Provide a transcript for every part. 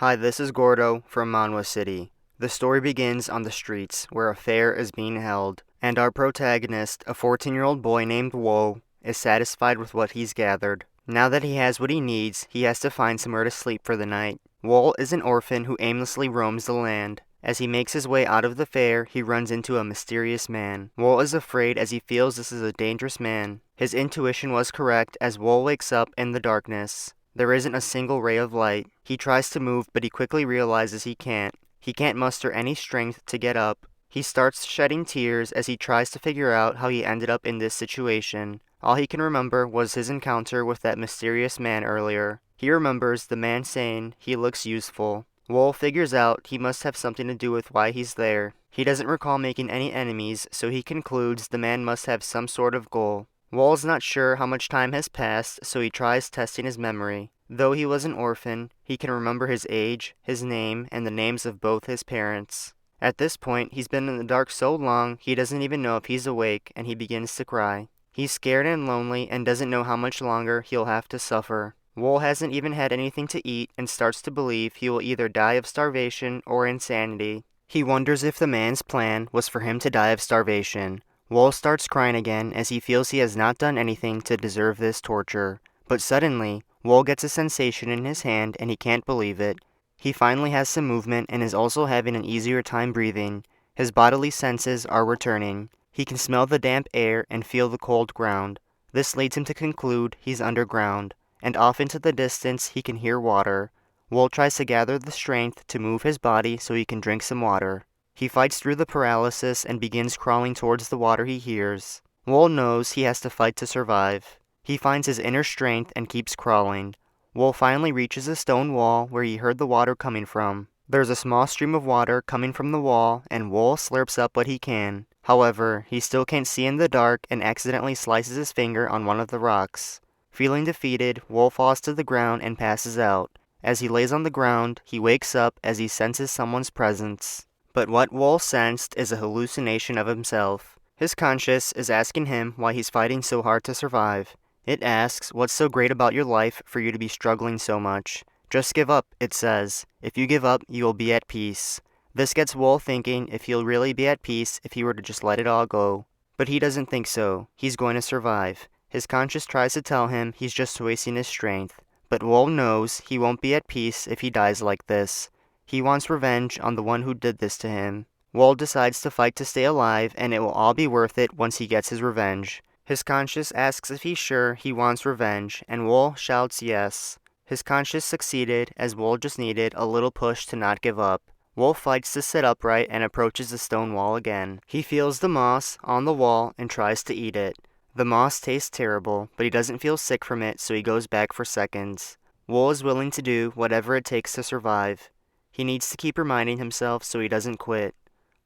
Hi, this is Gordo from Manhwa City. The story begins on the streets where a fair is being held, and our protagonist, a 14-year-old boy named Wol, is satisfied with what he's gathered. Now that he has what he needs, he has to find somewhere to sleep for the night. Wol is an orphan who aimlessly roams the land. As he makes his way out of the fair, he runs into a mysterious man. Wol is afraid as he feels this is a dangerous man. His intuition was correct as Wol wakes up in the darkness. There isn't a single ray of light. He tries to move, but he quickly realizes he can't. He can't muster any strength to get up. He starts shedding tears as he tries to figure out how he ended up in this situation. All he can remember was his encounter with that mysterious man earlier. He remembers the man saying he looks useful. Wol figures out he must have something to do with why he's there. He doesn't recall making any enemies, so he concludes the man must have some sort of goal. Wol's not sure how much time has passed, so he tries testing his memory. Though he was an orphan, he can remember his age, his name, and the names of both his parents. At this point, he's been in the dark so long he doesn't even know if he's awake, and he begins to cry. He's scared and lonely and doesn't know how much longer he'll have to suffer. Wol hasn't even had anything to eat and starts to believe he will either die of starvation or insanity. He wonders if the man's plan was for him to die of starvation. Wol starts crying again as he feels he has not done anything to deserve this torture. But suddenly, Wol gets a sensation in his hand and he can't believe it. He finally has some movement and is also having an easier time breathing. His bodily senses are returning. He can smell the damp air and feel the cold ground. This leads him to conclude he's underground, and off into the distance he can hear water. Wol tries to gather the strength to move his body so he can drink some water. He fights through the paralysis and begins crawling towards the water he hears. Wol knows he has to fight to survive. He finds his inner strength and keeps crawling. Wol finally reaches a stone wall where he heard the water coming from. There's a small stream of water coming from the wall, and Wol slurps up what he can. However, he still can't see in the dark and accidentally slices his finger on one of the rocks. Feeling defeated, Wol falls to the ground and passes out. As he lays on the ground, he wakes up as he senses someone's presence. But what Wol sensed is a hallucination of himself. His conscience is asking him why he's fighting so hard to survive. It asks, what's so great about your life for you to be struggling so much? Just give up, it says. If you give up, you will be at peace. This gets Wol thinking if he'll really be at peace if he were to just let it all go. But he doesn't think so. He's going to survive. His conscience tries to tell him he's just wasting his strength. But Wol knows he won't be at peace if he dies like this. He wants revenge on the one who did this to him. Wol decides to fight to stay alive, and it will all be worth it once he gets his revenge. His conscience asks if he's sure he wants revenge, and Wol shouts yes. His conscience succeeded as Wol just needed a little push to not give up. Wol fights to sit upright and approaches the stone wall again. He feels the moss on the wall and tries to eat it. The moss tastes terrible, but he doesn't feel sick from it, so he goes back for seconds. Wol is willing to do whatever it takes to survive. He needs to keep reminding himself so he doesn't quit.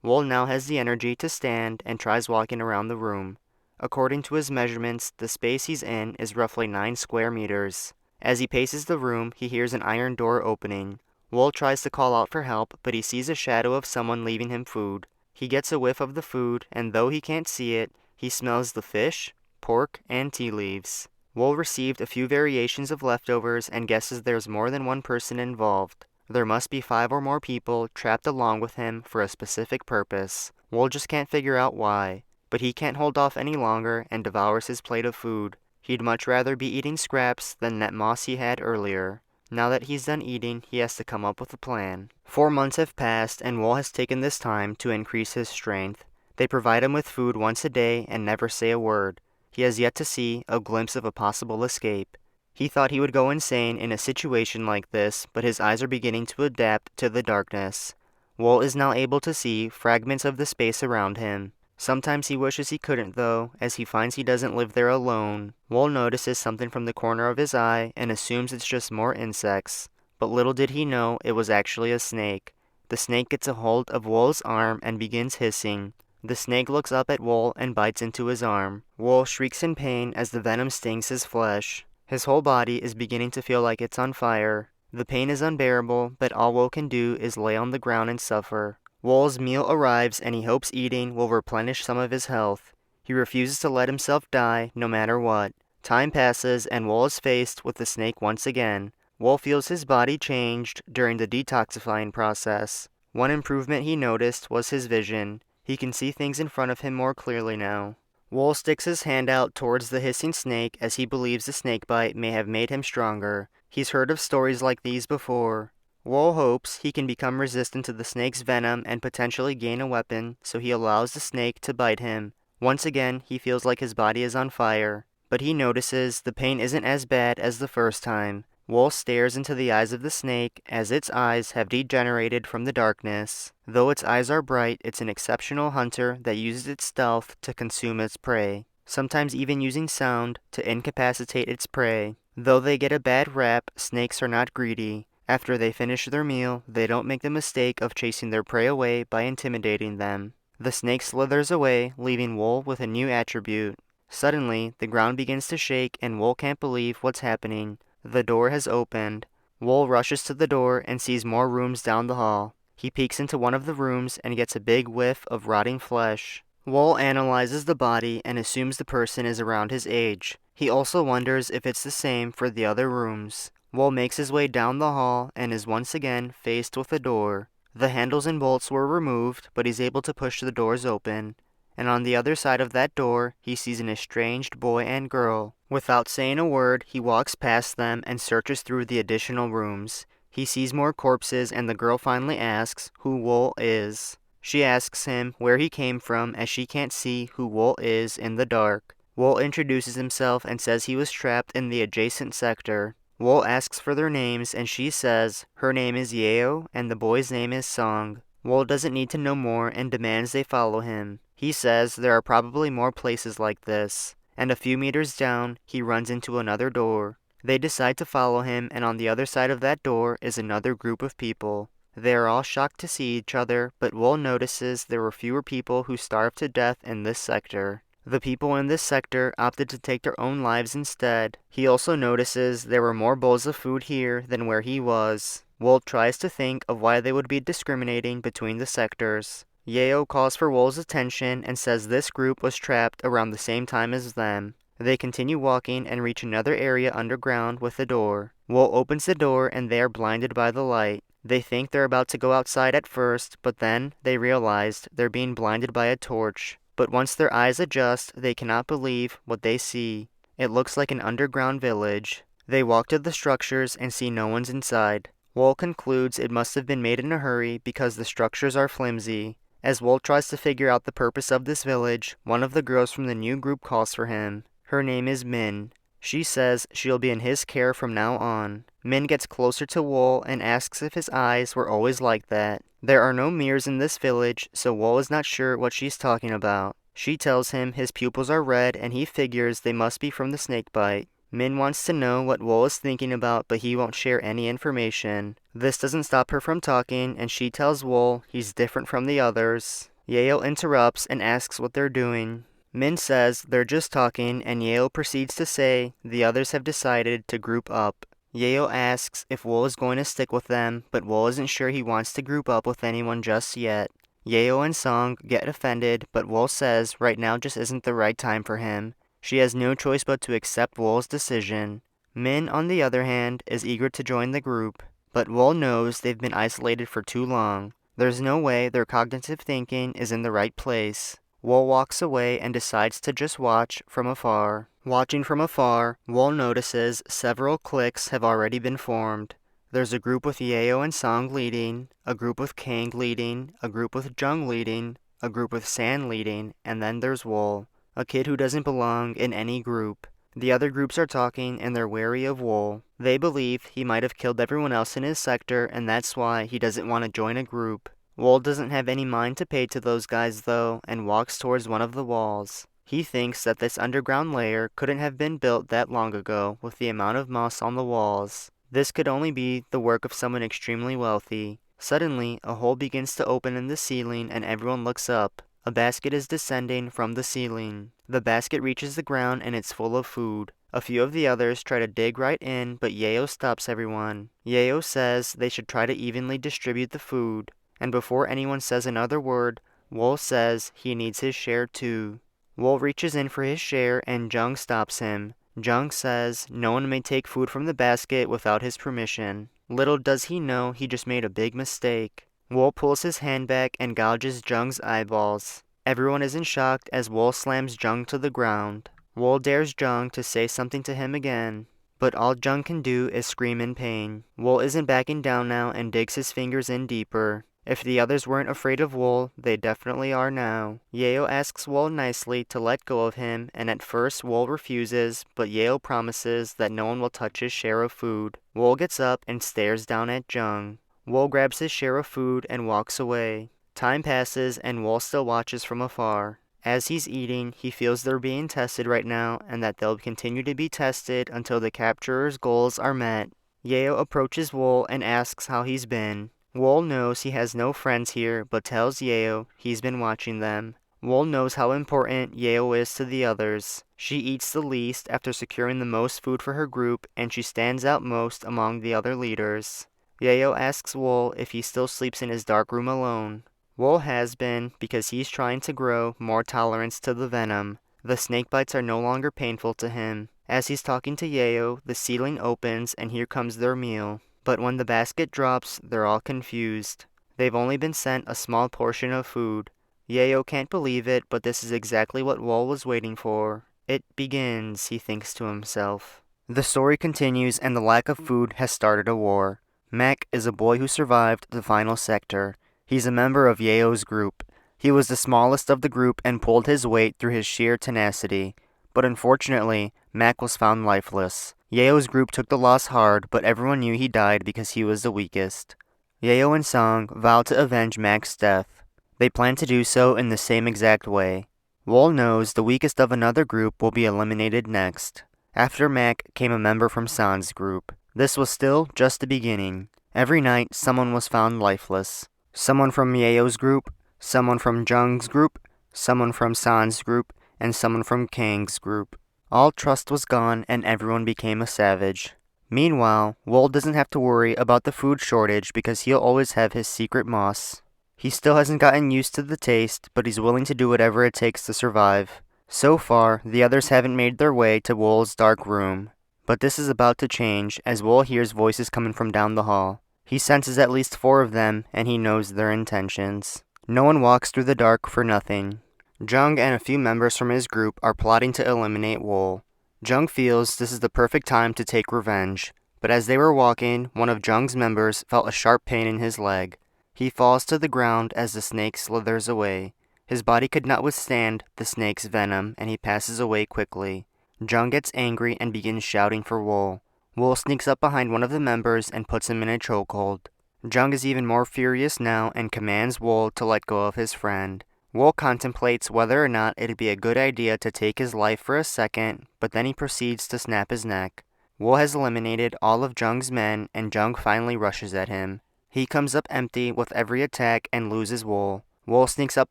Wol now has the energy to stand and tries walking around the room. According to his measurements, the space he's in is roughly 9 square meters. As he paces the room, he hears an iron door opening. Wol tries to call out for help, but he sees a shadow of someone leaving him food. He gets a whiff of the food, and though he can't see it, he smells the fish, pork, and tea leaves. Wol received a few variations of leftovers and guesses there's more than one person involved. There must be 5 or more people trapped along with him for a specific purpose. Wol just can't figure out why. But he can't hold off any longer and devours his plate of food. He'd much rather be eating scraps than that moss he had earlier. Now that he's done eating, he has to come up with a plan. 4 months have passed, and Wol has taken this time to increase his strength. They provide him with food once a day and never say a word. He has yet to see a glimpse of a possible escape. He thought he would go insane in a situation like this, but his eyes are beginning to adapt to the darkness. Wol is now able to see fragments of the space around him. Sometimes he wishes he couldn't though, as he finds he doesn't live there alone. Wol notices something from the corner of his eye and assumes it's just more insects. But little did he know it was actually a snake. The snake gets a hold of Wol's arm and begins hissing. The snake looks up at Wol and bites into his arm. Wol shrieks in pain as the venom stings his flesh. His whole body is beginning to feel like it's on fire. The pain is unbearable, but all Wol can do is lay on the ground and suffer. Wol's meal arrives and he hopes eating will replenish some of his health. He refuses to let himself die no matter what. Time passes and Wol is faced with the snake once again. Wol feels his body changed during the detoxifying process. One improvement he noticed was his vision. He can see things in front of him more clearly now. Wol sticks his hand out towards the hissing snake as he believes the snakebite may have made him stronger. He's heard of stories like these before. Wol hopes he can become resistant to the snake's venom and potentially gain a weapon, so he allows the snake to bite him. Once again, he feels like his body is on fire, but he notices the pain isn't as bad as the first time. Wol stares into the eyes of the snake as its eyes have degenerated from the darkness. Though its eyes are bright, it's an exceptional hunter that uses its stealth to consume its prey, sometimes even using sound to incapacitate its prey. Though they get a bad rap, snakes are not greedy. After they finish their meal, they don't make the mistake of chasing their prey away by intimidating them. The snake slithers away, leaving Wol with a new attribute. Suddenly, the ground begins to shake and Wol can't believe what's happening. The door has opened. Wol rushes to the door and sees more rooms down the hall. He peeks into one of the rooms and gets a big whiff of rotting flesh. Wol analyzes the body and assumes the person is around his age. He also wonders if it's the same for the other rooms. Wol makes his way down the hall and is once again faced with a door. The handles and bolts were removed, but he's able to push the doors open. And on the other side of that door, he sees an estranged boy and girl. Without saying a word, he walks past them and searches through the additional rooms. He sees more corpses and the girl finally asks who Wol is. She asks him where he came from as she can't see who Wol is in the dark. Wol introduces himself and says he was trapped in the adjacent sector. Wol asks for their names and she says her name is Yeo and the boy's name is Song. Wol doesn't need to know more and demands they follow him. He says there are probably more places like this, and a few meters down, he runs into another door. They decide to follow him, and on the other side of that door is another group of people. They are all shocked to see each other, but Wol notices there were fewer people who starved to death in this sector. The people in this sector opted to take their own lives instead. He also notices there were more bowls of food here than where he was. Wol tries to think of why they would be discriminating between the sectors. Yeo calls for Wol's attention and says this group was trapped around the same time as them. They continue walking and reach another area underground with a door. Wol opens the door and they are blinded by the light. They think they're about to go outside at first, but then they realize they're being blinded by a torch. But once their eyes adjust, they cannot believe what they see. It looks like an underground village. They walk to the structures and see no one's inside. Wol concludes it must have been made in a hurry because the structures are flimsy. As Wol tries to figure out the purpose of this village, one of the girls from the new group calls for him. Her name is Min. She says she'll be in his care from now on. Min gets closer to Wol and asks if his eyes were always like that. There are no mirrors in this village, so Wol is not sure what she's talking about. She tells him his pupils are red and he figures they must be from the snakebite. Min wants to know what Wol is thinking about, but he won't share any information. This doesn't stop her from talking, and she tells Wol he's different from the others. Yeo interrupts and asks what they're doing. Min says they're just talking, and Yeo proceeds to say the others have decided to group up. Yeo asks if Wol is going to stick with them, but Wol isn't sure he wants to group up with anyone just yet. Yeo and Song get offended, but Wol says right now just isn't the right time for him. She has no choice but to accept Wol's decision. Min, on the other hand, is eager to join the group, but Wol knows they've been isolated for too long. There's no way their cognitive thinking is in the right place. Wol walks away and decides to just watch from afar. Watching from afar, Wol notices several cliques have already been formed. There's a group with Yeo and Song leading, a group with Kang leading, a group with Jung leading, a group with San leading, and then there's Wol, a kid who doesn't belong in any group. The other groups are talking and they're wary of Wol. They believe he might have killed everyone else in his sector and that's why he doesn't want to join a group. Wol doesn't have any mind to pay to those guys though and walks towards one of the walls. He thinks that this underground lair couldn't have been built that long ago with the amount of moss on the walls. This could only be the work of someone extremely wealthy. Suddenly, a hole begins to open in the ceiling and everyone looks up. A basket is descending from the ceiling. The basket reaches the ground and it's full of food. A few of the others try to dig right in, but Yeo stops everyone. Yeo says they should try to evenly distribute the food. And before anyone says another word, Wol says he needs his share too. Wol reaches in for his share and Jung stops him. Jung says no one may take food from the basket without his permission. Little does he know he just made a big mistake. Wol pulls his hand back and gouges Jung's eyeballs. Everyone is in shock as Wol slams Jung to the ground. Wol dares Jung to say something to him again, but all Jung can do is scream in pain. Wol isn't backing down now and digs his fingers in deeper. If the others weren't afraid of Wol, they definitely are now. Yeo asks Wol nicely to let go of him, and at first Wol refuses, but Yeo promises that no one will touch his share of food. Wol gets up and stares down at Jung. Wol grabs his share of food and walks away. Time passes and Wol still watches from afar. As he's eating, he feels they're being tested right now and that they'll continue to be tested until the capturer's goals are met. Yeo approaches Wol and asks how he's been. Wol knows he has no friends here but tells Yeo he's been watching them. Wol knows how important Yeo is to the others. She eats the least after securing the most food for her group, and she stands out most among the other leaders. Yeo asks Wol if he still sleeps in his dark room alone. Wol has been, because he's trying to grow more tolerance to the venom. The snake bites are no longer painful to him. As he's talking to Yeo, the ceiling opens and here comes their meal. But when the basket drops, they're all confused. They've only been sent a small portion of food. Yeo can't believe it, but this is exactly what Wol was waiting for. It begins, he thinks to himself. The story continues and the lack of food has started a war. Mac is a boy who survived the final sector. He's a member of Yeo's group. He was the smallest of the group and pulled his weight through his sheer tenacity. But unfortunately, Mac was found lifeless. Yeo's group took the loss hard, but everyone knew he died because he was the weakest. Yeo and Song vowed to avenge Mac's death. They plan to do so in the same exact way. Wol knows the weakest of another group will be eliminated next. After Mac came a member from San's group. This was still just the beginning. Every night, someone was found lifeless. Someone from Yeo's group, someone from Jung's group, someone from San's group, and someone from Kang's group. All trust was gone and everyone became a savage. Meanwhile, Wol doesn't have to worry about the food shortage because he'll always have his secret moss. He still hasn't gotten used to the taste, but he's willing to do whatever it takes to survive. So far, the others haven't made their way to Wol's dark room. But this is about to change as Wol hears voices coming from down the hall. He senses at least 4 of them and he knows their intentions. No one walks through the dark for nothing. Jung and a few members from his group are plotting to eliminate Wol. Jung feels this is the perfect time to take revenge, but as they were walking, one of Jung's members felt a sharp pain in his leg. He falls to the ground as the snake slithers away. His body could not withstand the snake's venom and he passes away quickly. Jung gets angry and begins shouting for Wol. Wol sneaks up behind one of the members and puts him in a chokehold. Jung is even more furious now and commands Wol to let go of his friend. Wol contemplates whether or not it'd be a good idea to take his life for a second, but then he proceeds to snap his neck. Wol has eliminated all of Jung's men and Jung finally rushes at him. He comes up empty with every attack and loses Wol. Wol sneaks up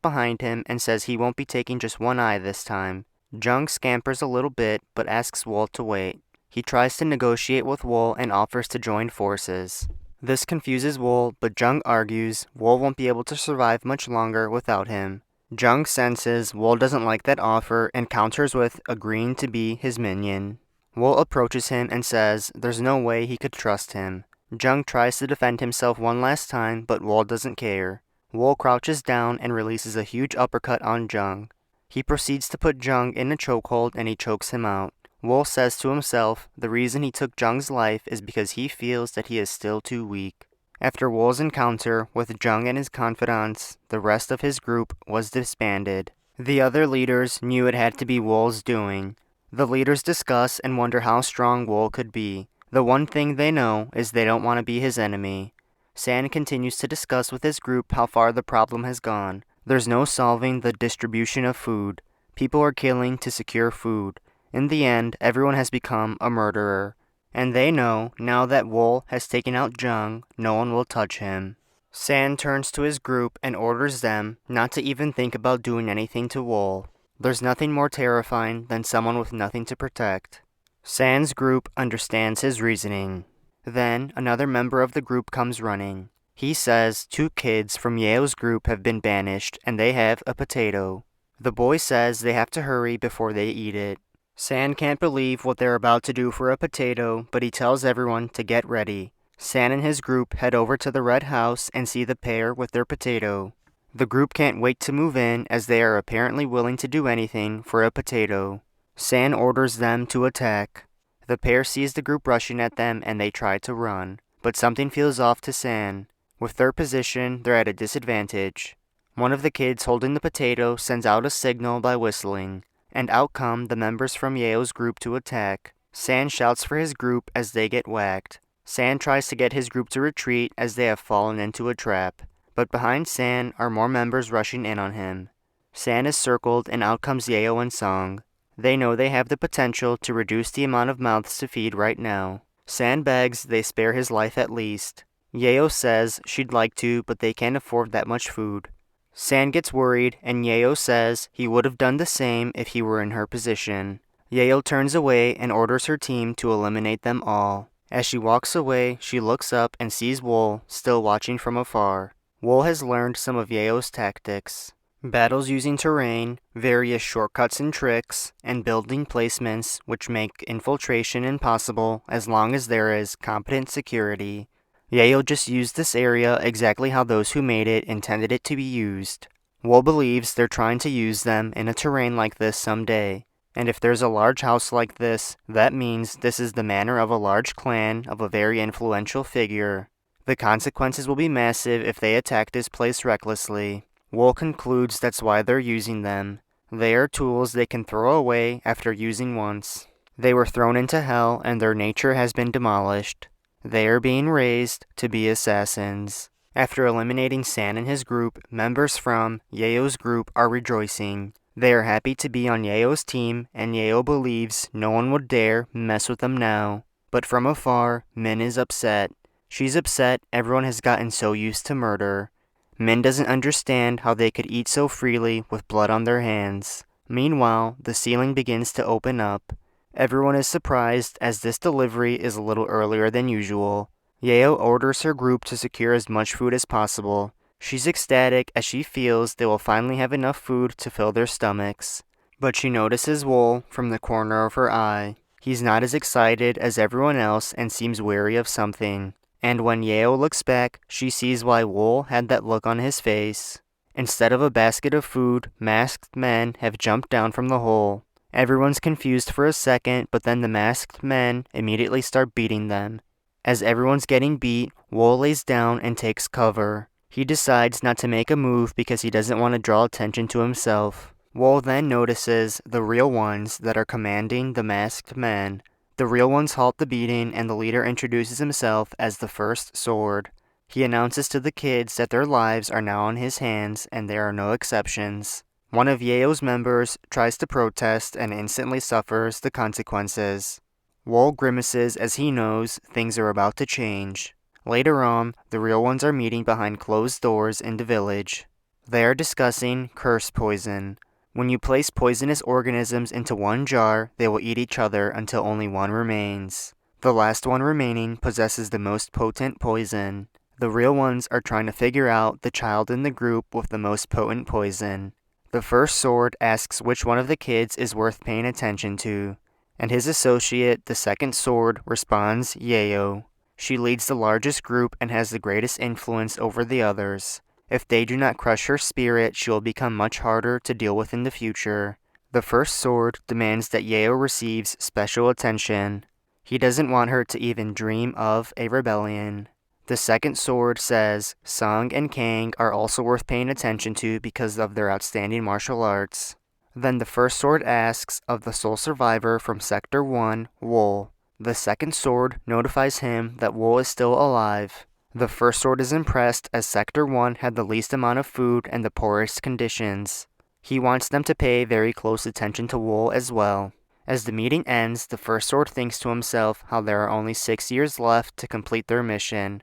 behind him and says he won't be taking just one eye this time. Jung scampers a little bit but asks Wol to wait. He tries to negotiate with Wol and offers to join forces. This confuses Wol, but Jung argues Wol won't be able to survive much longer without him. Jung senses Wol doesn't like that offer and counters with agreeing to be his minion. Wol approaches him and says there's no way he could trust him. Jung tries to defend himself one last time, but Wol doesn't care. Wol crouches down and releases a huge uppercut on Jung. He proceeds to put Jung in a chokehold and he chokes him out. Wol says to himself the reason he took Jung's life is because he feels that he is still too weak. After Wol's encounter with Jung and his confidants, the rest of his group was disbanded. The other leaders knew it had to be Wol's doing. The leaders discuss and wonder how strong Wol could be. The one thing they know is they don't want to be his enemy. San continues to discuss with his group how far the problem has gone. There's no solving the distribution of food. People are killing to secure food. In the end, everyone has become a murderer. And they know, now that Wol has taken out Jung, no one will touch him. San turns to his group and orders them not to even think about doing anything to Wol. There's nothing more terrifying than someone with nothing to protect. San's group understands his reasoning. Then, another member of the group comes running. He says 2 kids from Yeo's group have been banished and they have a potato. The boy says they have to hurry before they eat it. San can't believe what they're about to do for a potato, but he tells everyone to get ready. San and his group head over to the red house and see the pair with their potato. The group can't wait to move in as they are apparently willing to do anything for a potato. San orders them to attack. The pair sees the group rushing at them and they try to run, but something feels off to San. With their position, they're at a disadvantage. One of the kids holding the potato sends out a signal by whistling, and out come the members from Yao's group to attack. San shouts for his group as they get whacked. San tries to get his group to retreat as they have fallen into a trap, but behind San are more members rushing in on him. San is circled and out comes Yao and Song. They know they have the potential to reduce the amount of mouths to feed right now. San begs they spare his life at least. Yao says she'd like to, but they can't afford that much food. San gets worried and Yao says he would have done the same if he were in her position. Yao turns away and orders her team to eliminate them all. As she walks away, she looks up and sees Wol still watching from afar. Wol has learned some of Yao's tactics. Battles using terrain, various shortcuts and tricks, and building placements which make infiltration impossible as long as there is competent security. Yao just used this area exactly how those who made it intended it to be used. Wol believes they're trying to use them in a terrain like this someday. And if there's a large house like this, that means this is the manor of a large clan of a very influential figure. The consequences will be massive if they attack this place recklessly. Wol concludes that's why they're using them. They are tools they can throw away after using once. They were thrown into hell and their nature has been demolished. They are being raised to be assassins. After eliminating San and his group, members from Yao's group are rejoicing. They are happy to be on Yao's team, and Yao believes no one would dare mess with them now. But from afar, Min is upset. She's upset everyone has gotten so used to murder. Min doesn't understand how they could eat so freely with blood on their hands. Meanwhile, the ceiling begins to open up. Everyone is surprised as this delivery is a little earlier than usual. Yao orders her group to secure as much food as possible. She's ecstatic as she feels they will finally have enough food to fill their stomachs. But she notices Wol from the corner of her eye. He's not as excited as everyone else and seems wary of something. And when Yao looks back, she sees why Wol had that look on his face. Instead of a basket of food, masked men have jumped down from the hole. Everyone's confused for a second, but then the masked men immediately start beating them. As everyone's getting beat, Wol lays down and takes cover. He decides not to make a move because he doesn't want to draw attention to himself. Wol then notices the real ones that are commanding the masked men. The real ones halt the beating and the leader introduces himself as the first sword. He announces to the kids that their lives are now in his hands and there are no exceptions. One of Yao's members tries to protest and instantly suffers the consequences. Wol grimaces as he knows things are about to change. Later on, the real ones are meeting behind closed doors in the village. They are discussing curse poison. When you place poisonous organisms into one jar, they will eat each other until only one remains. The last one remaining possesses the most potent poison. The real ones are trying to figure out the child in the group with the most potent poison. The first sword asks which one of the kids is worth paying attention to, and his associate, the second sword, responds Yao. She leads the largest group and has the greatest influence over the others. If they do not crush her spirit, she will become much harder to deal with in the future. The first sword demands that Yao receives special attention. He doesn't want her to even dream of a rebellion. The second sword says Song and Kang are also worth paying attention to because of their outstanding martial arts. Then the first sword asks of the sole survivor from Sector 1, Wol. The second sword notifies him that Wol is still alive. The first sword is impressed as Sector 1 had the least amount of food and the poorest conditions. He wants them to pay very close attention to Wol as well. As the meeting ends, the first sword thinks to himself how there are only 6 years left to complete their mission.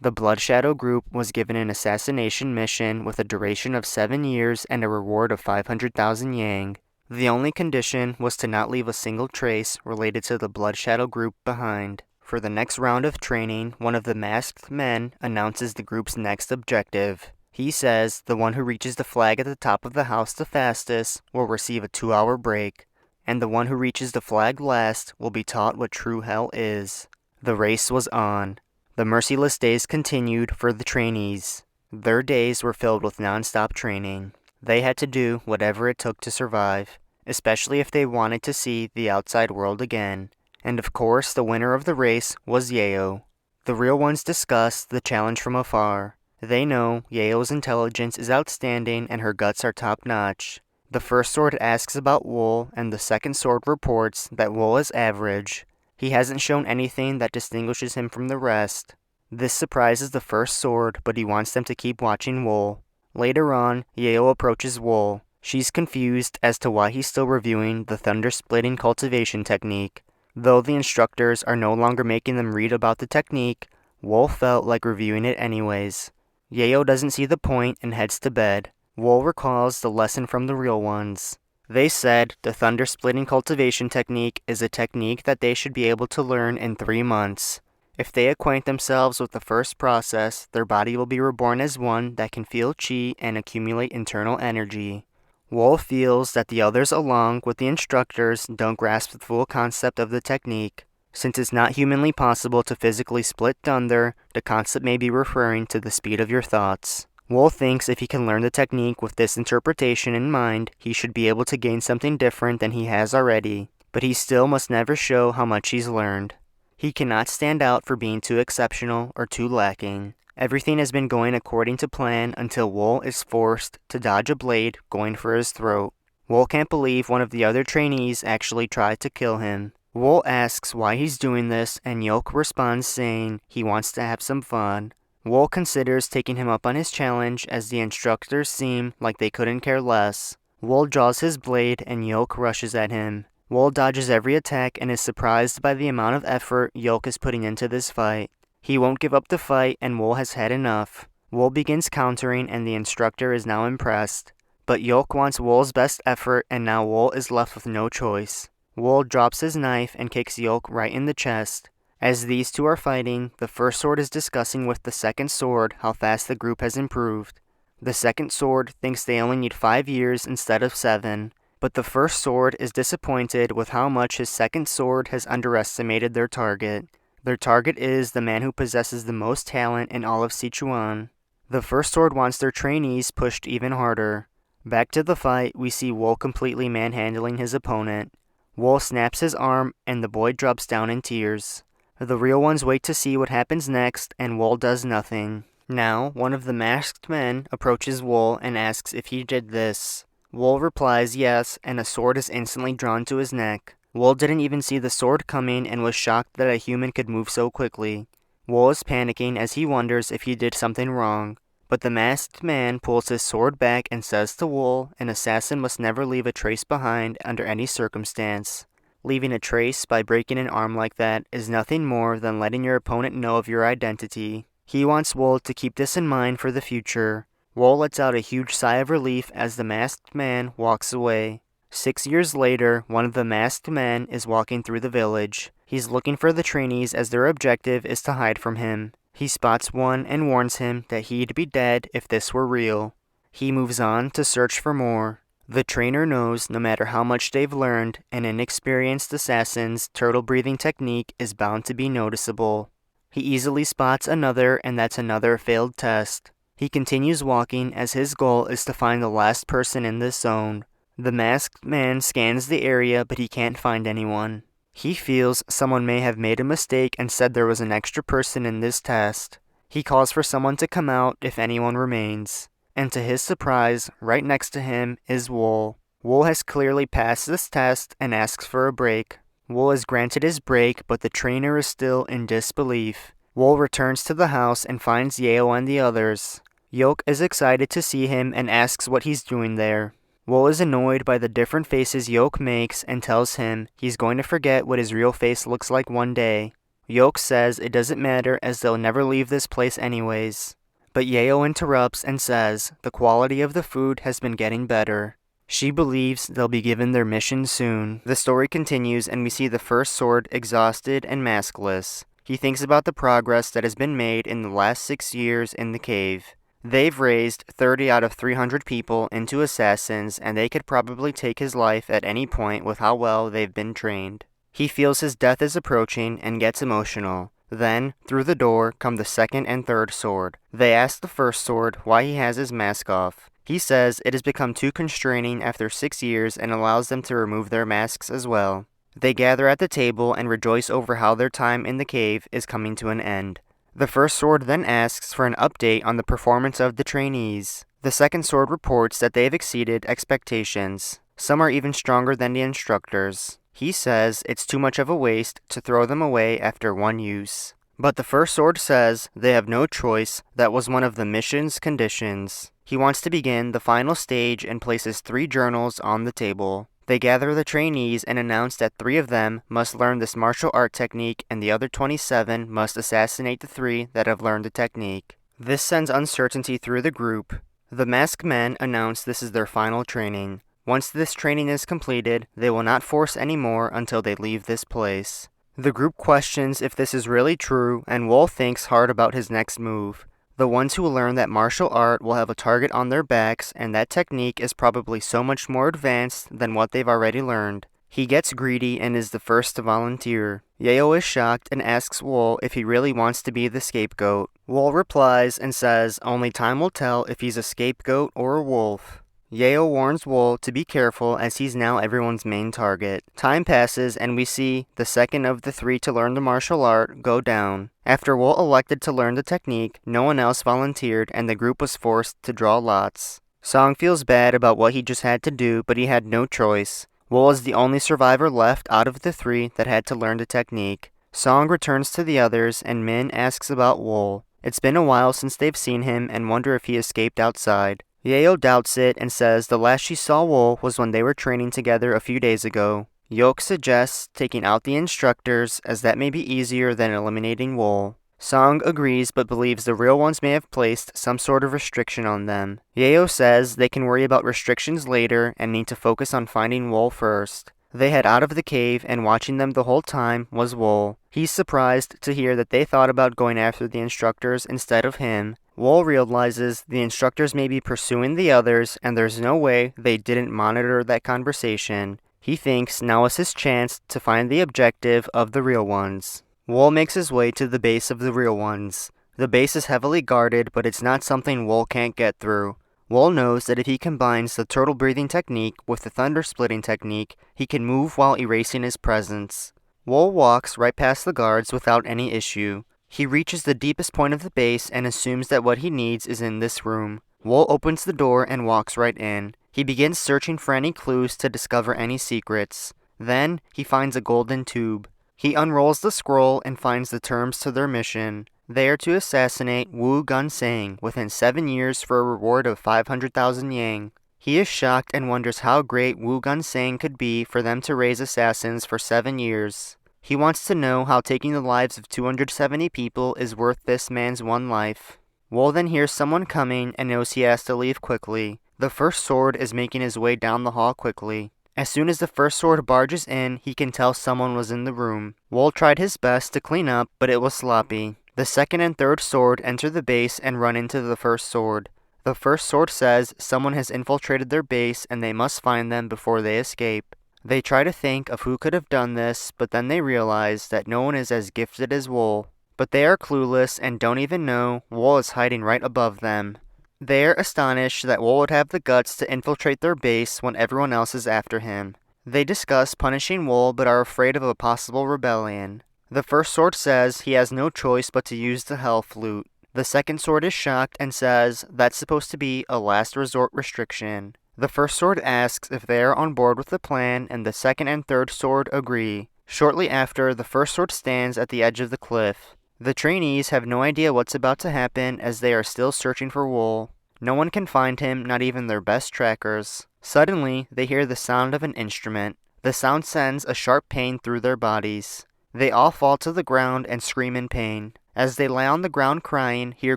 The Blood Shadow group was given an assassination mission with a duration of 7 years and a reward of 500,000 yang. The only condition was to not leave a single trace related to the Blood Shadow group behind. For the next round of training, one of the masked men announces the group's next objective. He says the one who reaches the flag at the top of the house the fastest will receive a 2-hour break. and the one who reaches the flag last will be taught what true hell is. The race was on. The merciless days continued for the trainees. Their days were filled with non-stop training. They had to do whatever it took to survive, especially if they wanted to see the outside world again. And of course, the winner of the race was Yeo. The real ones discussed the challenge from afar. They know Yeo's intelligence is outstanding and her guts are top-notch. The first sword asks about Wol, and the second sword reports that Wol is average. He hasn't shown anything that distinguishes him from the rest. This surprises the first sword, but he wants them to keep watching Wol. Later on, Yeo approaches Wol. She's confused as to why he's still reviewing the thunder-splitting cultivation technique. Though the instructors are no longer making them read about the technique, Wol felt like reviewing it anyways. Yeo doesn't see the point and heads to bed. Wol recalls the lesson from the real ones. They said the thunder-splitting cultivation technique is a technique that they should be able to learn in 3 months. If they acquaint themselves with the first process, their body will be reborn as one that can feel chi and accumulate internal energy. Wol feels that the others along with the instructors don't grasp the full concept of the technique. Since it's not humanly possible to physically split thunder, the concept may be referring to the speed of your thoughts. Wol thinks if he can learn the technique with this interpretation in mind, he should be able to gain something different than he has already, but he still must never show how much he's learned. He cannot stand out for being too exceptional or too lacking. Everything has been going according to plan until Wol is forced to dodge a blade going for his throat. Wol can't believe one of the other trainees actually tried to kill him. Wol asks why he's doing this, and Yoke responds saying he wants to have some fun. Wol considers taking him up on his challenge as the instructors seem like they couldn't care less. Wol draws his blade and Yoke rushes at him. Wol dodges every attack and is surprised by the amount of effort Yoke is putting into this fight. He won't give up the fight and Wol has had enough. Wol begins countering and the instructor is now impressed. But Yoke wants Wol's best effort and now Wol is left with no choice. Wol drops his knife and kicks Yoke right in the chest. As these two are fighting, the first sword is discussing with the second sword how fast the group has improved. The second sword thinks they only need 5 years instead of 7. But the first sword is disappointed with how much his second sword has underestimated their target. Their target is the man who possesses the most talent in all of Sichuan. The first sword wants their trainees pushed even harder. Back to the fight, we see Wol completely manhandling his opponent. Wol snaps his arm and the boy drops down in tears. The real ones wait to see what happens next and Wol does nothing. Now, one of the masked men approaches Wol and asks if he did this. Wol replies yes, and a sword is instantly drawn to his neck. Wol didn't even see the sword coming and was shocked that a human could move so quickly. Wol is panicking as he wonders if he did something wrong. But the masked man pulls his sword back and says to Wol, an assassin must never leave a trace behind under any circumstance. Leaving a trace by breaking an arm like that is nothing more than letting your opponent know of your identity. He wants Wol to keep this in mind for the future. Wol lets out a huge sigh of relief as the masked man walks away. 6 years later, one of the masked men is walking through the village. He's looking for the trainees as their objective is to hide from him. He spots one and warns him that he'd be dead if this were real. He moves on to search for more. The trainer knows no matter how much they've learned, an inexperienced assassin's turtle-breathing technique is bound to be noticeable. He easily spots another, and that's another failed test. He continues walking as his goal is to find the last person in this zone. The masked man scans the area, but he can't find anyone. He feels someone may have made a mistake and said there was an extra person in this test. He calls for someone to come out if anyone remains. And to his surprise, right next to him is Wol. Wol has clearly passed this test and asks for a break. Wol is granted his break, but the trainer is still in disbelief. Wol returns to the house and finds Yeo and the others. Yoke is excited to see him and asks what he's doing there. Wol is annoyed by the different faces Yoke makes and tells him he's going to forget what his real face looks like one day. Yoke says it doesn't matter as they'll never leave this place anyways. But Yeo interrupts and says the quality of the food has been getting better. She believes they'll be given their mission soon. The story continues and we see the first sword exhausted and maskless. He thinks about the progress that has been made in the last 6 years in the cave. They've raised 30 out of 300 people into assassins, and they could probably take his life at any point with how well they've been trained. He feels his death is approaching and gets emotional. Then, through the door, come the second and third sword. They ask the first sword why he has his mask off. He says it has become too constraining after 6 years and allows them to remove their masks as well. They gather at the table and rejoice over how their time in the cave is coming to an end. The first sword then asks for an update on the performance of the trainees. The second sword reports that they have exceeded expectations. Some are even stronger than the instructors. He says it's too much of a waste to throw them away after one use. But the first sword says they have no choice, that was one of the mission's conditions. He wants to begin the final stage and places 3 journals on the table. They gather the trainees and announce that 3 of them must learn this martial art technique and the other 27 must assassinate the 3 that have learned the technique. This sends uncertainty through the group. The masked men announce this is their final training. Once this training is completed, they will not force any more until they leave this place. The group questions if this is really true, and Wol thinks hard about his next move. The ones who learn that martial art will have a target on their backs, and that technique is probably so much more advanced than what they've already learned. He gets greedy and is the first to volunteer. Yeo is shocked and asks Wol if he really wants to be the scapegoat. Wol replies and says only time will tell if he's a scapegoat or a wolf. Yeo warns Wol to be careful as he's now everyone's main target. Time passes and we see the second of the 3 to learn the martial art go down. After Wol elected to learn the technique, no one else volunteered and the group was forced to draw lots. Song feels bad about what he just had to do, but he had no choice. Wol is the only survivor left out of the 3 that had to learn the technique. Song returns to the others and Min asks about Wol. It's been a while since they've seen him and wonder if he escaped outside. Yeo doubts it and says the last she saw Wol was when they were training together a few days ago. Yok suggests taking out the instructors as that may be easier than eliminating Wol. Song agrees but believes the real ones may have placed some sort of restriction on them. Yeo says they can worry about restrictions later and need to focus on finding Wol first. They head out of the cave and watching them the whole time was Wol. He's surprised to hear that they thought about going after the instructors instead of him. Wol realizes the instructors may be pursuing the others and there's no way they didn't monitor that conversation. He thinks now is his chance to find the objective of the real ones. Wol makes his way to the base of the real ones. The base is heavily guarded, but it's not something Wol can't get through. Wol knows that if he combines the turtle breathing technique with the thunder splitting technique, he can move while erasing his presence. Wol walks right past the guards without any issue. He reaches the deepest point of the base and assumes that what he needs is in this room. Wol opens the door and walks right in. He begins searching for any clues to discover any secrets. Then, he finds a golden tube. He unrolls the scroll and finds the terms to their mission. They are to assassinate Wu Gunsang within 7 years for a reward of 500,000 yang. He is shocked and wonders how great Wu Gunsang could be for them to raise assassins for 7 years. He wants to know how taking the lives of 270 people is worth this man's 1 life. Wol then hears someone coming and knows he has to leave quickly. The first sword is making his way down the hall quickly. As soon as the first sword barges in, he can tell someone was in the room. Wol tried his best to clean up, but it was sloppy. The second and third sword enter the base and run into the first sword. The first sword says someone has infiltrated their base and they must find them before they escape. They try to think of who could have done this, but then they realize that no one is as gifted as Wol. But they are clueless and don't even know Wol is hiding right above them. They are astonished that Wol would have the guts to infiltrate their base when everyone else is after him. They discuss punishing Wol but are afraid of a possible rebellion. The first sword says he has no choice but to use the hell flute. The second sword is shocked and says that's supposed to be a last resort restriction. The first sword asks if they are on board with the plan and the second and third sword agree. Shortly after, the first sword stands at the edge of the cliff. The trainees have no idea what's about to happen as they are still searching for Wol. No one can find him, not even their best trackers. Suddenly, they hear the sound of an instrument. The sound sends a sharp pain through their bodies. They all fall to the ground and scream in pain. As they lie on the ground crying, here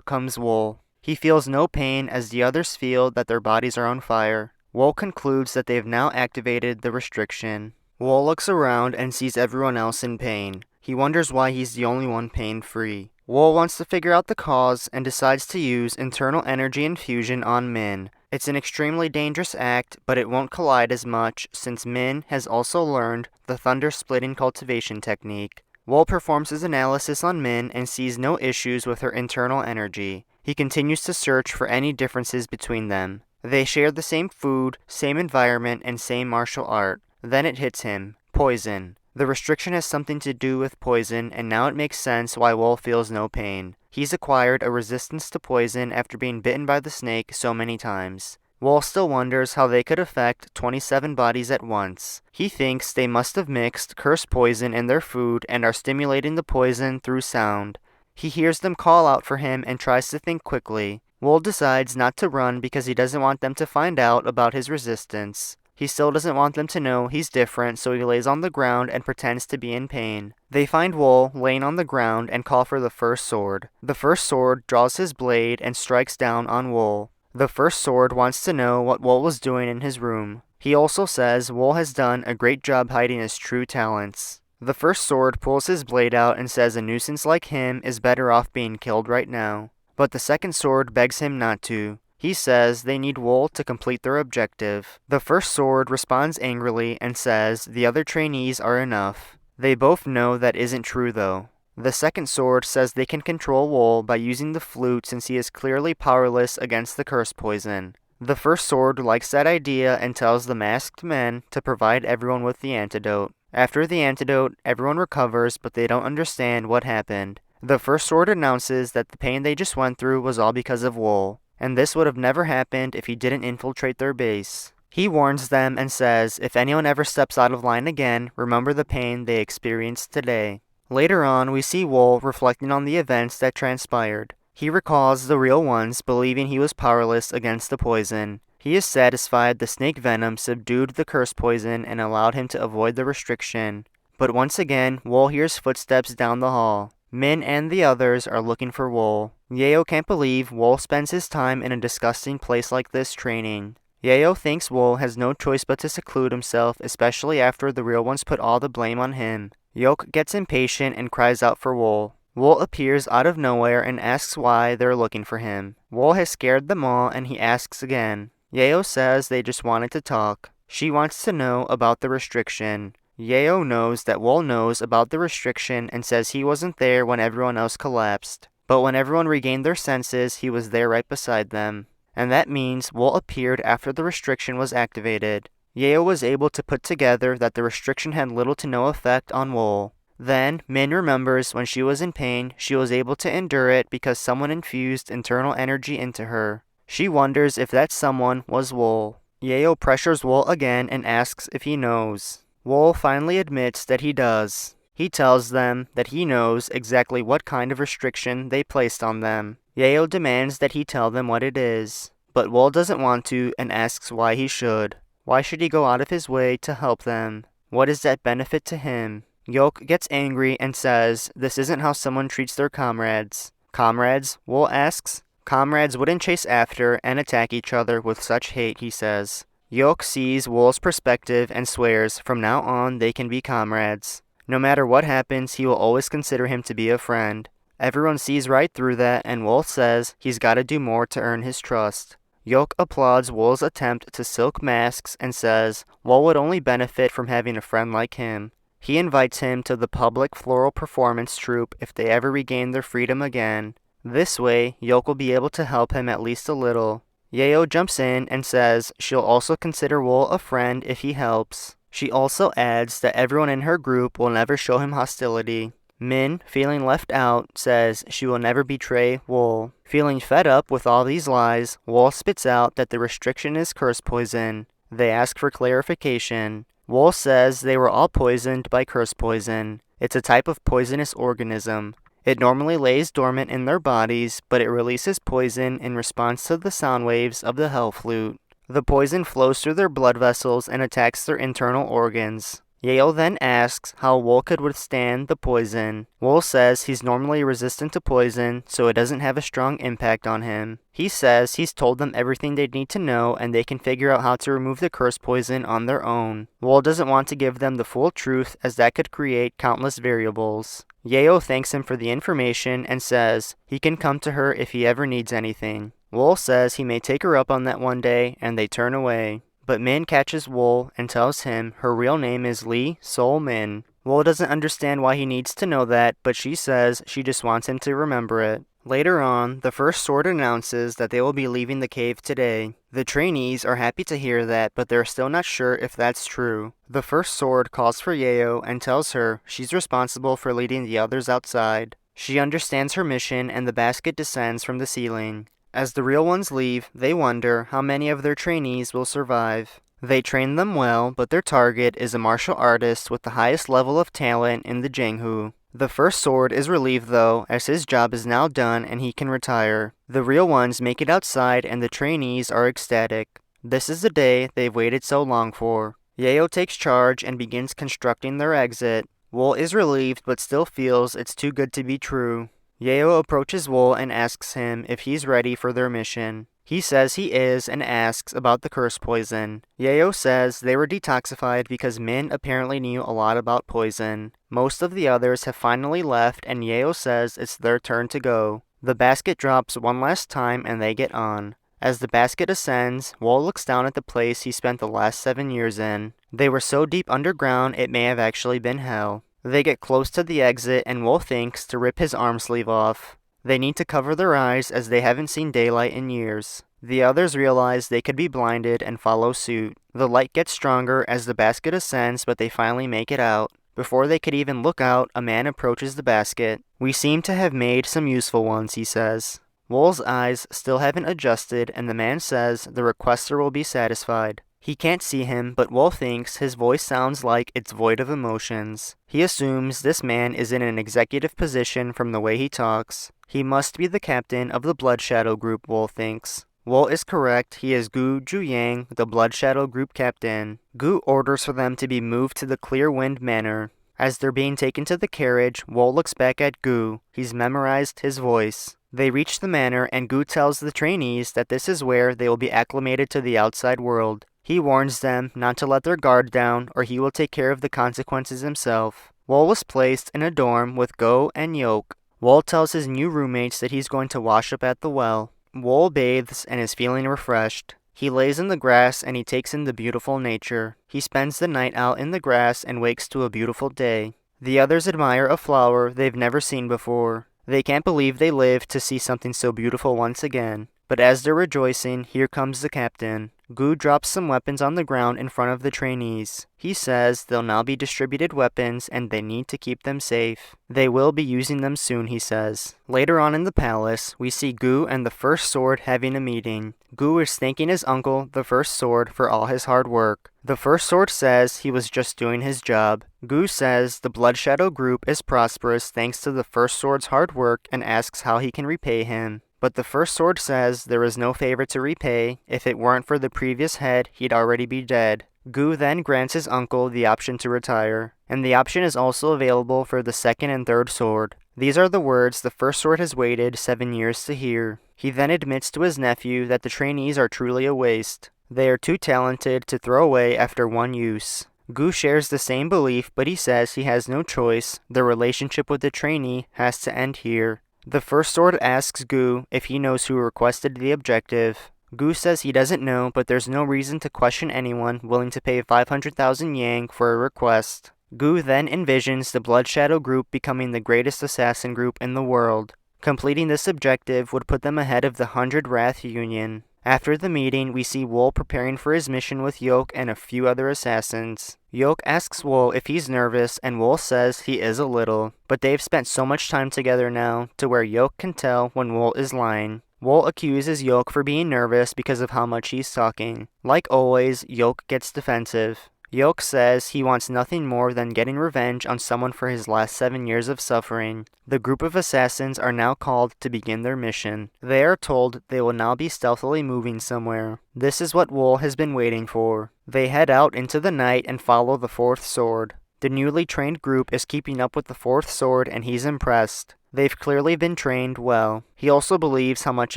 comes Wol. He feels no pain as the others feel that their bodies are on fire. Wol concludes that they have now activated the restriction. Wol looks around and sees everyone else in pain. He wonders why he's the only one pain-free. Wol wants to figure out the cause and decides to use internal energy infusion on Min. It's an extremely dangerous act, but it won't collide as much since Min has also learned the thunder splitting cultivation technique. Wol performs his analysis on Min and sees no issues with her internal energy. He continues to search for any differences between them. They share the same food, same environment, and same martial art. Then it hits him. Poison. The restriction has something to do with poison, and now it makes sense why Wol feels no pain. He's acquired a resistance to poison after being bitten by the snake so many times. Wol still wonders how they could affect 27 bodies at once. He thinks they must have mixed cursed poison in their food and are stimulating the poison through sound. He hears them call out for him and tries to think quickly. Wol decides not to run because he doesn't want them to find out about his resistance. He still doesn't want them to know he's different, so he lays on the ground and pretends to be in pain. They find Wol laying on the ground and call for the first sword. The first sword draws his blade and strikes down on Wol. The first sword wants to know what Wol was doing in his room. He also says Wol has done a great job hiding his true talents. The first sword pulls his blade out and says a nuisance like him is better off being killed right now. But the second sword begs him not to. He says they need Wol to complete their objective. The first sword responds angrily and says the other trainees are enough. They both know that isn't true though. The second sword says they can control Wol by using the flute since he is clearly powerless against the curse poison. The first sword likes that idea and tells the masked men to provide everyone with the antidote. After the antidote, everyone recovers, but they don't understand what happened. The first sword announces that the pain they just went through was all because of Wol, and this would have never happened if he didn't infiltrate their base. He warns them and says if anyone ever steps out of line again, remember the pain they experienced today. Later on, we see Wol reflecting on the events that transpired. He recalls the real ones, believing he was powerless against the poison. He is satisfied the snake venom subdued the curse poison and allowed him to avoid the restriction. But once again, Wol hears footsteps down the hall. Min and the others are looking for Wol. Yeo can't believe Wol spends his time in a disgusting place like this training. Yeo thinks Wol has no choice but to seclude himself, especially after the real ones put all the blame on him. Yok gets impatient and cries out for Wol. Wol appears out of nowhere and asks why they're looking for him. Wol has scared them all and he asks again. Yeo says they just wanted to talk. She wants to know about the restriction. Yeo knows that Wol knows about the restriction and says he wasn't there when everyone else collapsed. But when everyone regained their senses, he was there right beside them. And that means Wol appeared after the restriction was activated. Yeo was able to put together that the restriction had little to no effect on Wol. Then, Min remembers when she was in pain, she was able to endure it because someone infused internal energy into her. She wonders if that someone was Wol. Yeo pressures Wol again and asks if he knows. Wol finally admits that he does. He tells them that he knows exactly what kind of restriction they placed on them. Yeo demands that he tell them what it is. But Wol doesn't want to and asks why he should. Why should he go out of his way to help them? What is that benefit to him? Yok gets angry and says this isn't how someone treats their comrades. Comrades? Wol asks. Comrades wouldn't chase after and attack each other with such hate, he says. Yok sees Wol's perspective and swears from now on they can be comrades. No matter what happens, he will always consider him to be a friend. Everyone sees right through that and Wol says he's gotta do more to earn his trust. Yok applauds Wol's attempt to silk masks and says Wol would only benefit from having a friend like him. He invites him to the public floral performance troupe if they ever regain their freedom again. This way, Yok will be able to help him at least a little. Yeo jumps in and says she'll also consider Wol a friend if he helps. She also adds that everyone in her group will never show him hostility. Min, feeling left out, says she will never betray Wol. Feeling fed up with all these lies, Wol spits out that the restriction is curse poison. They ask for clarification. Wol says they were all poisoned by curse poison. It's a type of poisonous organism. It normally lays dormant in their bodies, but it releases poison in response to the sound waves of the hell flute. The poison flows through their blood vessels and attacks their internal organs. Yeo then asks how Wol could withstand the poison. Wol says he's normally resistant to poison, so it doesn't have a strong impact on him. He says he's told them everything they need to know and they can figure out how to remove the curse poison on their own. Wol doesn't want to give them the full truth as that could create countless variables. Yeo thanks him for the information and says he can come to her if he ever needs anything. Wol says he may take her up on that one day, and they turn away. But Min catches Wol and tells him her real name is Lee Sol Min. Wol doesn't understand why he needs to know that, but she says she just wants him to remember it. Later on, the first sword announces that they will be leaving the cave today. The trainees are happy to hear that, but they're still not sure if that's true. The first sword calls for Yeo and tells her she's responsible for leading the others outside. She understands her mission and the basket descends from the ceiling. As the real ones leave, they wonder how many of their trainees will survive. They train them well, but their target is a martial artist with the highest level of talent in the Janghu. The first sword is relieved though, as his job is now done and he can retire. The real ones make it outside and the trainees are ecstatic. This is the day they've waited so long for. Yeo takes charge and begins constructing their exit. Wol is relieved but still feels it's too good to be true. Yeo approaches Wol and asks him if he's ready for their mission. He says he is and asks about the curse poison. Yeo says they were detoxified because Min apparently knew a lot about poison. Most of the others have finally left and Yeo says it's their turn to go. The basket drops one last time and they get on. As the basket ascends, Wol looks down at the place he spent the last 7 years in. They were so deep underground it may have actually been hell. They get close to the exit and Wol thinks to rip his arm sleeve off. They need to cover their eyes as they haven't seen daylight in years. The others realize they could be blinded and follow suit. The light gets stronger as the basket ascends, but they finally make it out. Before they could even look out, a man approaches the basket. "We seem to have made some useful ones," he says. Wol's eyes still haven't adjusted and the man says the requester will be satisfied. He can't see him, but Wol thinks his voice sounds like it's void of emotions. He assumes this man is in an executive position from the way he talks. He must be the captain of the Blood Shadow Group, Wol thinks. Wol is correct, he is Gu Juyang, the Blood Shadow Group captain. Gu orders for them to be moved to the Clear Wind Manor. As they're being taken to the carriage, Wol looks back at Gu. He's memorized his voice. They reach the manor and Gu tells the trainees that this is where they will be acclimated to the outside world. He warns them not to let their guard down or he will take care of the consequences himself. Wol was placed in a dorm with Go and Yok. Wol tells his new roommates that he's going to wash up at the well. Wol bathes and is feeling refreshed. He lays in the grass and he takes in the beautiful nature. He spends the night out in the grass and wakes to a beautiful day. The others admire a flower they've never seen before. They can't believe they lived to see something so beautiful once again. But as they're rejoicing, here comes the captain. Gu drops some weapons on the ground in front of the trainees. He says they'll now be distributed weapons and they need to keep them safe. They will be using them soon, he says. Later on in the palace, we see Gu and the First Sword having a meeting. Gu is thanking his uncle, the First Sword, for all his hard work. The First Sword says he was just doing his job. Gu says the Blood Shadow Group is prosperous thanks to the First Sword's hard work and asks how he can repay him. But the First Sword says there is no favor to repay. If it weren't for the previous head, he'd already be dead. Gu then grants his uncle the option to retire. And the option is also available for the second and third sword. These are the words the First Sword has waited 7 years to hear. He then admits to his nephew that the trainees are truly a waste. They are too talented to throw away after one use. Gu shares the same belief, but he says he has no choice. The relationship with the trainee has to end here. The First Sword asks Gu if he knows who requested the objective. Gu says he doesn't know, but there's no reason to question anyone willing to pay 500,000 yang for a request. Gu then envisions the Blood Shadow Group becoming the greatest assassin group in the world. Completing this objective would put them ahead of the 100 Wrath Union. After the meeting, we see Wol preparing for his mission with Yok and a few other assassins. Yok asks Wol if he's nervous, and Wol says he is a little, but they've spent so much time together now to where Yok can tell when Wol is lying. Wol accuses Yok for being nervous because of how much he's talking. Like always, Yok gets defensive. Yok says he wants nothing more than getting revenge on someone for his last 7 years of suffering. The group of assassins are now called to begin their mission. They are told they will now be stealthily moving somewhere. This is what Wol has been waiting for. They head out into the night and follow the fourth sword. The newly trained group is keeping up with the fourth sword and he's impressed. They've clearly been trained well. He also believes how much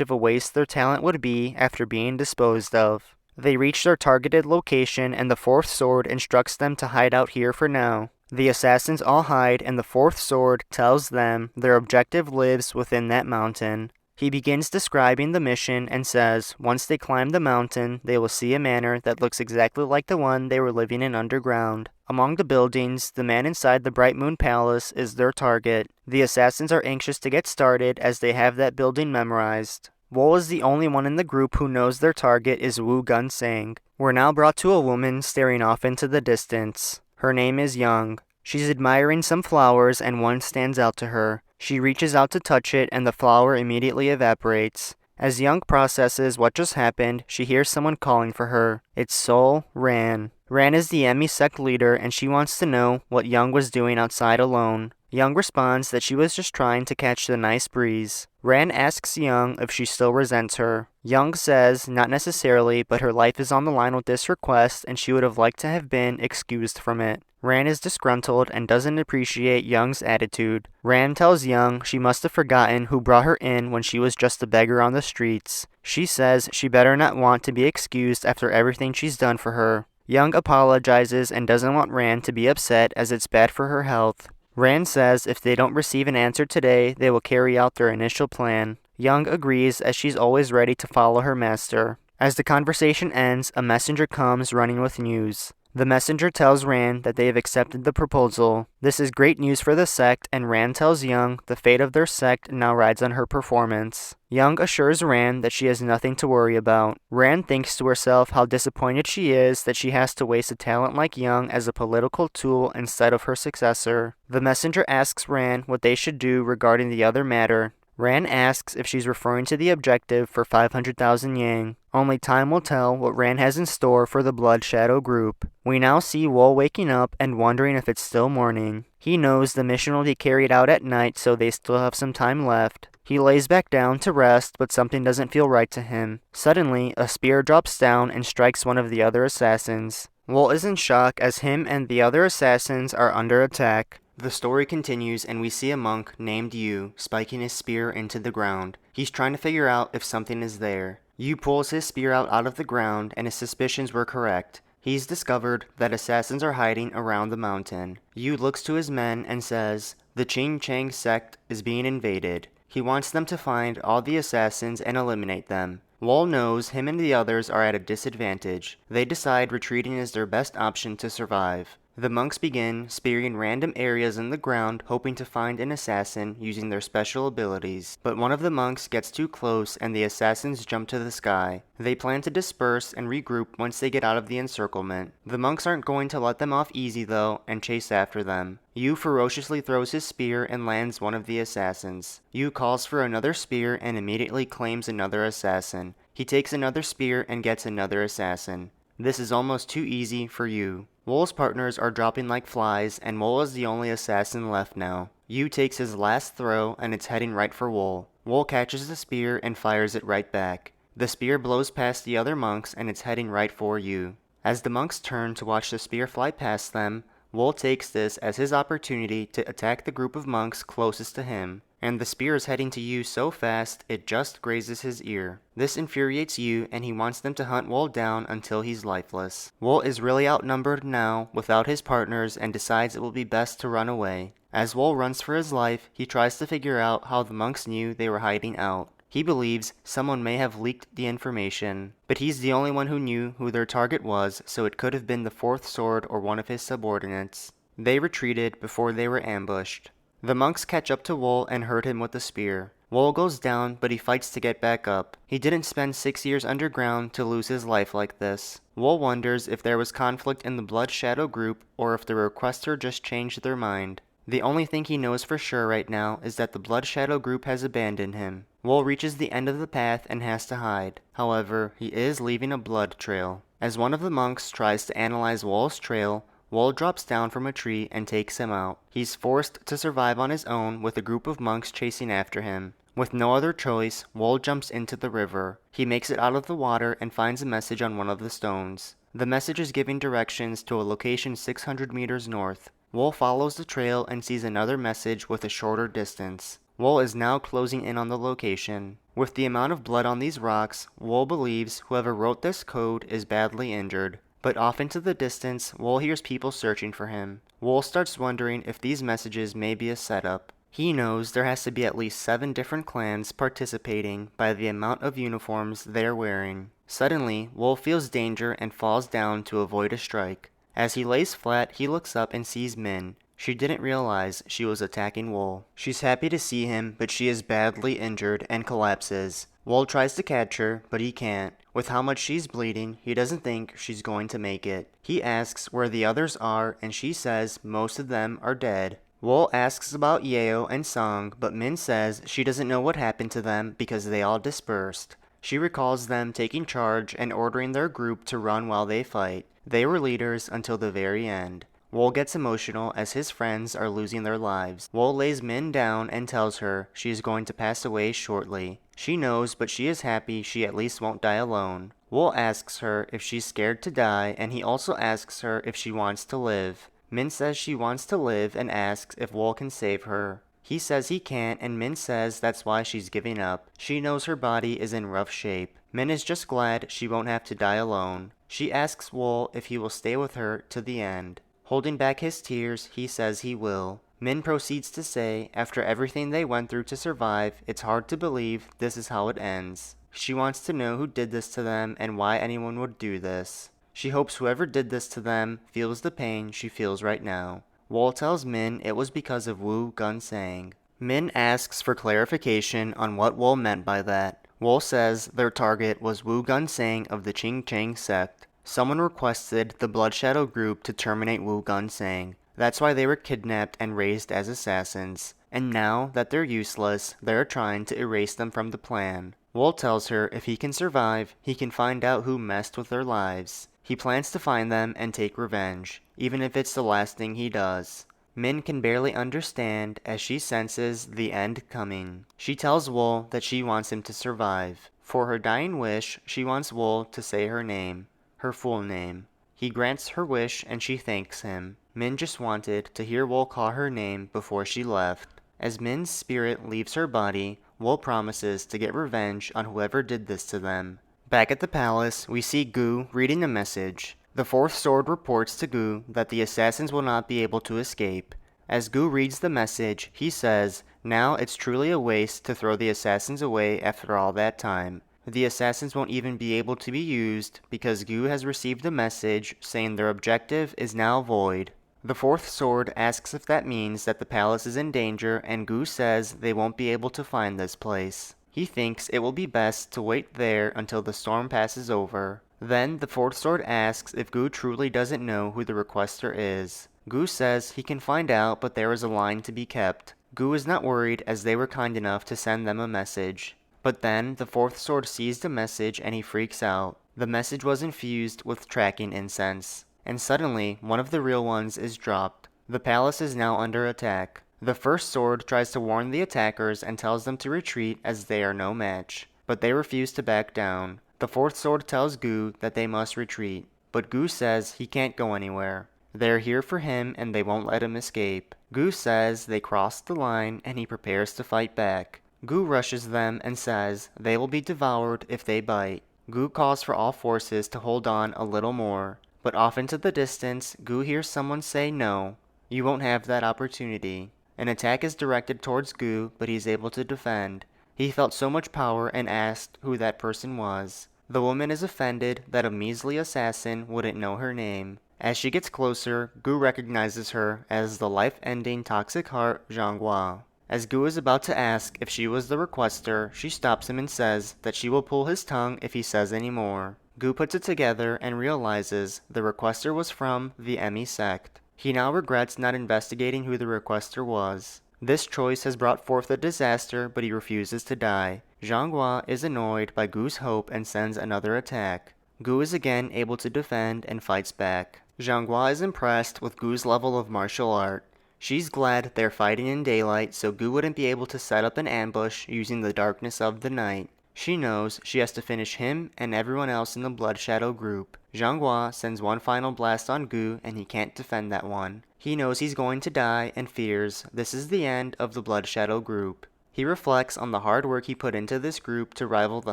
of a waste their talent would be after being disposed of. They reach their targeted location and the fourth sword instructs them to hide out here for now. The assassins all hide and the fourth sword tells them their objective lives within that mountain. He begins describing the mission and says once they climb the mountain, they will see a manor that looks exactly like the one they were living in underground. Among the buildings, the man inside the Bright Moon Palace is their target. The assassins are anxious to get started as they have that building memorized. Wol is the only one in the group who knows their target is Wu Gun Sang. We're now brought to a woman staring off into the distance. Her name is Young. She's admiring some flowers and one stands out to her. She reaches out to touch it and the flower immediately evaporates. As Young processes what just happened, she hears someone calling for her. It's Sol Ran. Ran is the Emmy sect leader and she wants to know what Young was doing outside alone. Young responds that she was just trying to catch the nice breeze. Ran asks Young if she still resents her. Young says not necessarily, but her life is on the line with this request and she would have liked to have been excused from it. Ran is disgruntled and doesn't appreciate Young's attitude. Ran tells Young she must have forgotten who brought her in when she was just a beggar on the streets. She says she better not want to be excused after everything she's done for her. Young apologizes and doesn't want Ran to be upset as it's bad for her health. Ran says if they don't receive an answer today, they will carry out their initial plan. Young agrees as she's always ready to follow her master. As the conversation ends, a messenger comes running with news. The messenger tells Ran that they have accepted the proposal. This is great news for the sect, and Ran tells Young the fate of their sect now rides on her performance. Young assures Ran that she has nothing to worry about. Ran thinks to herself how disappointed she is that she has to waste a talent like Young as a political tool instead of her successor. The messenger asks Ran what they should do regarding the other matter. Ran asks if she's referring to the objective for 500,000 Yang. Only time will tell what Ran has in store for the Blood Shadow group. We now see Wol waking up and wondering if it's still morning. He knows the mission will be carried out at night, so they still have some time left. He lays back down to rest, but something doesn't feel right to him. Suddenly, a spear drops down and strikes one of the other assassins. Wol is in shock as him and the other assassins are under attack. The story continues and we see a monk named Yu spiking his spear into the ground. He's trying to figure out if something is there. Yu pulls his spear out of the ground and his suspicions were correct. He's discovered that assassins are hiding around the mountain. Yu looks to his men and says, the Qing Chang sect is being invaded. He wants them to find all the assassins and eliminate them. Wol knows him and the others are at a disadvantage. They decide retreating is their best option to survive. The monks begin spearing random areas in the ground hoping to find an assassin using their special abilities. But one of the monks gets too close and the assassins jump to the sky. They plan to disperse and regroup once they get out of the encirclement. The monks aren't going to let them off easy though and chase after them. Yu ferociously throws his spear and lands one of the assassins. Yu calls for another spear and immediately claims another assassin. He takes another spear and gets another assassin. This is almost too easy for Yu. Wol's partners are dropping like flies, and Wol is the only assassin left now. Yu takes his last throw, and it's heading right for Wol. Wol catches the spear and fires it right back. The spear blows past the other monks, and it's heading right for Yu. As the monks turn to watch the spear fly past them, Wol takes this as his opportunity to attack the group of monks closest to him. And the spear is heading to Yu so fast, it just grazes his ear. This infuriates Yu, and he wants them to hunt Wol down until he's lifeless. Wol is really outnumbered now, without his partners, and decides it will be best to run away. As Wol runs for his life, he tries to figure out how the monks knew they were hiding out. He believes someone may have leaked the information, but he's the only one who knew who their target was, so it could have been the fourth sword or one of his subordinates. They retreated before they were ambushed. The monks catch up to Wol and hurt him with the spear. Wol goes down, but he fights to get back up. He didn't spend 6 years underground to lose his life like this. Wol wonders if there was conflict in the Blood Shadow group or if the requester just changed their mind. The only thing he knows for sure right now is that the Blood Shadow group has abandoned him. Wol reaches the end of the path and has to hide. However, he is leaving a blood trail. As one of the monks tries to analyze Wol's trail, Wol drops down from a tree and takes him out. He's forced to survive on his own with a group of monks chasing after him. With no other choice, Wol jumps into the river. He makes it out of the water and finds a message on one of the stones. The message is giving directions to a location 600 meters north. Wol follows the trail and sees another message with a shorter distance. Wol is now closing in on the location. With the amount of blood on these rocks, Wol believes whoever wrote this code is badly injured. But off into the distance, Wol hears people searching for him. Wol starts wondering if these messages may be a setup. He knows there has to be at least 7 different clans participating by the amount of uniforms they're wearing. Suddenly, Wol feels danger and falls down to avoid a strike. As he lays flat, he looks up and sees Min. She didn't realize she was attacking Wol. She's happy to see him, but she is badly injured and collapses. Wol tries to catch her, but he can't. With how much she's bleeding, he doesn't think she's going to make it. He asks where the others are, and she says most of them are dead. Wol asks about Yeo and Song, but Min says she doesn't know what happened to them because they all dispersed. She recalls them taking charge and ordering their group to run while they fight. They were leaders until the very end. Wol gets emotional as his friends are losing their lives. Wol lays Min down and tells her she is going to pass away shortly. She knows, but she is happy she at least won't die alone. Wol asks her if she's scared to die, and he also asks her if she wants to live. Min says she wants to live and asks if Wol can save her. He says he can't, and Min says that's why she's giving up. She knows her body is in rough shape. Min is just glad she won't have to die alone. She asks Wol if he will stay with her to the end. Holding back his tears, he says he will. Min proceeds to say, after everything they went through to survive, it's hard to believe this is how it ends. She wants to know who did this to them and why anyone would do this. She hopes whoever did this to them feels the pain she feels right now. Wol tells Min it was because of Wu Gunsang. Min asks for clarification on what Wol meant by that. Wol says their target was Wu Gunsang of the Ching Chang sect. Someone requested the Blood Shadow group to terminate Wu Gunsang. That's why they were kidnapped and raised as assassins. And now that they're useless, they're trying to erase them from the plan. Wol tells her if he can survive, he can find out who messed with their lives. He plans to find them and take revenge, even if it's the last thing he does. Min can barely understand as she senses the end coming. She tells Wol that she wants him to survive. For her dying wish, she wants Wol to say her name. Her full name. He grants her wish and she thanks him. Min just wanted to hear Wol call her name before she left. As Min's spirit leaves her body, Wol promises to get revenge on whoever did this to them. Back at the palace, we see Gu reading a message. The fourth sword reports to Gu that the assassins will not be able to escape. As Gu reads the message, he says, now it's truly a waste to throw the assassins away after all that time. The assassins won't even be able to be used because Gu has received a message saying their objective is now void. The fourth sword asks if that means that the palace is in danger, and Gu says they won't be able to find this place. He thinks it will be best to wait there until the storm passes over. Then the fourth sword asks if Gu truly doesn't know who the requester is. Gu says he can find out, but there is a line to be kept. Gu is not worried as they were kind enough to send them a message. But then, the fourth sword sees the message and he freaks out. The message was infused with tracking incense. And suddenly, one of the real ones is dropped. The palace is now under attack. The first sword tries to warn the attackers and tells them to retreat as they are no match. But they refuse to back down. The fourth sword tells Gu that they must retreat. But Gu says he can't go anywhere. They're here for him and they won't let him escape. Gu says they crossed the line and he prepares to fight back. Gu rushes them and says they will be devoured if they bite. Gu calls for all forces to hold on a little more, but off into the distance, Gu hears someone say no, you won't have that opportunity. An attack is directed towards Gu, but he's able to defend. He felt so much power and asked who that person was. The woman is offended that a measly assassin wouldn't know her name. As she gets closer, Gu recognizes her as the life-ending toxic heart Zhanghua. As Gu is about to ask if she was the requester, she stops him and says that she will pull his tongue if he says any more. Gu puts it together and realizes the requester was from the Emi sect. He now regrets not investigating who the requester was. This choice has brought forth a disaster, but he refuses to die. Zhanghua is annoyed by Gu's hope and sends another attack. Gu is again able to defend and fights back. Zhanghua is impressed with Gu's level of martial art. She's glad they're fighting in daylight so Gu wouldn't be able to set up an ambush using the darkness of the night. She knows she has to finish him and everyone else in the Blood Shadow group. Zhanghua sends one final blast on Gu and he can't defend that one. He knows he's going to die and fears this is the end of the Blood Shadow group. He reflects on the hard work he put into this group to rival the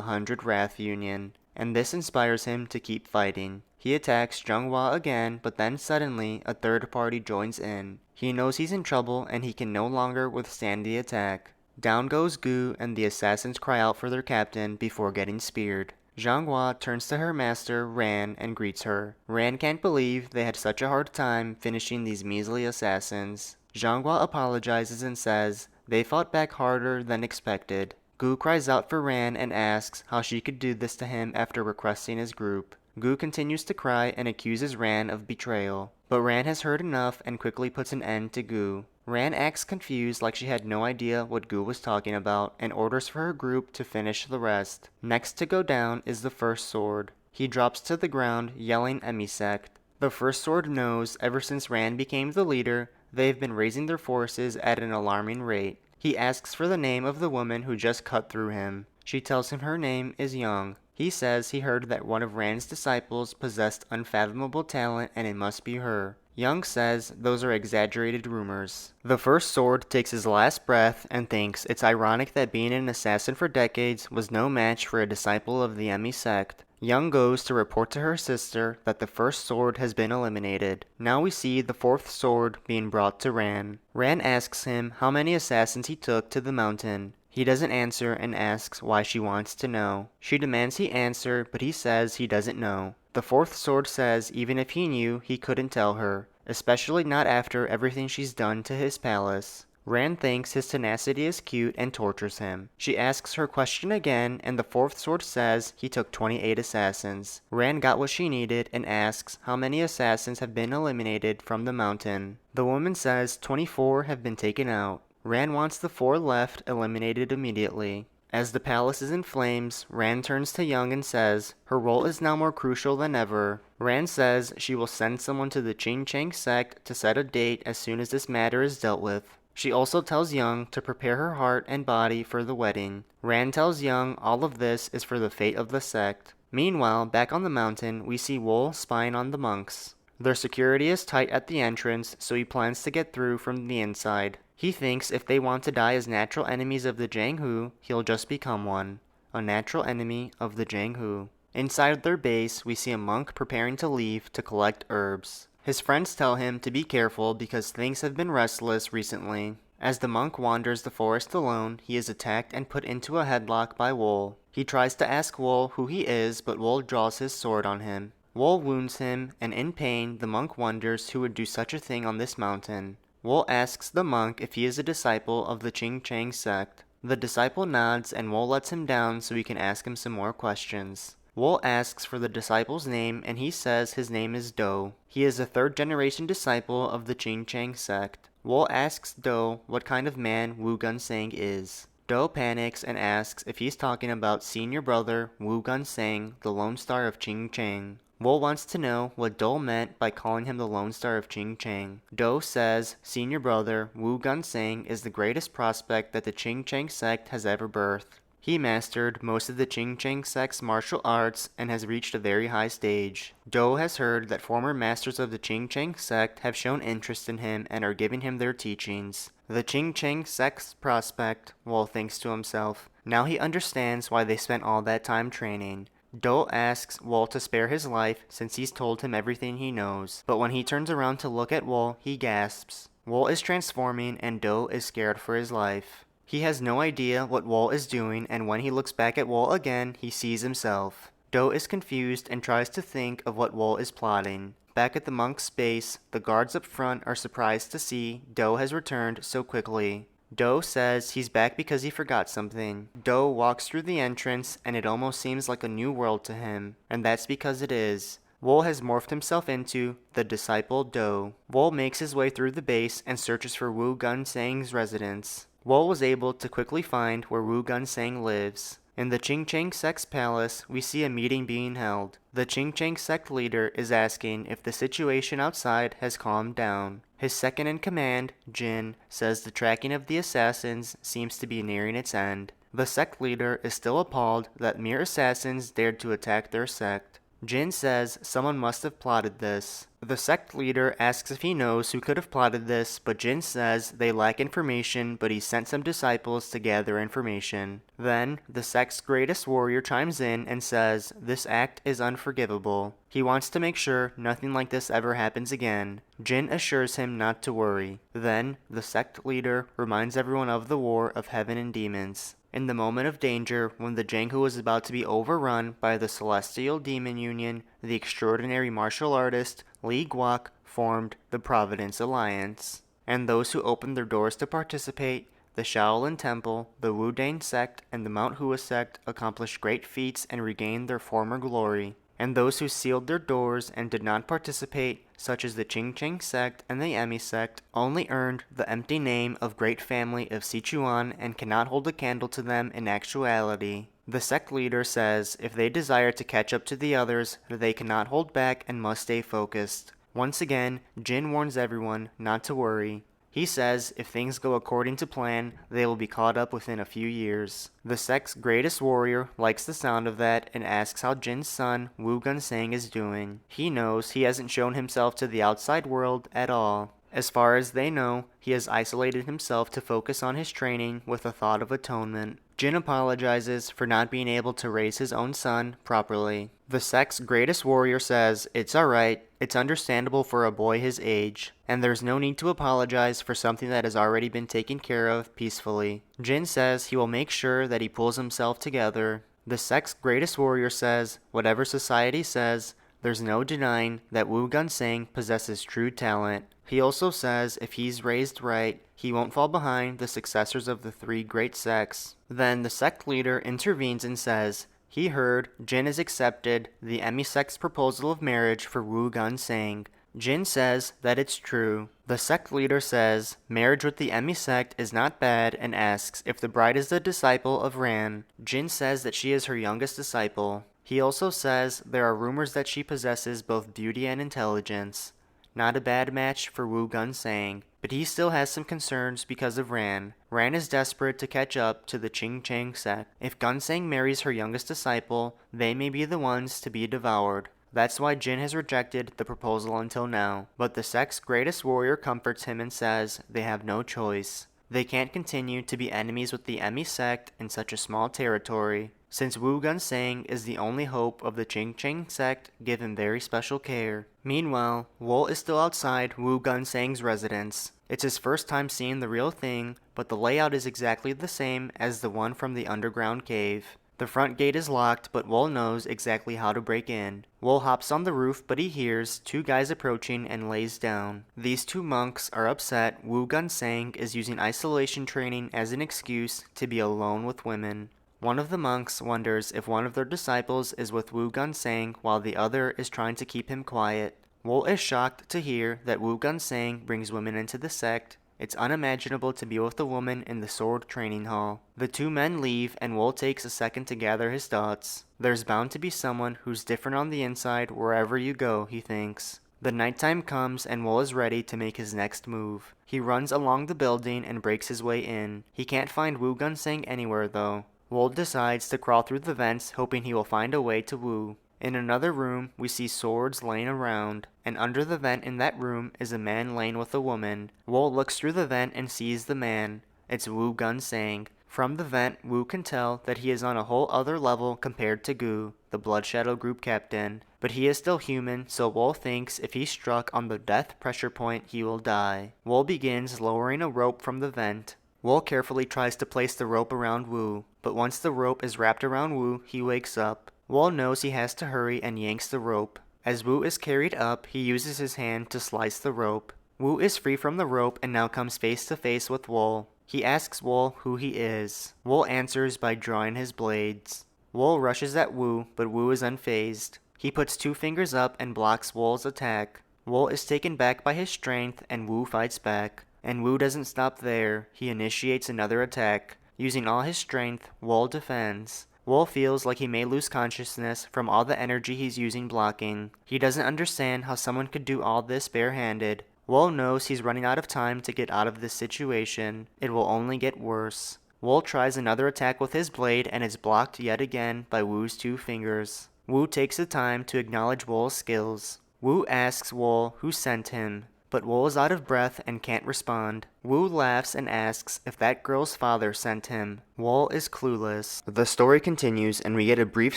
100 Wrath Union, and this inspires him to keep fighting. He attacks Zhanghua again, but then suddenly a third party joins in. He knows he's in trouble and he can no longer withstand the attack. Down goes Gu and the assassins cry out for their captain before getting speared. Zhanghua turns to her master, Ran, and greets her. Ran can't believe they had such a hard time finishing these measly assassins. Zhanghua apologizes and says they fought back harder than expected. Gu cries out for Ran and asks how she could do this to him after requesting his group. Gu continues to cry and accuses Ran of betrayal, but Ran has heard enough and quickly puts an end to Gu. Ran acts confused like she had no idea what Gu was talking about and orders for her group to finish the rest. Next to go down is the First Sword. He drops to the ground yelling mcityrevenge. The First Sword knows ever since Ran became the leader, they've been raising their forces at an alarming rate. He asks for the name of the woman who just cut through him. She tells him her name is Young. He says he heard that one of Ran's disciples possessed unfathomable talent and it must be her. Young says those are exaggerated rumors. The First Sword takes his last breath and thinks it's ironic that being an assassin for decades was no match for a disciple of the Emi sect. Young goes to report to her sister that the First Sword has been eliminated. Now we see the Fourth Sword being brought to Ran. Ran asks him how many assassins he took to the mountain. He doesn't answer and asks why she wants to know. She demands he answer, but he says he doesn't know. The Fourth Sword says even if he knew, he couldn't tell her, especially not after everything she's done to his palace. Ran thinks his tenacity is cute and tortures him. She asks her question again, and the Fourth Sword says he took 28 assassins. Ran got what she needed and asks how many assassins have been eliminated from the mountain. The woman says 24 have been taken out. Ran wants the 4 left eliminated immediately. As the palace is in flames, Ran turns to Young and says her role is now more crucial than ever. Ran says she will send someone to the Qingcheng sect to set a date as soon as this matter is dealt with. She also tells Young to prepare her heart and body for the wedding. Ran tells Young all of this is for the fate of the sect. Meanwhile, back on the mountain, we see Wol spying on the monks. Their security is tight at the entrance, so he plans to get through from the inside. He thinks if they want to die as natural enemies of the Jianghu, he'll just become one. A natural enemy of the Jianghu. Inside their base, we see a monk preparing to leave to collect herbs. His friends tell him to be careful because things have been restless recently. As the monk wanders the forest alone, he is attacked and put into a headlock by Wol. He tries to ask Wol who he is, but Wol draws his sword on him. Wol wounds him, and in pain, the monk wonders who would do such a thing on this mountain. Wol asks the monk if he is a disciple of the Qingcheng sect. The disciple nods and Wol lets him down so he can ask him some more questions. Wol asks for the disciple's name and he says his name is Do. He is a 3rd generation disciple of the Qingcheng sect. Wol asks Do what kind of man Wu Gunseng is. Do panics and asks if he's talking about senior brother Wu Gunseng, the Lone Star of Qingcheng. Wol wants to know what Do meant by calling him the Lone Star of Qingcheng. Do says senior brother Wu Gunseng is the greatest prospect that the Qingcheng sect has ever birthed. He mastered most of the Qingcheng sect's martial arts and has reached a very high stage. Do has heard that former masters of the Qingcheng sect have shown interest in him and are giving him their teachings. The Qingcheng sect's prospect, Wol thinks to himself. Now he understands why they spent all that time training. Do asks Wol to spare his life since he's told him everything he knows, but when he turns around to look at Wol, he gasps. Wol is transforming and Do is scared for his life. He has no idea what Wol is doing, and when he looks back at Wol again, he sees himself. Do is confused and tries to think of what Wol is plotting. Back at the monk's base, the guards up front are surprised to see Do has returned so quickly. Do says he's back because he forgot something. Do walks through the entrance and it almost seems like a new world to him, and that's because it is. Wol has morphed himself into the disciple Do. Wol makes his way through the base and searches for Wu Gunseng's residence. Wol was able to quickly find where Wu Gunseng lives. In the Qingcheng sect's palace, we see a meeting being held. The Qingcheng sect leader is asking if the situation outside has calmed down. His second in command, Jin, says the tracking of the assassins seems to be nearing its end. The sect leader is still appalled that mere assassins dared to attack their sect. Jin says someone must have plotted this. The sect leader asks if he knows who could have plotted this, but Jin says they lack information, but he sent some disciples to gather information. Then, the sect's greatest warrior chimes in and says this act is unforgivable. He wants to make sure nothing like this ever happens again. Jin assures him not to worry. Then, the sect leader reminds everyone of the war of heaven and demons. In the moment of danger, when the Janghu was about to be overrun by the Celestial Demon Union, the extraordinary martial artist Li Guok formed the Providence Alliance. And those who opened their doors to participate, the Shaolin Temple, the Wu Dane sect, and the Mount Hua sect accomplished great feats and regained their former glory. And those who sealed their doors and did not participate, such as the Qing Cheng sect and the Emi sect, only earned the empty name of Great Family of Sichuan and cannot hold a candle to them in actuality. The sect leader says if they desire to catch up to the others, they cannot hold back and must stay focused. Once again, Jin warns everyone not to worry. He says if things go according to plan, they will be caught up within a few years. The sect's greatest warrior likes the sound of that and asks how Jin's son, Wu Gunsang, is doing. He knows he hasn't shown himself to the outside world at all. As far as they know, he has isolated himself to focus on his training with a thought of atonement. Jin apologizes for not being able to raise his own son properly. The sect's greatest warrior says it's alright, it's understandable for a boy his age, and there's no need to apologize for something that has already been taken care of peacefully. Jin says he will make sure that he pulls himself together. The sect's greatest warrior says, whatever society says, there's no denying that Wu Gunsang possesses true talent. He also says if he's raised right, he won't fall behind the successors of the three great sects. Then the sect leader intervenes and says he heard Jin has accepted the Emi sect's proposal of marriage for Wu Gunsang. Jin says that it's true. The sect leader says marriage with the Emi sect is not bad and asks if the bride is a disciple of Ran. Jin says that she is her youngest disciple. He also says there are rumors that she possesses both beauty and intelligence. Not a bad match for Wu Gunsang, but he still has some concerns because of Ran. Ran is desperate to catch up to the Qing Cheng sect. If Gunsang marries her youngest disciple, they may be the ones to be devoured. That's why Jin has rejected the proposal until now. But the sect's greatest warrior comforts him and says they have no choice. They can't continue to be enemies with the Emi sect in such a small territory. Since Wu Gunsang is the only hope of the Qing Cheng sect, give him very special care. Meanwhile, Wol is still outside Wu Gunsang's residence. It's his first time seeing the real thing, but the layout is exactly the same as the one from the underground cave. The front gate is locked, but Wol knows exactly how to break in. Wol hops on the roof, but he hears two guys approaching and lays down. These two monks are upset Wu Gunsang is using isolation training as an excuse to be alone with women. One of the monks wonders if one of their disciples is with Wu Gunsang while the other is trying to keep him quiet. Wol is shocked to hear that Wu Gunsang brings women into the sect. It's unimaginable to be with a woman in the sword training hall. The two men leave and Wol takes a second to gather his thoughts. There's bound to be someone who's different on the inside wherever you go, he thinks. The nighttime comes and Wol is ready to make his next move. He runs along the building and breaks his way in. He can't find Wu Gunsang anywhere though. Wol decides to crawl through the vents, hoping he will find a way to Wu. In another room, we see swords laying around, and under the vent in that room is a man laying with a woman. Wol looks through the vent and sees the man. It's Wu Gunsang. From the vent, Wu can tell that he is on a whole other level compared to Gu, the Blood Shadow group captain. But he is still human, so Wol thinks if he's struck on the death pressure point, he will die. Wol begins lowering a rope from the vent. Wol carefully tries to place the rope around Wu, but once the rope is wrapped around Wu, he wakes up. Wol knows he has to hurry and yanks the rope. As Wu is carried up, he uses his hand to slice the rope. Wu is free from the rope and now comes face to face with Wol. He asks Wol who he is. Wol answers by drawing his blades. Wol rushes at Wu, but Wu is unfazed. He puts two fingers up and blocks Wol's attack. Wol is taken back by his strength and Wu fights back. And Wu doesn't stop there. He initiates another attack. Using all his strength, Wol defends. Wol feels like he may lose consciousness from all the energy he's using blocking. He doesn't understand how someone could do all this barehanded. Wol knows he's running out of time to get out of this situation. It will only get worse. Wol tries another attack with his blade and is blocked yet again by Woo's 2 fingers. Woo takes the time to acknowledge Wol's skills. Woo asks Wol who sent him, but Wol is out of breath and can't respond. Woo laughs and asks if that girl's father sent him. Wol is clueless. The story continues and we get a brief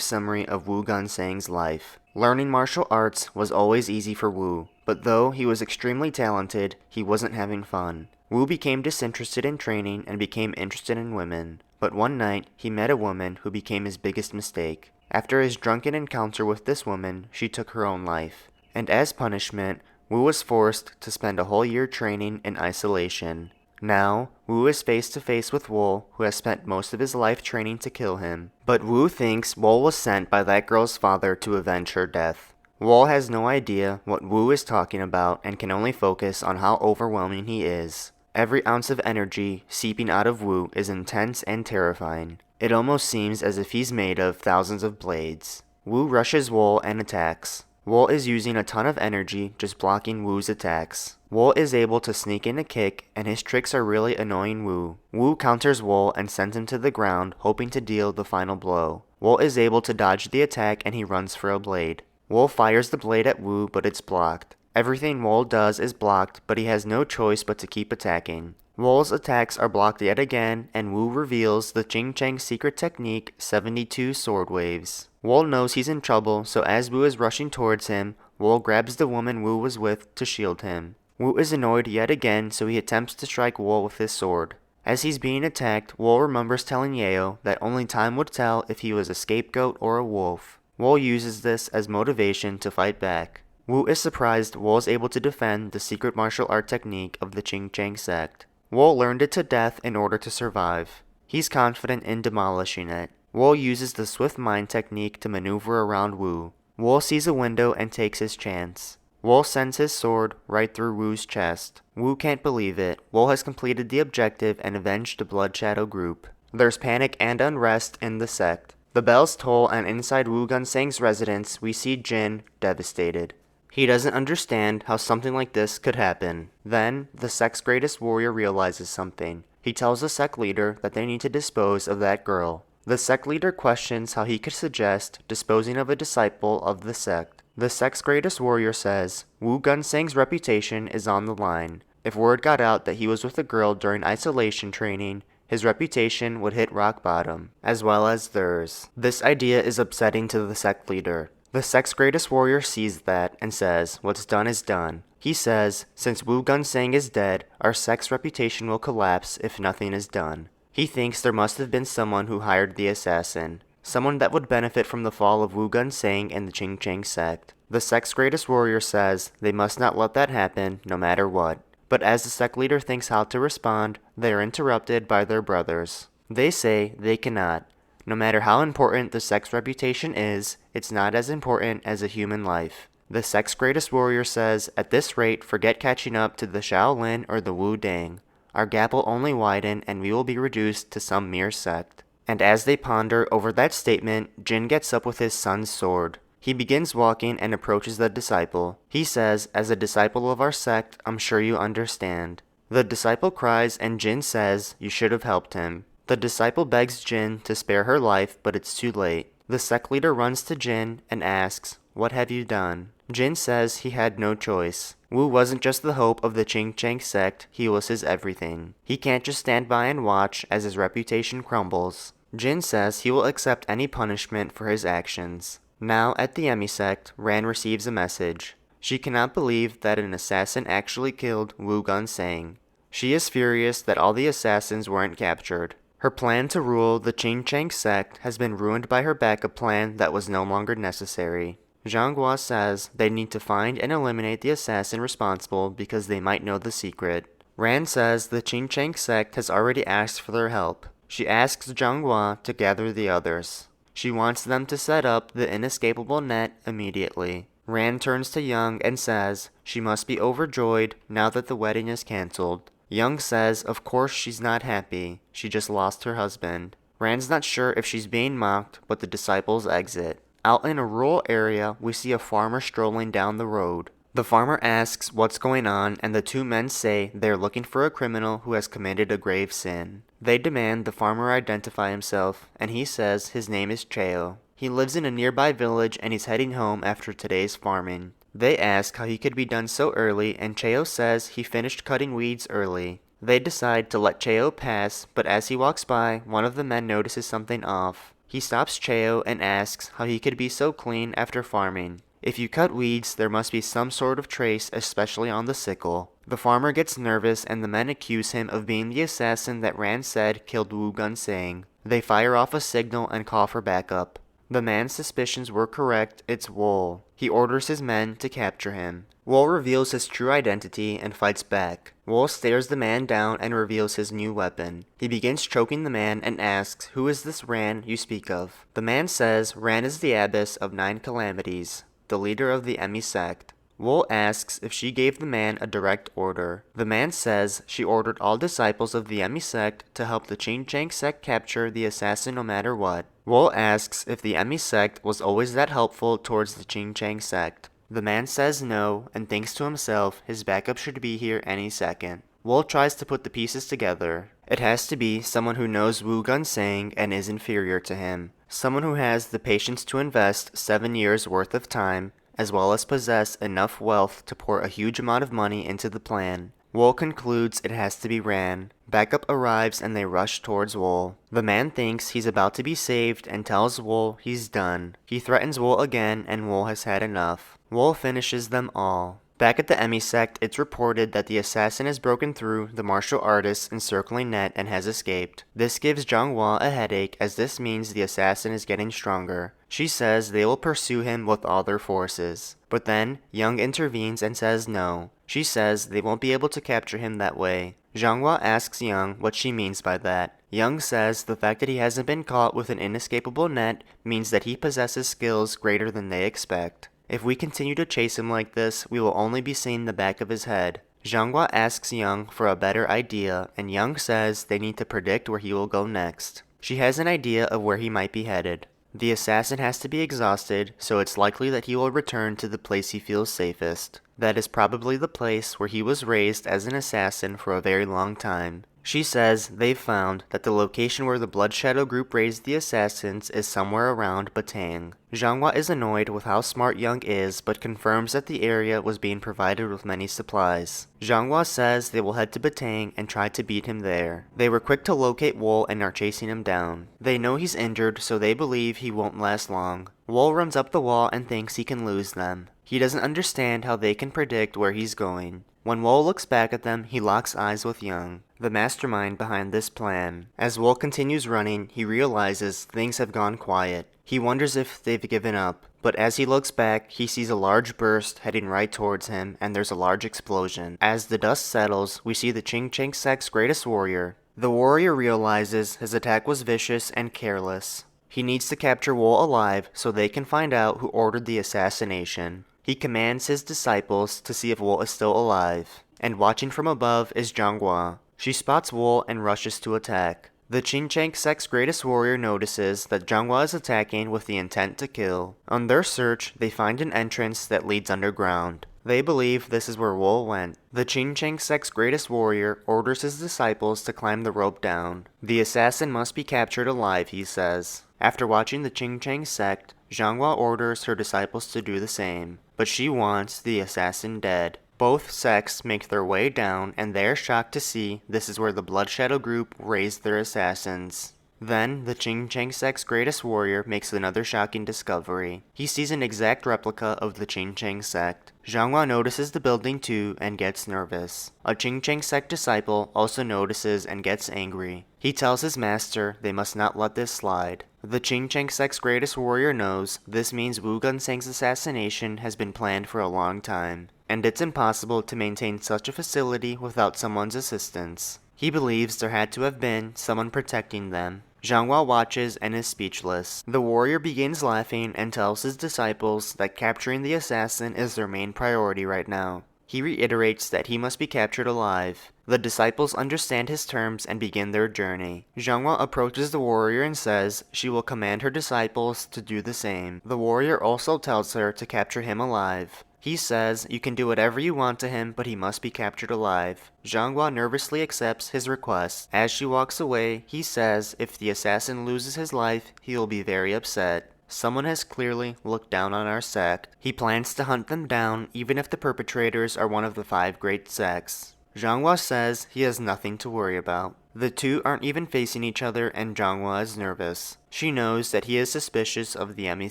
summary of Woo Gunsang's life. Learning martial arts was always easy for Woo, but though he was extremely talented, he wasn't having fun. Woo became disinterested in training and became interested in women. But one night, he met a woman who became his biggest mistake. After his drunken encounter with this woman, she took her own life. And as punishment, Woo was forced to spend a whole year training in isolation. Now, Woo is face to face with Wol, who has spent most of his life training to kill him. But Woo thinks Wol was sent by that girl's father to avenge her death. Wol has no idea what Woo is talking about and can only focus on how overwhelming he is. Every ounce of energy seeping out of Woo is intense and terrifying. It almost seems as if he's made of thousands of blades. Woo rushes Wol and attacks. Wol is using a ton of energy just blocking Woo's attacks. Wol is able to sneak in a kick, and his tricks are really annoying Woo. Woo counters Wol and sends him to the ground, hoping to deal the final blow. Wol is able to dodge the attack and he runs for a blade. Wol fires the blade at Woo, but it's blocked. Everything Wol does is blocked, but he has no choice but to keep attacking. Wol's attacks are blocked yet again, and Woo reveals the Ching Chang's secret technique, 72 sword waves. Wol knows he's in trouble, so as Woo is rushing towards him, Wol grabs the woman Woo was with to shield him. Woo is annoyed yet again, so he attempts to strike Wol with his sword. As he's being attacked, Wol remembers telling Yeo that only time would tell if he was a scapegoat or a wolf. Wol uses this as motivation to fight back. Woo is surprised Wol is able to defend the secret martial art technique of the Ching Chang sect. Wol learned it to death in order to survive. He's confident in demolishing it. Wol uses the swift mind technique to maneuver around Woo. Wol sees a window and takes his chance. Wol sends his sword right through Woo's chest. Woo can't believe it. Wol has completed the objective and avenged the Blood Shadow group. There's panic and unrest in the sect. The bells toll, and inside Woo Gunsang's residence, we see Jin devastated. He doesn't understand how something like this could happen. Then, the sect's greatest warrior realizes something. He tells the sect leader that they need to dispose of that girl. The sect leader questions how he could suggest disposing of a disciple of the sect. The sect's greatest warrior says, Woo Gunsang's reputation is on the line. If word got out that he was with a girl during isolation training, his reputation would hit rock bottom, as well as theirs. This idea is upsetting to the sect leader. The sect's greatest warrior sees that and says, what's done is done. He says, since Woo Gunsang is dead, our sect's reputation will collapse if nothing is done. He thinks there must have been someone who hired the assassin, someone that would benefit from the fall of Woo Gunsang and the Ching Chang sect. The sect's greatest warrior says they must not let that happen no matter what. But as the sect leader thinks how to respond, they are interrupted by their brothers. They say they cannot. No matter how important the sect's reputation is, it's not as important as a human life. The sect's greatest warrior says, at this rate, forget catching up to the Shaolin or the Wu Dang. Our gap will only widen and we will be reduced to some mere sect. And as they ponder over that statement, Jin gets up with his son's sword. He begins walking and approaches the disciple. He says, as a disciple of our sect, I'm sure you understand. The disciple cries and Jin says, you should have helped him. The disciple begs Jin to spare her life, but it's too late. The sect leader runs to Jin and asks, what have you done? Jin says he had no choice. Woo wasn't just the hope of the Ching Chang sect, he was his everything. He can't just stand by and watch as his reputation crumbles. Jin says he will accept any punishment for his actions. Now, at the Emi sect, Ran receives a message. She cannot believe that an assassin actually killed Woo Gunsang. She is furious that all the assassins weren't captured. Her plan to rule the Ching Chang sect has been ruined by her backup plan that was no longer necessary. Zhang Guo says they need to find and eliminate the assassin responsible because they might know the secret. Ran says the Ching Chang sect has already asked for their help. She asks Zhang Guo to gather the others. She wants them to set up the inescapable net immediately. Ran turns to Young and says she must be overjoyed now that the wedding is cancelled. Young says of course she's not happy, she just lost her husband. Ran's not sure if she's being mocked, but the disciples exit. Out in a rural area, we see a farmer strolling down the road. The farmer asks what's going on, and the two men say they're looking for a criminal who has committed a grave sin. They demand the farmer identify himself, and he says his name is Cheo. He lives in a nearby village and he's heading home after today's farming. They ask how he could be done so early, and Cheo says he finished cutting weeds early. They decide to let Cheo pass, but as he walks by, one of the men notices something off. He stops Cheo and asks how he could be so clean after farming. If you cut weeds, there must be some sort of trace, especially on the sickle. The farmer gets nervous and the men accuse him of being the assassin that Ran said killed Wu Gunsang. They fire off a signal and call for backup. The man's suspicions were correct, it's Wol. He orders his men to capture him. Wol reveals his true identity and fights back. Wol stares the man down and reveals his new weapon. He begins choking the man and asks, "Who is this Ran you speak of?" The man says Ran is the abbess of 9 calamities, the leader of the Emi sect. Wol asks if she gave the man a direct order. The man says she ordered all disciples of the Emi sect to help the Ching-Chang sect capture the assassin no matter what. Wol asks if the Emi sect was always that helpful towards the Ching-Chang sect. The man says no and thinks to himself his backup should be here any second. Wol tries to put the pieces together. It has to be someone who knows Wu Gunsang and is inferior to him. Someone who has the patience to invest 7 years worth of time, as well as possess enough wealth to pour a huge amount of money into the plan. Wol concludes it has to be Ran. Backup arrives and they rush towards Wol. The man thinks he's about to be saved and tells Wol he's done. He threatens Wol again and Wol has had enough. Wol finishes them all. Back at the Emi sect, it's reported that the assassin has broken through the martial artist's encircling net and has escaped. This gives Zhanghua a headache, as this means the assassin is getting stronger. She says they will pursue him with all their forces. But then, Young intervenes and says no. She says they won't be able to capture him that way. Zhanghua asks Young what she means by that. Young says the fact that he hasn't been caught with an inescapable net means that he possesses skills greater than they expect. If we continue to chase him like this, we will only be seeing the back of his head. Zhanghua asks Young for a better idea, and Young says they need to predict where he will go next. She has an idea of where he might be headed. The assassin has to be exhausted, so it's likely that he will return to the place he feels safest. That is probably the place where he was raised as an assassin for a very long time. She says they've found that the location where the Blood Shadow group raised the assassins is somewhere around Batang. Zhanghua is annoyed with how smart Young is, but confirms that the area was being provided with many supplies. Zhanghua says they will head to Batang and try to beat him there. They were quick to locate Wol and are chasing him down. They know he's injured, so they believe he won't last long. Wol runs up the wall and thinks he can lose them. He doesn't understand how they can predict where he's going. When Wol looks back at them, he locks eyes with Young, the mastermind behind this plan. As Wol continues running, he realizes things have gone quiet. He wonders if they've given up, but as he looks back, he sees a large burst heading right towards him, and there's a large explosion. As the dust settles, we see the Ching-Chang sect's greatest warrior. The warrior realizes his attack was vicious and careless. He needs to capture Wol alive so they can find out who ordered the assassination. He commands his disciples to see if Wol is still alive. And watching from above is Zhanghua. She spots Wol and rushes to attack. The Ching-Chang sect's greatest warrior notices that Zhanghua is attacking with the intent to kill. On their search, they find an entrance that leads underground. They believe this is where Wol went. The Ching-Chang sect's greatest warrior orders his disciples to climb the rope down. The assassin must be captured alive, he says. After watching the Ching-Chang sect, Zhanghua orders her disciples to do the same, but she wants the assassin dead. Both sects make their way down, and they're shocked to see this is where the Blood Shadow group raised their assassins. Then, the Ching-Chang sect's greatest warrior makes another shocking discovery. He sees an exact replica of the Ching-Chang sect. Zhanghua notices the building too and gets nervous. A Ching-Chang sect disciple also notices and gets angry. He tells his master they must not let this slide. The Ching-Chang sect's greatest warrior knows this means Wu Gunsang's assassination has been planned for a long time, and it's impossible to maintain such a facility without someone's assistance. He believes there had to have been someone protecting them. Zhanghua watches and is speechless. The warrior begins laughing and tells his disciples that capturing the assassin is their main priority right now. He reiterates that he must be captured alive. The disciples understand his terms and begin their journey. Zhanghua approaches the warrior and says she will command her disciples to do the same. The warrior also tells her to capture him alive. He says you can do whatever you want to him, but he must be captured alive. Zhanghua nervously accepts his request. As she walks away, he says if the assassin loses his life, he will be very upset. Someone has clearly looked down on our sect. He plans to hunt them down, even if the perpetrators are one of the 5 great sects. Zhanghua says he has nothing to worry about. The two aren't even facing each other, and Zhanghua is nervous. She knows that he is suspicious of the Emi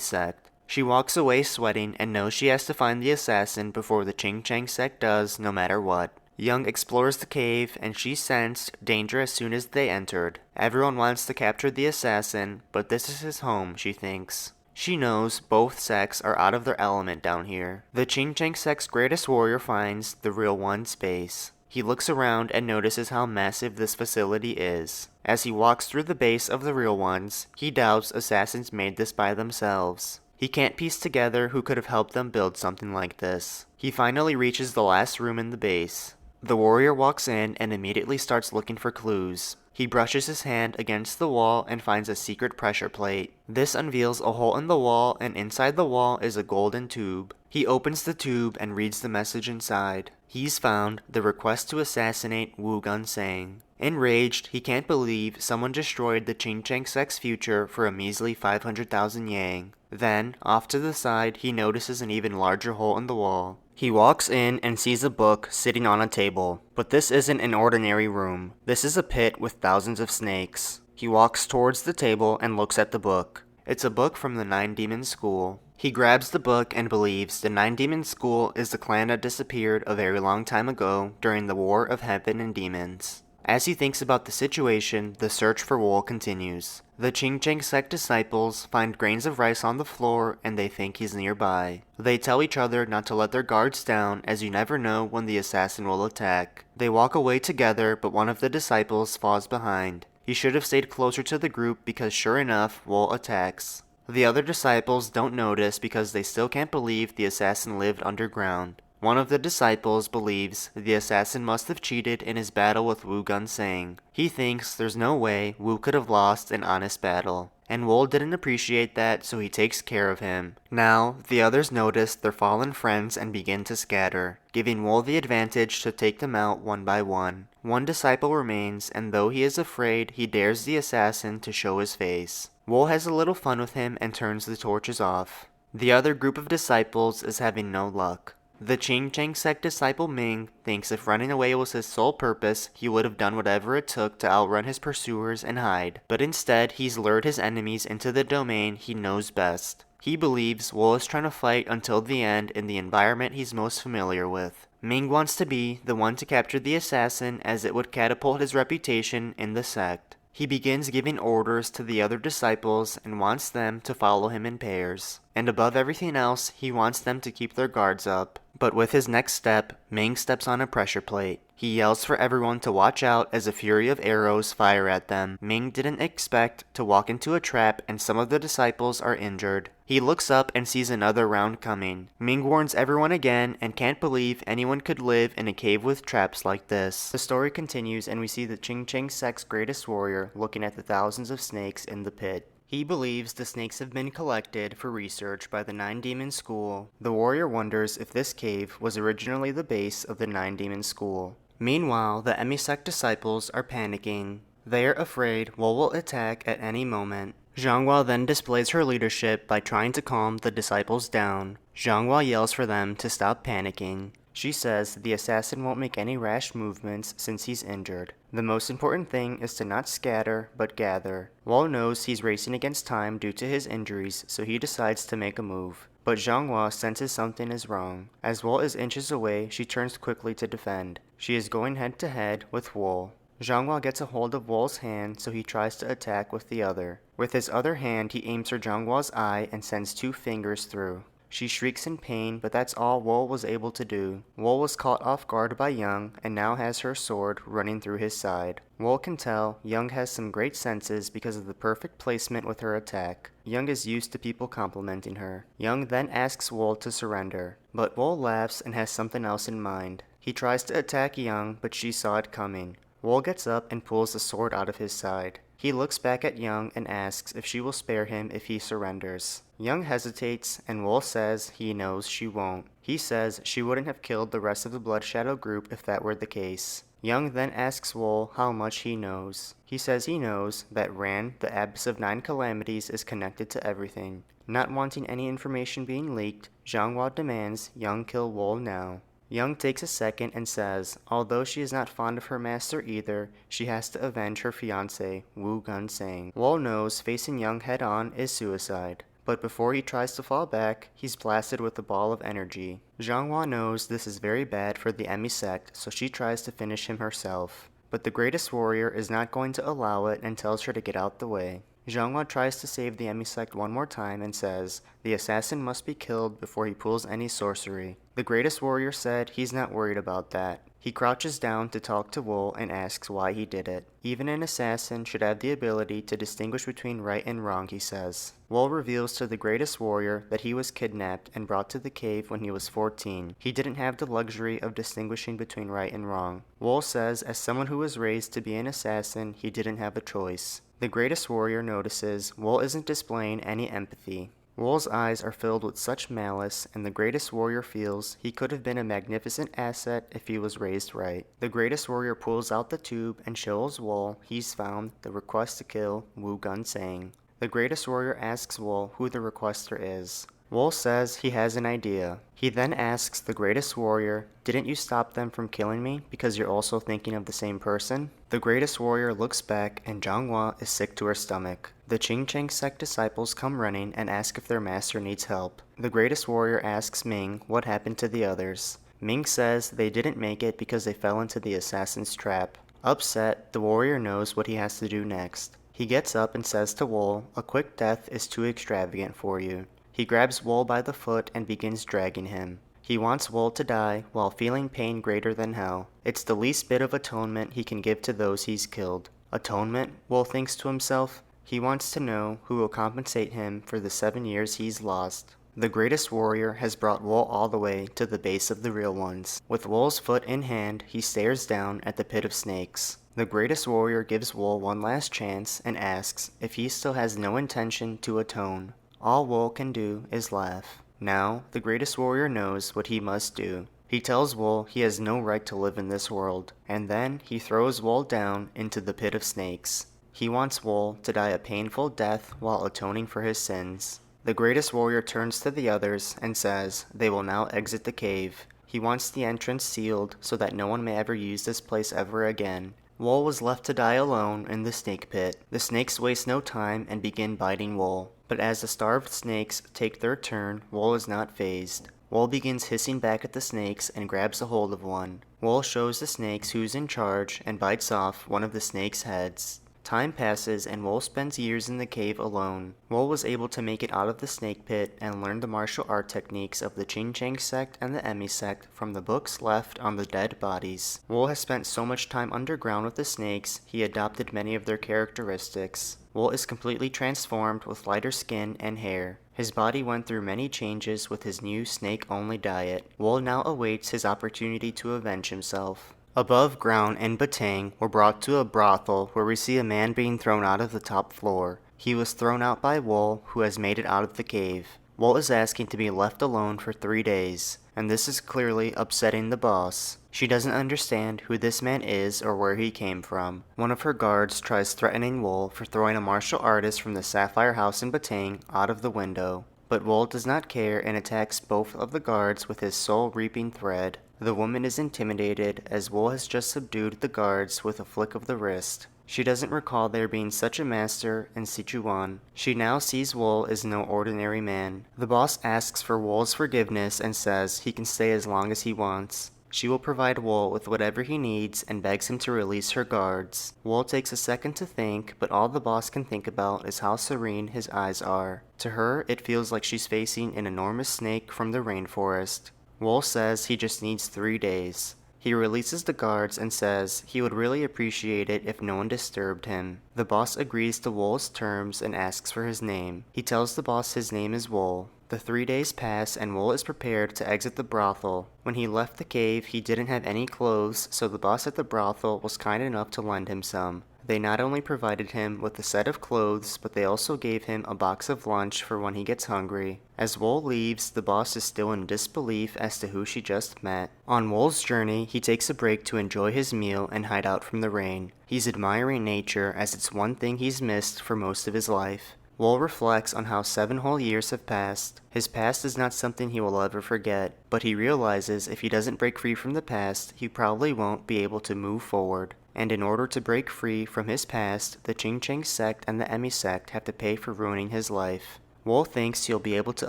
sect. She walks away sweating and knows she has to find the assassin before the Ching Chang sect does, no matter what. Young explores the cave, and she sensed danger as soon as they entered. Everyone wants to capture the assassin, but this is his home, she thinks. She knows both sects are out of their element down here. The Ching Chang sect's greatest warrior finds the real one's base. He looks around and notices how massive this facility is. As he walks through the base of the real ones, he doubts assassins made this by themselves. He can't piece together who could have helped them build something like this. He finally reaches the last room in the base. The warrior walks in and immediately starts looking for clues. He brushes his hand against the wall and finds a secret pressure plate. This unveils a hole in the wall, and inside the wall is a golden tube. He opens the tube and reads the message inside. He's found the request to assassinate Wu Gunsang. Enraged, he can't believe someone destroyed the Ching Chang sect's future for a measly 500,000 yang. Then, off to the side, he notices an even larger hole in the wall. He walks in and sees a book sitting on a table. But this isn't an ordinary room. This is a pit with thousands of snakes. He walks towards the table and looks at the book. It's a book from the Nine Demon School. He grabs the book and believes the Nine Demon School is the clan that disappeared a very long time ago during the War of Heaven and Demons. As he thinks about the situation, the search for Wol continues. The Ching Chang sect disciples find grains of rice on the floor and they think he's nearby. They tell each other not to let their guards down, as you never know when the assassin will attack. They walk away together, but one of the disciples falls behind. He should have stayed closer to the group because sure enough, Wol attacks. The other disciples don't notice because they still can't believe the assassin lived underground. One of the disciples believes the assassin must have cheated in his battle with Wu Gunsang. He thinks there's no way Wu could have lost an honest battle. And Wol didn't appreciate that, so he takes care of him. Now, the others notice their fallen friends and begin to scatter, giving Wol the advantage to take them out one by one. One disciple remains, and though he is afraid, he dares the assassin to show his face. Wol has a little fun with him and turns the torches off. The other group of disciples is having no luck. The Ching Chang sect disciple Ming thinks if running away was his sole purpose, he would have done whatever it took to outrun his pursuers and hide. But instead, he's lured his enemies into the domain he knows best. He believes Wol is trying to fight until the end in the environment he's most familiar with. Ming wants to be the one to capture the assassin, as it would catapult his reputation in the sect. He begins giving orders to the other disciples and wants them to follow him in pairs. And above everything else, he wants them to keep their guards up. But with his next step, Ming steps on a pressure plate. He yells for everyone to watch out as a fury of arrows fire at them. Ming didn't expect to walk into a trap, and some of the disciples are injured. He looks up and sees another round coming. Ming warns everyone again and can't believe anyone could live in a cave with traps like this. The story continues and we see the Ching Chang sect's greatest warrior looking at the thousands of snakes in the pit. He believes the snakes have been collected for research by the Nine Demon School. The warrior wonders if this cave was originally the base of the Nine Demon School. Meanwhile, the Emi sect disciples are panicking. They are afraid Wol will attack at any moment. Zhanghua then displays her leadership by trying to calm the disciples down. Zhanghua yells for them to stop panicking. She says the assassin won't make any rash movements since he's injured. The most important thing is to not scatter, but gather. Wol knows he's racing against time due to his injuries, so he decides to make a move. But Zhanghua senses something is wrong. As Wol is inches away, she turns quickly to defend. She is going head to head with Wol. Zhanghua gets a hold of Wol's hand, so he tries to attack with the other. With his other hand, he aims for Zhanghua's eye and sends 2 fingers through. She shrieks in pain, but that's all Wol was able to do. Wol was caught off guard by Young, and now has her sword running through his side. Wol can tell Young has some great senses because of the perfect placement with her attack. Young is used to people complimenting her. Young then asks Wol to surrender, but Wol laughs and has something else in mind. He tries to attack Young, but she saw it coming. Wol gets up and pulls the sword out of his side. He looks back at Young and asks if she will spare him if he surrenders. Young hesitates, and Wol says he knows she won't. He says she wouldn't have killed the rest of the Blood Shadow group if that were the case. Young then asks Wol how much he knows. He says he knows that Ran, the Abyss of 9 Calamities, is connected to everything. Not wanting any information being leaked, Zhanghua demands Young kill Wol now. Young takes a second and says, although she is not fond of her master either, she has to avenge her fiancé, Wu Gunsang. Wol knows facing Young head-on is suicide, but before he tries to fall back, he's blasted with a ball of energy. Zhanghua knows this is very bad for the Emi sect, so she tries to finish him herself. But the greatest warrior is not going to allow it and tells her to get out the way. Zhanghua tries to save the Emi sect one more time and says, the assassin must be killed before he pulls any sorcery. The greatest warrior said he's not worried about that. He crouches down to talk to Wol and asks why he did it. Even an assassin should have the ability to distinguish between right and wrong, he says. Wol reveals to the greatest warrior that he was kidnapped and brought to the cave when he was 14. He didn't have the luxury of distinguishing between right and wrong. Wol says as someone who was raised to be an assassin, he didn't have a choice. The greatest warrior notices Wol isn't displaying any empathy. Wol's eyes are filled with such malice, and the greatest warrior feels he could have been a magnificent asset if he was raised right. The greatest warrior pulls out the tube and shows Wol he's found the request to kill Wu Gunsang. The greatest warrior asks Wol who the requester is. Wol says he has an idea. He then asks the greatest warrior, didn't you stop them from killing me because you're also thinking of the same person? The greatest warrior looks back and Zhanghua is sick to her stomach. The Qingcheng sect disciples come running and ask if their master needs help. The greatest warrior asks Ming what happened to the others. Ming says they didn't make it because they fell into the assassin's trap. Upset, the warrior knows what he has to do next. He gets up and says to Wol, a quick death is too extravagant for you. He grabs Wol by the foot and begins dragging him. He wants Wol to die while feeling pain greater than hell. It's the least bit of atonement he can give to those he's killed. Atonement? Wol thinks to himself. He wants to know who will compensate him for the 7 years he's lost. The greatest warrior has brought Wol all the way to the base of the real ones. With Wol's foot in hand, he stares down at the pit of snakes. The greatest warrior gives Wol one last chance and asks if he still has no intention to atone. All Wol can do is laugh. Now, the greatest warrior knows what he must do. He tells Wol he has no right to live in this world, and then he throws Wol down into the pit of snakes. He wants Wol to die a painful death while atoning for his sins. The greatest warrior turns to the others and says they will now exit the cave. He wants the entrance sealed so that no one may ever use this place ever again. Wol was left to die alone in the snake pit. The snakes waste no time and begin biting Wol. But as the starved snakes take their turn, Wol is not fazed. Wol begins hissing back at the snakes and grabs a hold of one. Wol shows the snakes who's in charge and bites off one of the snakes' heads. Time passes and Wol spends years in the cave alone. Wol was able to make it out of the snake pit and learn the martial art techniques of the Qingcheng sect and the Emi sect from the books left on the dead bodies. Wol has spent so much time underground with the snakes, he adopted many of their characteristics. Wol is completely transformed with lighter skin and hair. His body went through many changes with his new snake-only diet. Wol now awaits his opportunity to avenge himself. Above ground in Batang, we're brought to a brothel where we see a man being thrown out of the top floor. He was thrown out by Wol, who has made it out of the cave. Wol is asking to be left alone for 3 days, and this is clearly upsetting the boss. She doesn't understand who this man is or where he came from. One of her guards tries threatening Wol for throwing a martial artist from the Sapphire House in Batang out of the window, but Wol does not care and attacks both of the guards with his soul-reaping thread. The woman is intimidated as Wol has just subdued the guards with a flick of the wrist. She doesn't recall there being such a master in Sichuan. She now sees Wol as no ordinary man. The boss asks for Wol's forgiveness and says he can stay as long as he wants. She will provide Wol with whatever he needs and begs him to release her guards. Wol takes a second to think, but all the boss can think about is how serene his eyes are. To her, it feels like she's facing an enormous snake from the rainforest. Wol says he just needs 3 days. He releases the guards and says he would really appreciate it if no one disturbed him. The boss agrees to Wol's terms and asks for his name. He tells the boss his name is Wol. The 3 days pass and Wol is prepared to exit the brothel. When he left the cave, he didn't have any clothes, so the boss at the brothel was kind enough to lend him some. They not only provided him with a set of clothes, but they also gave him a box of lunch for when he gets hungry. As Wol leaves, the boss is still in disbelief as to who she just met. On Wol's journey, he takes a break to enjoy his meal and hide out from the rain. He's admiring nature as it's one thing he's missed for most of his life. Wol reflects on how 7 whole years have passed. His past is not something he will ever forget, but he realizes if he doesn't break free from the past, he probably won't be able to move forward. And in order to break free from his past, the Ching Chang sect and the Emi sect have to pay for ruining his life. Wol thinks he'll be able to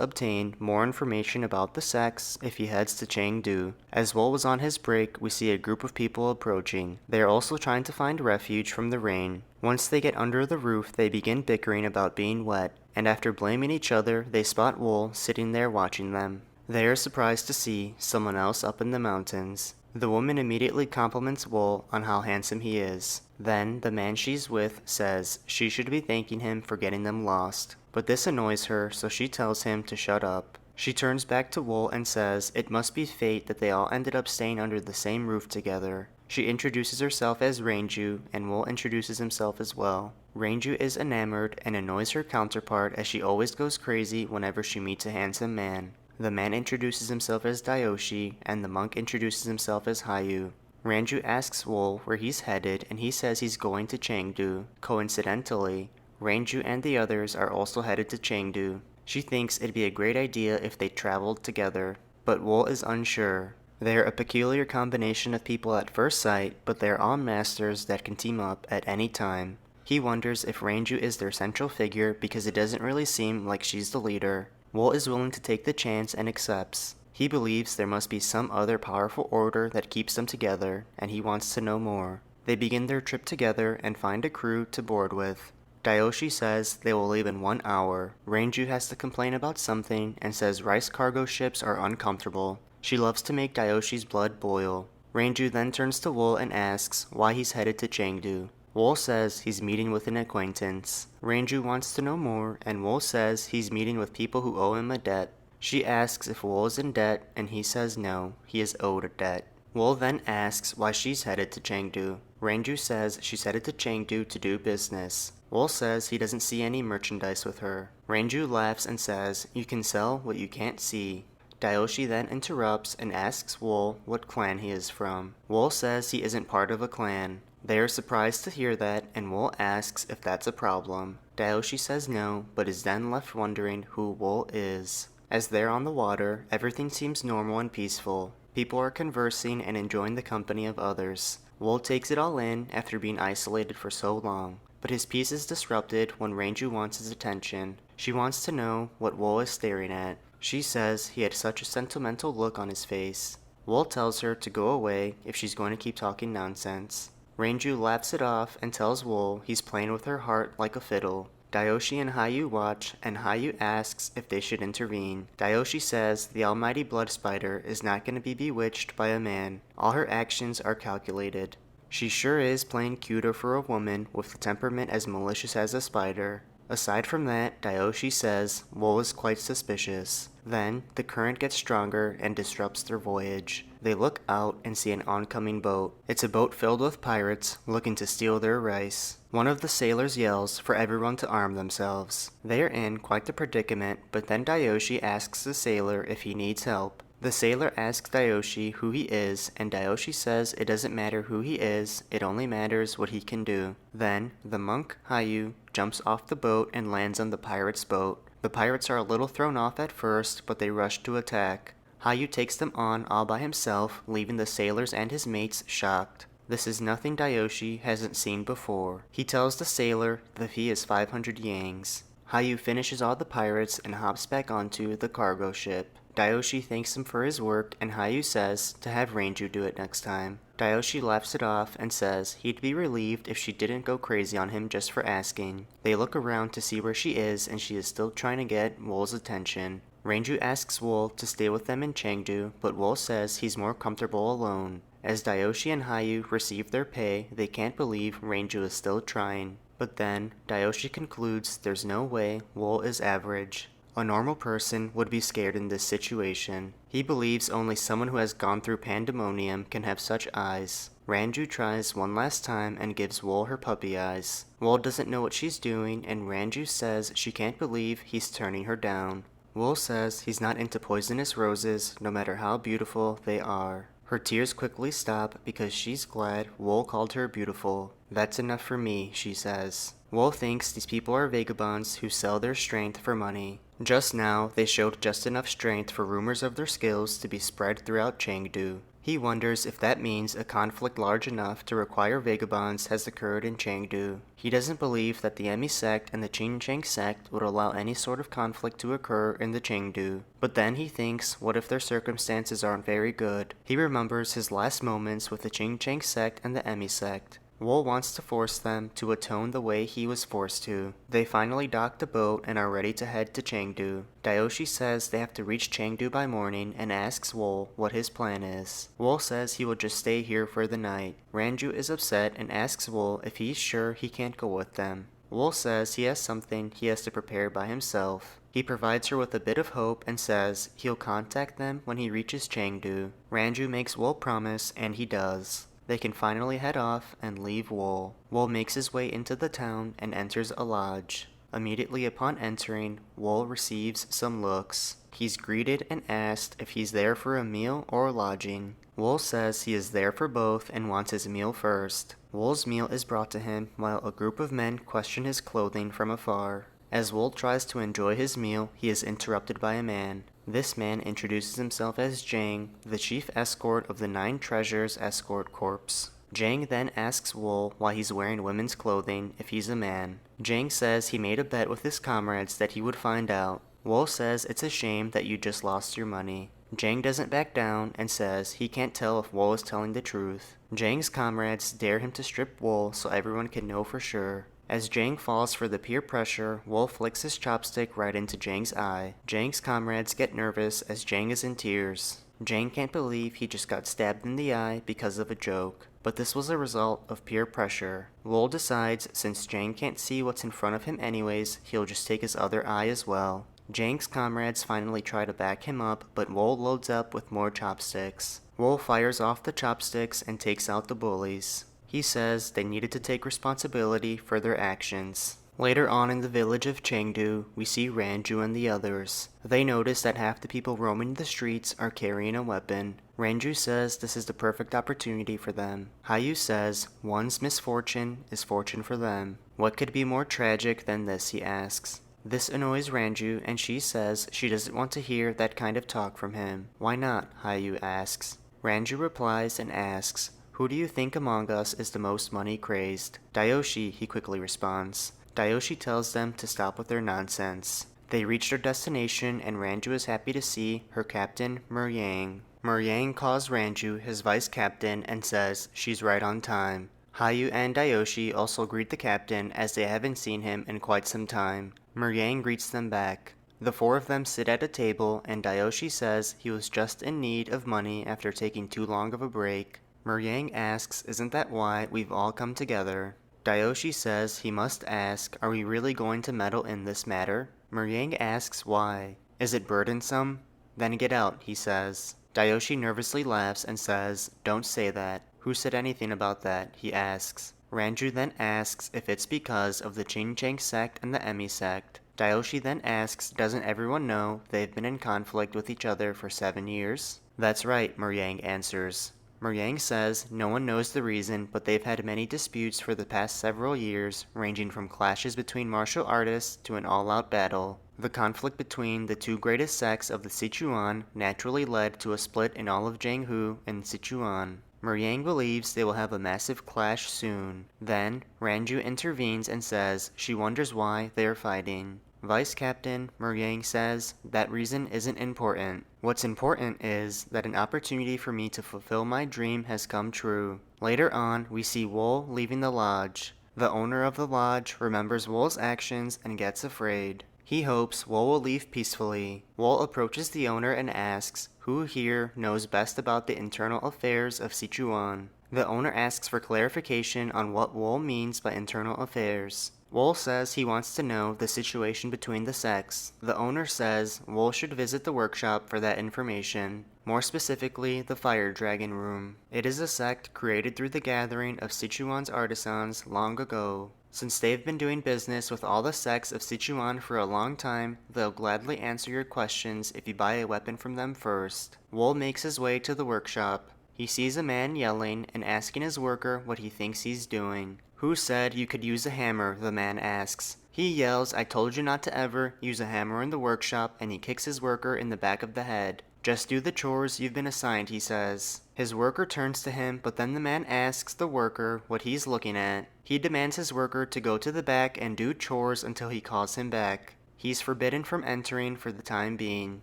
obtain more information about the sects if he heads to Chengdu. As Wol was on his break, we see a group of people approaching. They are also trying to find refuge from the rain. Once they get under the roof, they begin bickering about being wet, and after blaming each other, they spot Wol sitting there watching them. They are surprised to see someone else up in the mountains. The woman immediately compliments Wol on how handsome he is. Then, the man she's with says she should be thanking him for getting them lost. But this annoys her, so she tells him to shut up. She turns back to Wol and says it must be fate that they all ended up staying under the same roof together. She introduces herself as Rainju, and Wol introduces himself as well. Rainju is enamored and annoys her counterpart as she always goes crazy whenever she meets a handsome man. The man introduces himself as Dayoshi, and the monk introduces himself as Hayu. Ranju asks Wol where he's headed, and he says he's going to Chengdu. Coincidentally, Ranju and the others are also headed to Chengdu. She thinks it'd be a great idea if they traveled together, but Wol is unsure. They're a peculiar combination of people at first sight, but they're all masters that can team up at any time. He wonders if Ranju is their central figure because it doesn't really seem like she's the leader. Wol is willing to take the chance and accepts. He believes there must be some other powerful order that keeps them together, and he wants to know more. They begin their trip together and find a crew to board with. Dayoshi says they will leave in 1 hour. Ranju has to complain about something and says rice cargo ships are uncomfortable. She loves to make Dayoshi's blood boil. Ranju then turns to Wol and asks why he's headed to Chengdu. Wol says he's meeting with an acquaintance. Ranju wants to know more, and Wol says he's meeting with people who owe him a debt. She asks if Wol is in debt, and he says no, he is owed a debt. Wol then asks why she's headed to Chengdu. Ranju says she's headed to Chengdu to do business. Wol says he doesn't see any merchandise with her. Ranju laughs and says, "You can sell what you can't see." Dayoshi then interrupts and asks Wol what clan he is from. Wol says he isn't part of a clan. They are surprised to hear that, and Wol asks if that's a problem. Dayoshi says no, but is then left wondering who Wol is. As they're on the water, everything seems normal and peaceful. People are conversing and enjoying the company of others. Wol takes it all in after being isolated for so long, but his peace is disrupted when Ranju wants his attention. She wants to know what Wol is staring at. She says he had such a sentimental look on his face. Wol tells her to go away if she's going to keep talking nonsense. Ranju laughs it off and tells Wol he's playing with her heart like a fiddle. Dayoshi and Hayu watch, and Hayu asks if they should intervene. Dayoshi says the almighty blood spider is not going to be bewitched by a man. All her actions are calculated. She sure is playing cuter for a woman with a temperament as malicious as a spider. Aside from that, Dayoshi says Wol is quite suspicious. Then, the current gets stronger and disrupts their voyage. They look out and see an oncoming boat. It's a boat filled with pirates looking to steal their rice. One of the sailors yells for everyone to arm themselves. They are in quite the predicament, but then Dayoshi asks the sailor if he needs help. The sailor asks Dayoshi who he is, and Dayoshi says it doesn't matter who he is, it only matters what he can do. Then, the monk, Hayu, jumps off the boat and lands on the pirate's boat. The pirates are a little thrown off at first, but they rush to attack. Hayu takes them on all by himself, leaving the sailors and his mates shocked. This is nothing Dayoshi hasn't seen before. He tells the sailor that he is 500 yangs. Hayu finishes all the pirates and hops back onto the cargo ship. Dayoshi thanks him for his work, and Hayu says to have Ranju do it next time. Dayoshi laughs it off and says he'd be relieved if she didn't go crazy on him just for asking. They look around to see where she is, and she is still trying to get Wol's attention. Ranju asks Wol to stay with them in Chengdu, but Wol says he's more comfortable alone. As Dayoshi and Hayu receive their pay, they can't believe Ranju is still trying. But then, Dayoshi concludes there's no way Wol is average. A normal person would be scared in this situation. He believes only someone who has gone through pandemonium can have such eyes. Ranju tries one last time and gives Wol her puppy eyes. Wol doesn't know what she's doing, and Ranju says she can't believe he's turning her down. Wol says he's not into poisonous roses, no matter how beautiful they are. Her tears quickly stop because she's glad Wol called her beautiful. That's enough for me, she says. Wol thinks these people are vagabonds who sell their strength for money. Just now, they showed just enough strength for rumors of their skills to be spread throughout Chengdu. He wonders if that means a conflict large enough to require vagabonds has occurred in Chengdu. He doesn't believe that the Emi sect and the Qingcheng sect would allow any sort of conflict to occur in the Chengdu. But then he thinks, what if their circumstances aren't very good? He remembers his last moments with the Qingcheng sect and the Emi sect. Wol wants to force them to atone the way he was forced to. They finally dock the boat and are ready to head to Chengdu. Dayoshi says they have to reach Chengdu by morning and asks Wol what his plan is. Wol says he will just stay here for the night. Ranju is upset and asks Wol if he's sure he can't go with them. Wol says he has something he has to prepare by himself. He provides her with a bit of hope and says he'll contact them when he reaches Chengdu. Ranju makes Wol promise, and he does. They can finally head off and leave Wol. Wol makes his way into the town and enters a lodge. Immediately upon entering, Wol receives some looks. He's greeted and asked if he's there for a meal or lodging. Wol says he is there for both and wants his meal first. Wol's meal is brought to him while a group of men question his clothing from afar. As Wol tries to enjoy his meal, he is interrupted by a man. This man introduces himself as Jang, the chief escort of the Nine Treasures Escort Corps. Jang then asks Wol why he's wearing women's clothing if he's a man. Jang says he made a bet with his comrades that he would find out. Wol says it's a shame that you just lost your money. Jang doesn't back down and says he can't tell if Wol is telling the truth. Jang's comrades dare him to strip Wol so everyone can know for sure. As Jang falls for the peer pressure, Wol flicks his chopstick right into Jang's eye. Jang's comrades get nervous as Jang is in tears. Jang can't believe he just got stabbed in the eye because of a joke. But this was a result of peer pressure. Wol decides since Jang can't see what's in front of him anyways, he'll just take his other eye as well. Jang's comrades finally try to back him up, but Wol loads up with more chopsticks. Wol fires off the chopsticks and takes out the bullies. He says they needed to take responsibility for their actions. Later on in the village of Chengdu, we see Ranju and the others. They notice that half the people roaming the streets are carrying a weapon. Ranju says this is the perfect opportunity for them. Hayu says one's misfortune is fortune for them. What could be more tragic than this, he asks. This annoys Ranju, and she says she doesn't want to hear that kind of talk from him. Why not? Hayu asks. Ranju replies and asks, who do you think among us is the most money-crazed? Dayoshi, he quickly responds. Dayoshi tells them to stop with their nonsense. They reach their destination, and Ranju is happy to see her captain, Muryang. Muryang calls Ranju his vice captain and says she's right on time. Hayu and Dayoshi also greet the captain as they haven't seen him in quite some time. Muryang greets them back. The four of them sit at a table, and Dayoshi says he was just in need of money after taking too long of a break. Muryang asks, isn't that why we've all come together? Dayoshi says he must ask, are we really going to meddle in this matter? Muryang asks why. Is it burdensome? Then get out, he says. Dayoshi nervously laughs and says, don't say that. Who said anything about that? He asks. Ranju then asks if it's because of the Qingcheng sect and the Emi sect. Dayoshi then asks, doesn't everyone know they've been in conflict with each other for 7 years? That's right, Muryang answers. Muryang says no one knows the reason, but they've had many disputes for the past several years, ranging from clashes between martial artists to an all-out battle. The conflict between the two greatest sects of the Sichuan naturally led to a split in all of Jianghu and Sichuan. Muryang believes they will have a massive clash soon. Then, Ranju intervenes and says she wonders why they are fighting. Vice Captain Muryang says that reason isn't important. What's important is that an opportunity for me to fulfill my dream has come true. Later on, we see Wol leaving the lodge. The owner of the lodge remembers Wol's actions and gets afraid. He hopes Wol will leave peacefully. Wol approaches the owner and asks who here knows best about the internal affairs of Sichuan. The owner asks for clarification on what Wol means by internal affairs. Wol says he wants to know the situation between the sects. The owner says Wol should visit the workshop for that information. more specifically the Fire Dragon Room. It is a sect created through the gathering of Sichuan's artisans long ago. Since they've been doing business with all the sects of Sichuan for a long time, they'll gladly answer your questions if you buy a weapon from them first. Wol makes his way to the workshop. He sees a man yelling and asking his worker what he thinks he's doing. Who said you could use a hammer? The man asks. He yells, I told you not to ever use a hammer in the workshop, and he kicks his worker in the back of the head. Just do the chores you've been assigned, he says. His worker turns to him, but then the man asks the worker what he's looking at. He demands his worker to go to the back and do chores until he calls him back. He's forbidden from entering for the time being.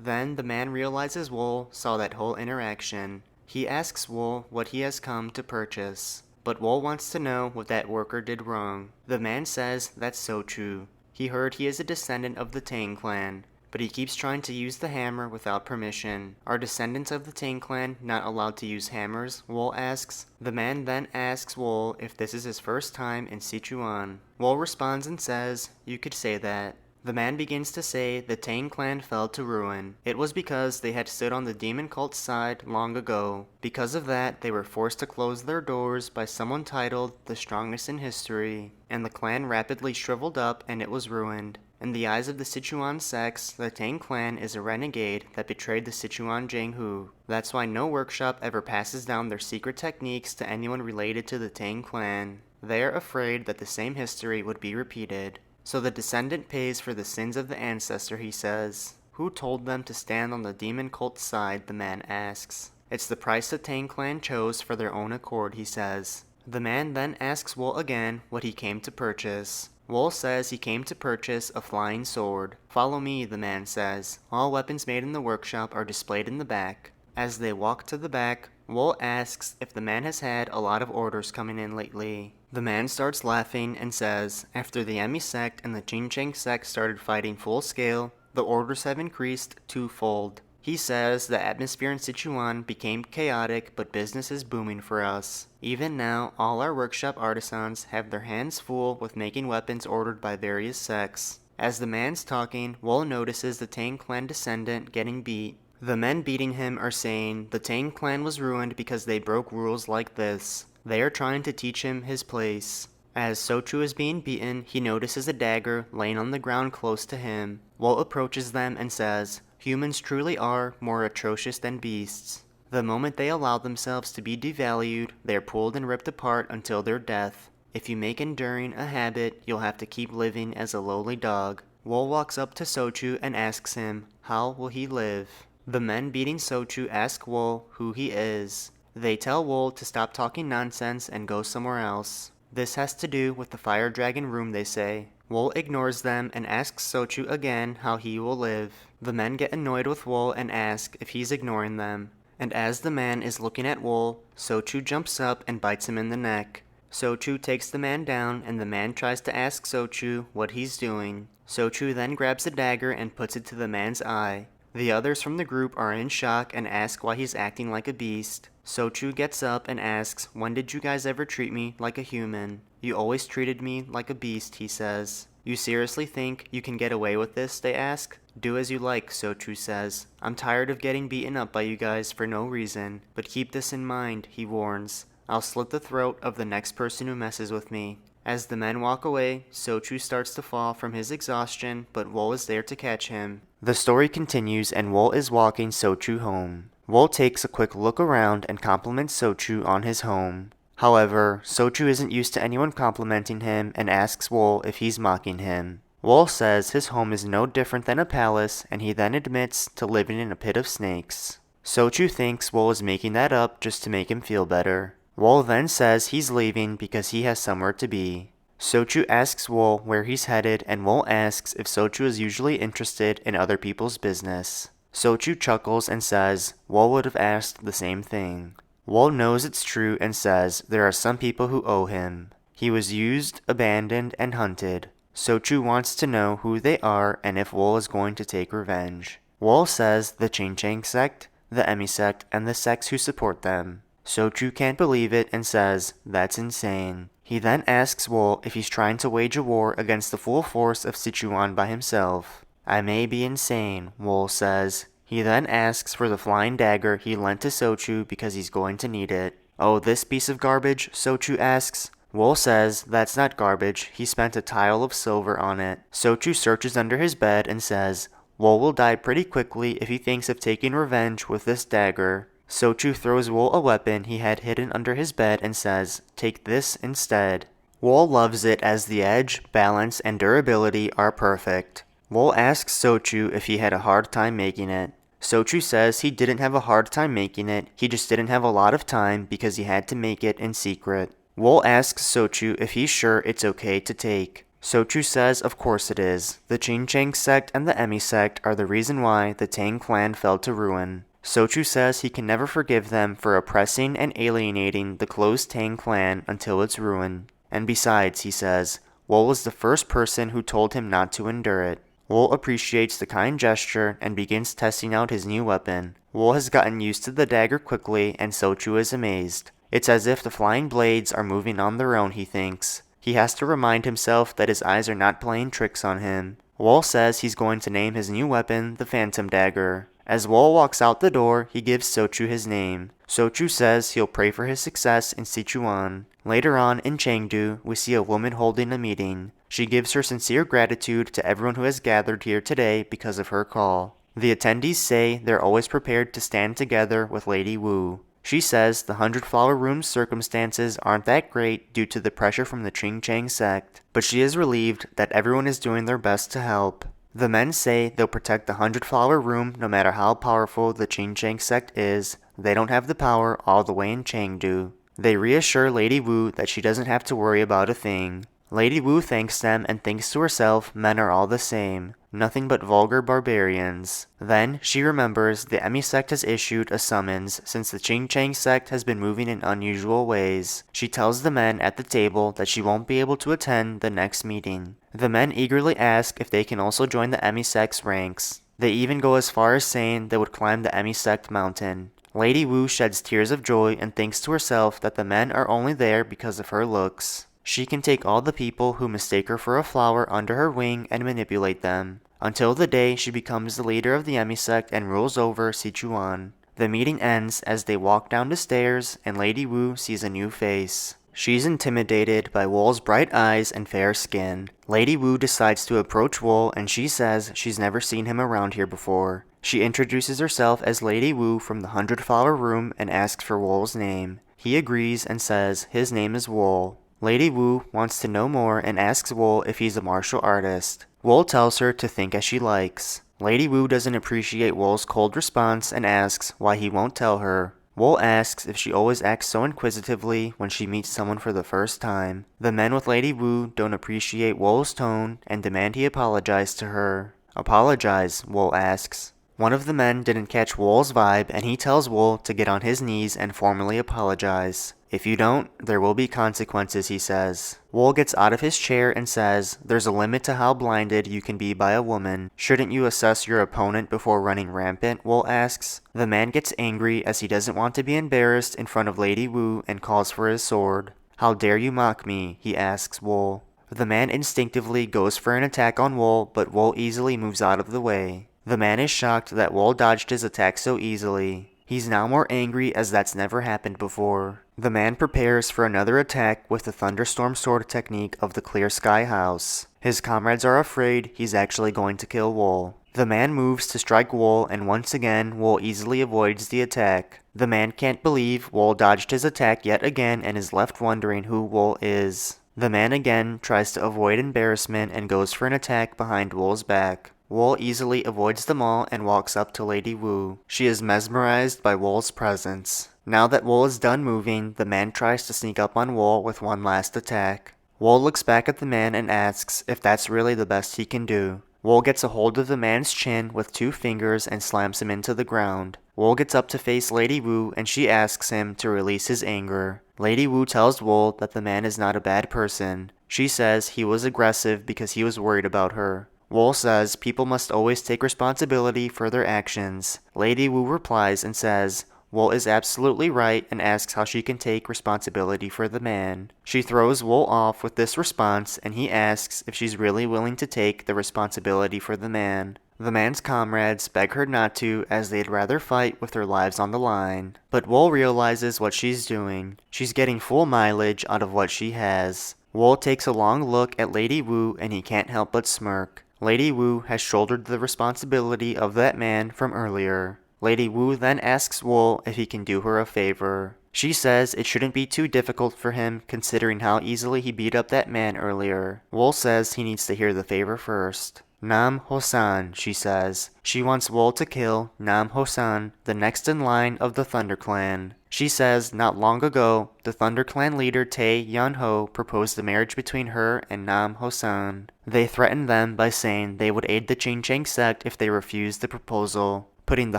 Then the man realizes Wol saw that whole interaction. He asks Wol what he has come to purchase. But Wol wants to know what that worker did wrong. The man says that's so true. He heard he is a descendant of the Tang clan, but he keeps trying to use the hammer without permission. Are descendants of the Tang clan not allowed to use hammers? Wol asks. The man then asks Wol if this is his first time in Sichuan. Wol responds and says, you could say that. The man begins to say the Tang clan fell to ruin. It was because they had stood on the demon cult's side long ago. Because of that, they were forced to close their doors by someone titled the strongest in history, and the clan rapidly shriveled up and it was ruined. In the eyes of the Sichuan sects, the Tang clan is a renegade that betrayed the Sichuan Jianghu. That's why no workshop ever passes down their secret techniques to anyone related to the Tang clan. They are afraid that the same history would be repeated. So the descendant pays for the sins of the ancestor, he says. Who told them to stand on the demon cult's side, the man asks. It's the price the Tang clan chose for their own accord, he says. The man then asks Wol again what he came to purchase. Wol says he came to purchase a flying sword. Follow me, the man says. All weapons made in the workshop are displayed in the back. As they walk to the back, Wol asks if the man has had a lot of orders coming in lately. The man starts laughing and says, after the Emi sect and the Qingcheng sect started fighting full scale, the orders have increased twofold. He says the atmosphere in Sichuan became chaotic, but business is booming for us. Even now, all our workshop artisans have their hands full with making weapons ordered by various sects. As the man's talking, Wol notices the Tang clan descendant getting beat. The men beating him are saying the Tang clan was ruined because they broke rules like this. They are trying to teach him his place. As Sochu is being beaten, he notices a dagger laying on the ground close to him. Wol approaches them and says, humans truly are more atrocious than beasts. The moment they allow themselves to be devalued, they are pulled and ripped apart until their death. If you make enduring a habit, you'll have to keep living as a lowly dog. Wol walks up to Sochu and asks him, how will he live? The men beating Sochu ask Wol who he is. They tell Wol to stop talking nonsense and go somewhere else. This has to do with the Fire Dragon Room, they say. Wol ignores them and asks Sochu again how he will live. The men get annoyed with Wol and ask if he's ignoring them. And as the man is looking at Wol, Sochu jumps up and bites him in the neck. Sochu takes the man down and the man tries to ask Sochu what he's doing. Sochu then grabs a dagger and puts it to the man's eye. The others from the group are in shock and ask why he's acting like a beast. Sochu gets up and asks, when did you guys ever treat me like a human? You always treated me like a beast, he says. You seriously think you can get away with this, they ask. Do as you like, Sochu says. I'm tired of getting beaten up by you guys for no reason, but keep this in mind, he warns. I'll slit the throat of the next person who messes with me. As the men walk away, Sochu starts to fall from his exhaustion, but Wol is there to catch him. The story continues and Wol is walking Sochu home. Wol takes a quick look around and compliments Sochu on his home. However, Sochu isn't used to anyone complimenting him and asks Wol if he's mocking him. Wol says his home is no different than a palace, and he then admits to living in a pit of snakes. Sochu thinks Wol is making that up just to make him feel better. Wol then says he's leaving because he has somewhere to be. Sochu asks Wol where he's headed, and Wol asks if Sochu is usually interested in other people's business. Sochu chuckles and says Wol would have asked the same thing. Wol knows it's true and says there are some people who owe him. He was used, abandoned, and hunted. Sochu wants to know who they are and if Wol is going to take revenge. Wol says the Qingcheng sect, the Emi sect, and the sects who support them. Sochu can't believe it and says that's insane. He then asks Wol if he's trying to wage a war against the full force of Sichuan by himself. I may be insane, Wol says. He then asks for the flying dagger he lent to Sochu because he's going to need it. "Oh, this piece of garbage?" Sochu asks. Wol says that's not garbage, he spent a tile of silver on it. Sochu searches under his bed and says, Wol will die pretty quickly if he thinks of taking revenge with this dagger. Sochu throws Wol a weapon he had hidden under his bed and says, "Take this instead." Wol loves it as the edge, balance, and durability are perfect. Wol asks Sochu if he had a hard time making it. Sochu says he didn't have a hard time making it, he just didn't have a lot of time because he had to make it in secret. Wol asks Sochu if he's sure it's okay to take. Sochu says of course it is. The Ching-Chang sect and the Emi sect are the reason why the Tang clan fell to ruin. Sochu says he can never forgive them for oppressing and alienating the closed Tang clan until its ruin. And besides, he says, Wol was the first person who told him not to endure it. Wol appreciates the kind gesture and begins testing out his new weapon. Wol has gotten used to the dagger quickly and Sochu is amazed. It's as if the flying blades are moving on their own, he thinks. He has to remind himself that his eyes are not playing tricks on him. Wol says he's going to name his new weapon the Phantom Dagger. As Wol walks out the door, he gives Sochu his name. Sochu says he'll pray for his success in Sichuan. Later on, in Chengdu, we see a woman holding a meeting. She gives her sincere gratitude to everyone who has gathered here today because of her call. The attendees say they're always prepared to stand together with Lady Wu. She says the 100-Flower Room's circumstances aren't that great due to the pressure from the Ching-Chang sect, but she is relieved that everyone is doing their best to help. The men say they'll protect the 100-Flower Room no matter how powerful the Ching-Chang sect is. They don't have the power all the way in Chengdu. They reassure Lady Wu that she doesn't have to worry about a thing. Lady Wu thanks them and thinks to herself men are all the same, nothing but vulgar barbarians. Then she remembers the Emi sect has issued a summons since the Ching-Chang sect has been moving in unusual ways. She tells the men at the table that she won't be able to attend the next meeting. The men eagerly ask if they can also join the Emi sect's ranks. They even go as far as saying they would climb the Emi sect mountain. Lady Wu sheds tears of joy and thinks to herself that the men are only there because of her looks. She can take all the people who mistake her for a flower under her wing and manipulate them, until the day she becomes the leader of the Emi sect and rules over Sichuan. The meeting ends as they walk down the stairs and Lady Wu sees a new face. She's intimidated by Wol's bright eyes and fair skin. Lady Wu decides to approach Wol and she says she's never seen him around here before. She introduces herself as Lady Wu from the 100-Flower Room and asks for Wol's name. He agrees and says his name is Wol. Lady Wu wants to know more and asks Wol if he's a martial artist. Wol tells her to think as she likes. Lady Wu doesn't appreciate Wol's cold response and asks why he won't tell her. Wol asks if she always acts so inquisitively when she meets someone for the first time. The men with Lady Wu don't appreciate Wol's tone and demand he apologize to her. Apologize, Wol asks. One of the men didn't catch Wol's vibe and he tells Wol to get on his knees and formally apologize. If you don't, there will be consequences, he says. Wol gets out of his chair and says, there's a limit to how blinded you can be by a woman. Shouldn't you assess your opponent before running rampant, Wol asks. The man gets angry as he doesn't want to be embarrassed in front of Lady Wu and calls for his sword. How dare you mock me, he asks Wol. The man instinctively goes for an attack on Wol, but Wol easily moves out of the way. The man is shocked that Wol dodged his attack so easily. He's now more angry as that's never happened before. The man prepares for another attack with the thunderstorm sword technique of the Clear Sky House. His comrades are afraid he's actually going to kill Wol. The man moves to strike Wol and once again Wol easily avoids the attack. The man can't believe Wol dodged his attack yet again and is left wondering who Wol is. The man again tries to avoid embarrassment and goes for an attack behind Wol's back. Wol easily avoids them all and walks up to Lady Wu. She is mesmerized by Wol's presence. Now that Wol is done moving, the man tries to sneak up on Wol with one last attack. Wol looks back at the man and asks if that's really the best he can do. Wol gets a hold of the man's chin with 2 fingers and slams him into the ground. Wol gets up to face Lady Wu and she asks him to release his anger. Lady Wu tells Wol that the man is not a bad person. She says he was aggressive because he was worried about her. Wol says people must always take responsibility for their actions. Lady Wu replies and says Wol is absolutely right and asks how she can take responsibility for the man. She throws Wol off with this response and he asks if she's really willing to take the responsibility for the man. The man's comrades beg her not to, as they'd rather fight with their lives on the line. But Wol realizes what she's doing. She's getting full mileage out of what she has. Wol takes a long look at Lady Wu and he can't help but smirk. Lady Wu has shouldered the responsibility of that man from earlier. Lady Wu then asks Wol if he can do her a favor. She says it shouldn't be too difficult for him considering how easily he beat up that man earlier. Wol says he needs to hear the favor first. Nam Hosan, she says. She wants Wol to kill Nam Hosan, the next in line of the Thunder Clan. She says not long ago, the Thunder Clan leader Tae Yun-ho proposed the marriage between her and Nam Hosan. They threatened them by saying they would aid the Ching-Chang sect if they refused the proposal, putting the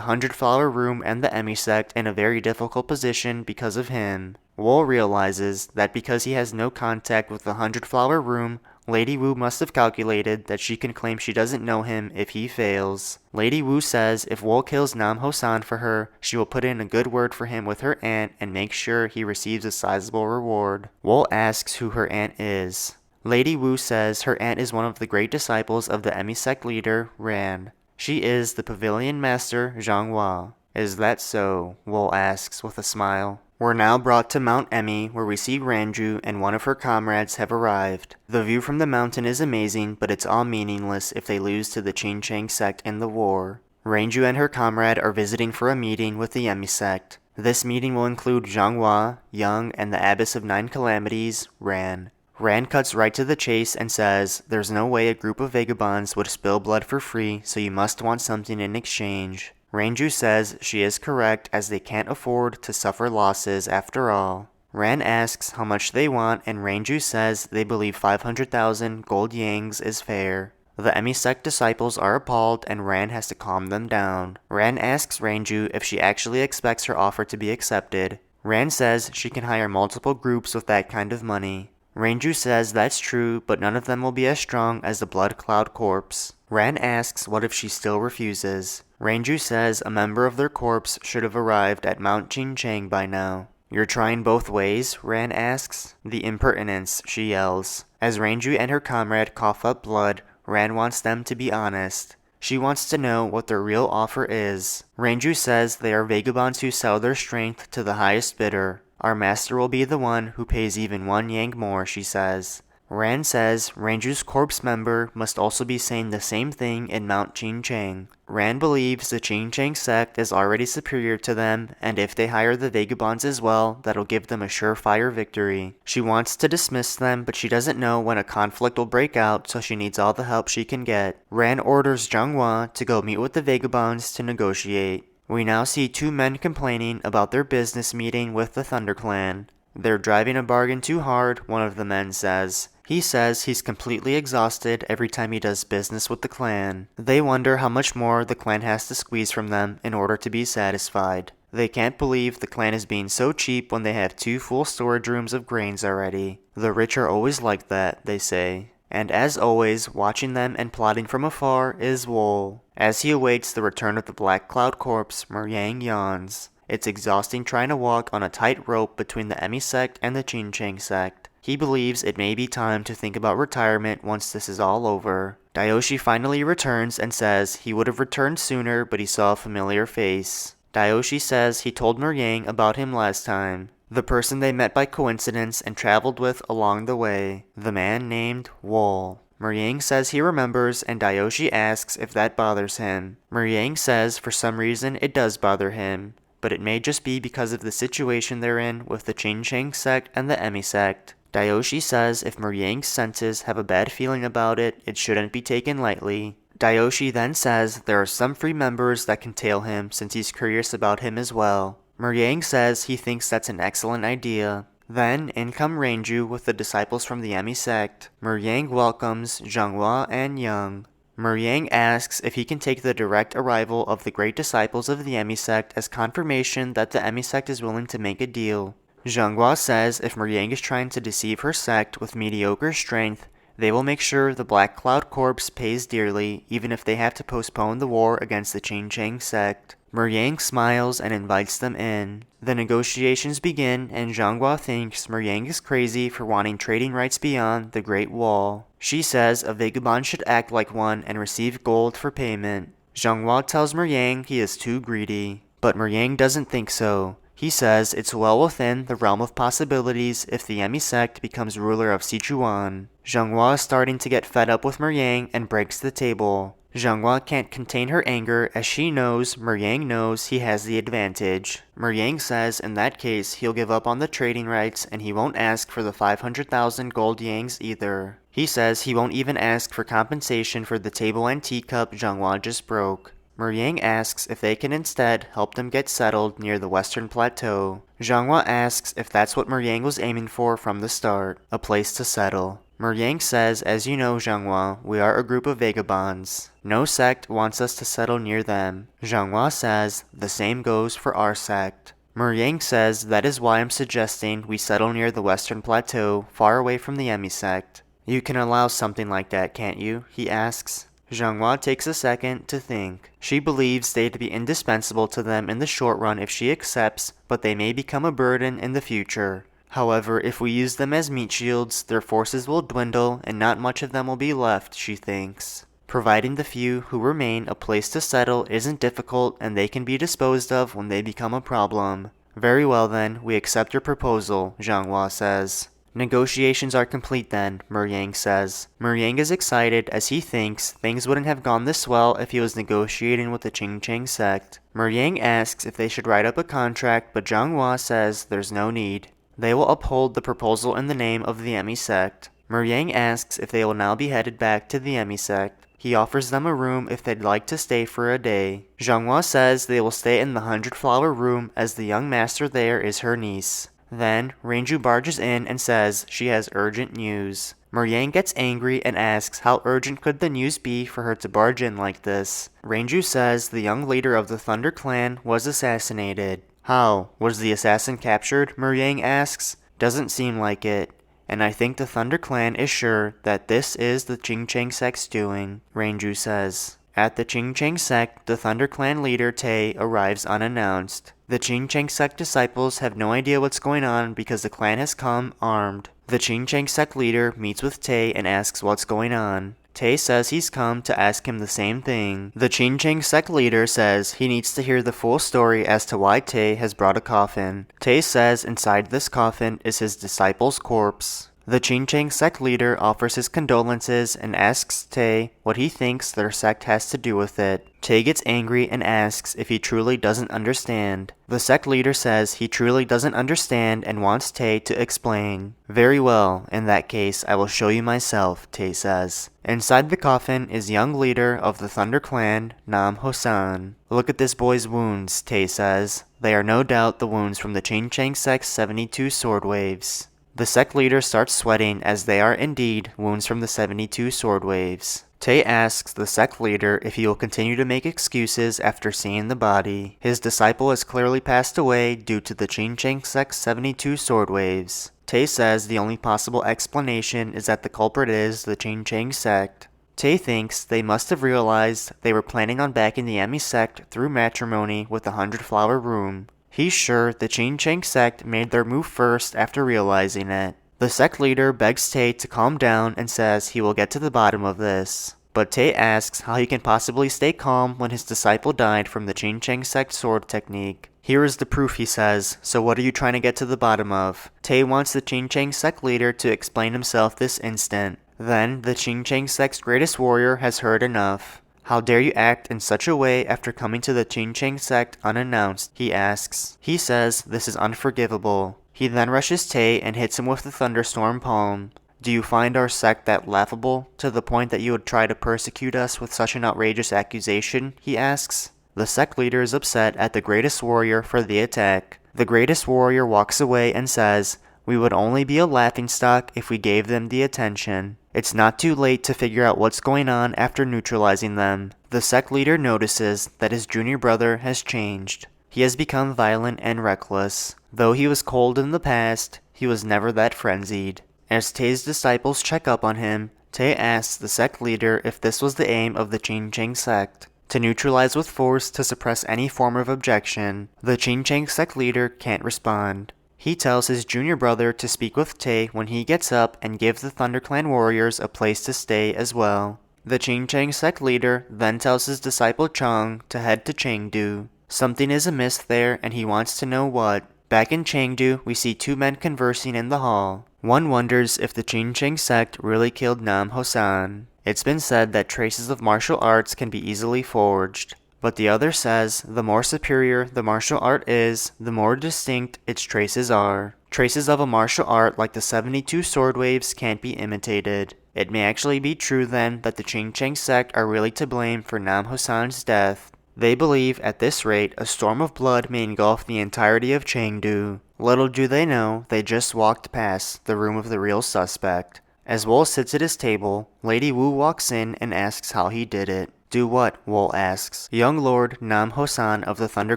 100-Flower Room and the Emi sect in a very difficult position because of him. Wol realizes that because he has no contact with the 100-Flower Room, Lady Wu must have calculated that she can claim she doesn't know him if he fails. Lady Wu says if Wol kills Nam Hosan for her, she will put in a good word for him with her aunt and make sure he receives a sizable reward. Wol asks who her aunt is. Lady Wu says her aunt is one of the great disciples of the Emi sect leader, Ran. She is the pavilion master, Zhang Hua. Is that so? Wol asks with a smile. We're now brought to Mount Emi, where we see Ranju and one of her comrades have arrived. The view from the mountain is amazing, but it's all meaningless if they lose to the Ching-Chang sect in the war. Ranju and her comrade are visiting for a meeting with the Emi sect. This meeting will include Zhang Hua, Young, and the Abbess of 9 Calamities, Ran. Ran cuts right to the chase and says, there's no way a group of vagabonds would spill blood for free, so you must want something in exchange. Ranju says she is correct as they can't afford to suffer losses after all. Ran asks how much they want and Ranju says they believe 500,000 gold yangs is fair. The Emi sect disciples are appalled and Ran has to calm them down. Ran asks Ranju if she actually expects her offer to be accepted. Ran says she can hire multiple groups with that kind of money. Ranju says that's true, but none of them will be as strong as the Blood Cloud Corps. Ran asks what if she still refuses. Ranju says a member of their corps should have arrived at Mount Ching-Chang by now. You're trying both ways? Ran asks. The impertinence, she yells. As Ranju and her comrade cough up blood, Ran wants them to be honest. She wants to know what their real offer is. Ranju says they are vagabonds who sell their strength to the highest bidder. Our master will be the one who pays even 1 yang more, she says. Ran says Ranju's corpse member must also be saying the same thing in Mount Ching-Chang. Ran believes the Ching-Chang sect is already superior to them, and if they hire the vagabonds as well, that'll give them a surefire victory. She wants to dismiss them, but she doesn't know when a conflict will break out, so she needs all the help she can get. Ran orders Zhang Hua to go meet with the vagabonds to negotiate. We now see 2 men complaining about their business meeting with the Thunder Clan. They're driving a bargain too hard, one of the men says. He says he's completely exhausted every time he does business with the clan. They wonder how much more the clan has to squeeze from them in order to be satisfied. They can't believe the clan is being so cheap when they have 2 full storage rooms of grains already. The rich are always like that, they say. And as always, watching them and plotting from afar is Wol. As he awaits the return of the Black Cloud Corpse, Meryang yawns. It's exhausting trying to walk on a tight rope between the Emi sect and the Ching-Chang sect. He believes it may be time to think about retirement once this is all over. Dayoshi finally returns and says he would have returned sooner, but he saw a familiar face. Dayoshi says he told Meryang about him last time. The person they met by coincidence and traveled with along the way. The man named Wol. Meryang says he remembers and Dayoshi asks if that bothers him. Meryang says for some reason it does bother him, but it may just be because of the situation they're in with the Ching-Chang sect and the Emi sect. Dayoshi says if Meryang's senses have a bad feeling about it, it shouldn't be taken lightly. Dayoshi then says there are some free members that can tail him since he's curious about him as well. Meryang says he thinks that's an excellent idea. Then in come Ranju with the disciples from the Emi sect. Meryang welcomes Zhang Hua and Young. Meryang asks if he can take the direct arrival of the great disciples of the Emi sect as confirmation that the Emi sect is willing to make a deal. Zhang Hua says if Meryang is trying to deceive her sect with mediocre strength, they will make sure the Black Cloud Corps pays dearly, even if they have to postpone the war against the Ching-Chang sect. Meryang smiles and invites them in. The negotiations begin, and Zhang Hua thinks Meryang is crazy for wanting trading rights beyond the Great Wall. She says a vagabond should act like one and receive gold for payment. Zhenghua tells Meryang he is too greedy, but Meryang doesn't think so. He says it's well within the realm of possibilities if the Emi sect becomes ruler of Sichuan. Zhenghua is starting to get fed up with Meryang and breaks the table. Zhenghua can't contain her anger as she knows Meryang knows he has the advantage. Meryang says in that case he'll give up on the trading rights and he won't ask for the 500,000 gold yangs either. He says he won't even ask for compensation for the table and teacup Zhenghua just broke. Meryang asks if they can instead help them get settled near the Western Plateau. Zhenghua asks if that's what Meryang was aiming for from the start, a place to settle. Meryang says, as you know, Zhenghua, we are a group of vagabonds. No sect wants us to settle near them. Zhenghua says, the same goes for our sect. Meryang says that is why I'm suggesting we settle near the Western Plateau, far away from the Emi sect. You can allow something like that, can't you? He asks. Zhenghua takes a second to think. She believes they'd be indispensable to them in the short run if she accepts, but they may become a burden in the future. However, if we use them as meat shields, their forces will dwindle and not much of them will be left, she thinks. Providing the few who remain a place to settle isn't difficult and they can be disposed of when they become a problem. Very well then, we accept your proposal, Zhenghua says. Negotiations are complete then, Meryang says. Meryang is excited as he thinks things wouldn't have gone this well if he was negotiating with the Qingcheng sect. Meryang asks if they should write up a contract, but Zhenghua says there's no need. They will uphold the proposal in the name of the Emi sect. Meryang asks if they will now be headed back to the Emi sect. He offers them a room if they'd like to stay for a day. Zhenghua says they will stay in the 100-flower room as the young master there is her niece. Then, Renju barges in and says she has urgent news. Meryang gets angry and asks how urgent could the news be for her to barge in like this. Renju says the young leader of the Thunder Clan was assassinated. How? Was the assassin captured? Meryang asks. Doesn't seem like it. And I think the Thunder Clan is sure that this is the Qingcheng sect's doing, Renju says. At the Qingcheng sect, the Thunder Clan leader Tae arrives unannounced. The Qingcheng sect disciples have no idea what's going on because the clan has come armed. The Qingcheng sect leader meets with Tae and asks what's going on. Tae says he's come to ask him the same thing. The Qingcheng sect leader says he needs to hear the full story as to why Tae has brought a coffin. Tae says inside this coffin is his disciple's corpse. The Qingcheng sect leader offers his condolences and asks Tae what he thinks their sect has to do with it. Tae gets angry and asks if he truly doesn't understand. The sect leader says he truly doesn't understand and wants Tae to explain. Very well, in that case I will show you myself, Tae says. Inside the coffin is young leader of the Thunder Clan, Nam Hosan. Look at this boy's wounds, Tae says. They are no doubt the wounds from the Qingcheng sect's 72 sword waves. The sect leader starts sweating as they are indeed wounds from the 72 sword waves. Tae asks the sect leader if he will continue to make excuses after seeing the body. His disciple has clearly passed away due to the Qingcheng sect's 72 sword waves. Tae says the only possible explanation is that the culprit is the Qingcheng sect. Tae thinks they must have realized they were planning on backing the Emi sect through matrimony with the 100-flower room. He's sure the Qingcheng sect made their move first after realizing it. The sect leader begs Tae to calm down and says he will get to the bottom of this. But Tae asks how he can possibly stay calm when his disciple died from the Qingcheng sect sword technique. Here is the proof, he says, so what are you trying to get to the bottom of? Tae wants the Qingcheng sect leader to explain himself this instant. Then, the Qingcheng sect's greatest warrior has heard enough. How dare you act in such a way after coming to the Qingcheng sect unannounced, he asks. He says this is unforgivable. He then rushes Tae and hits him with the thunderstorm palm. Do you find our sect that laughable, to the point that you would try to persecute us with such an outrageous accusation, he asks. The sect leader is upset at the greatest warrior for the attack. The greatest warrior walks away and says, we would only be a laughingstock if we gave them the attention. It's not too late to figure out what's going on after neutralizing them. The sect leader notices that his junior brother has changed. He has become violent and reckless. Though he was cold in the past, he was never that frenzied. As Tae's disciples check up on him, Tae asks the sect leader if this was the aim of the Qingcheng sect. To neutralize with force to suppress any form of objection. The Qingcheng sect leader can't respond. He tells his junior brother to speak with Tae when he gets up and give the ThunderClan warriors a place to stay as well. The Ching-Chang sect leader then tells his disciple Chang to head to Chengdu. Something is amiss there and he wants to know what. Back in Chengdu, we see two men conversing in the hall. One wonders if the Ching-Chang sect really killed Nam Hosan. It's been said that traces of martial arts can be easily forged. But the other says the more superior the martial art is, the more distinct its traces are. Traces of a martial art like the 72 sword waves can't be imitated. It may actually be true then that the Ching-Chang sect are really to blame for Nam Hosan's death. They believe at this rate a storm of blood may engulf the entirety of Chengdu. Little do they know, they just walked past the room of the real suspect. As Wol sits at his table, Lady Wu walks in and asks how he did it. Do what? Wol asks. Young Lord Nam Hosan of the Thunder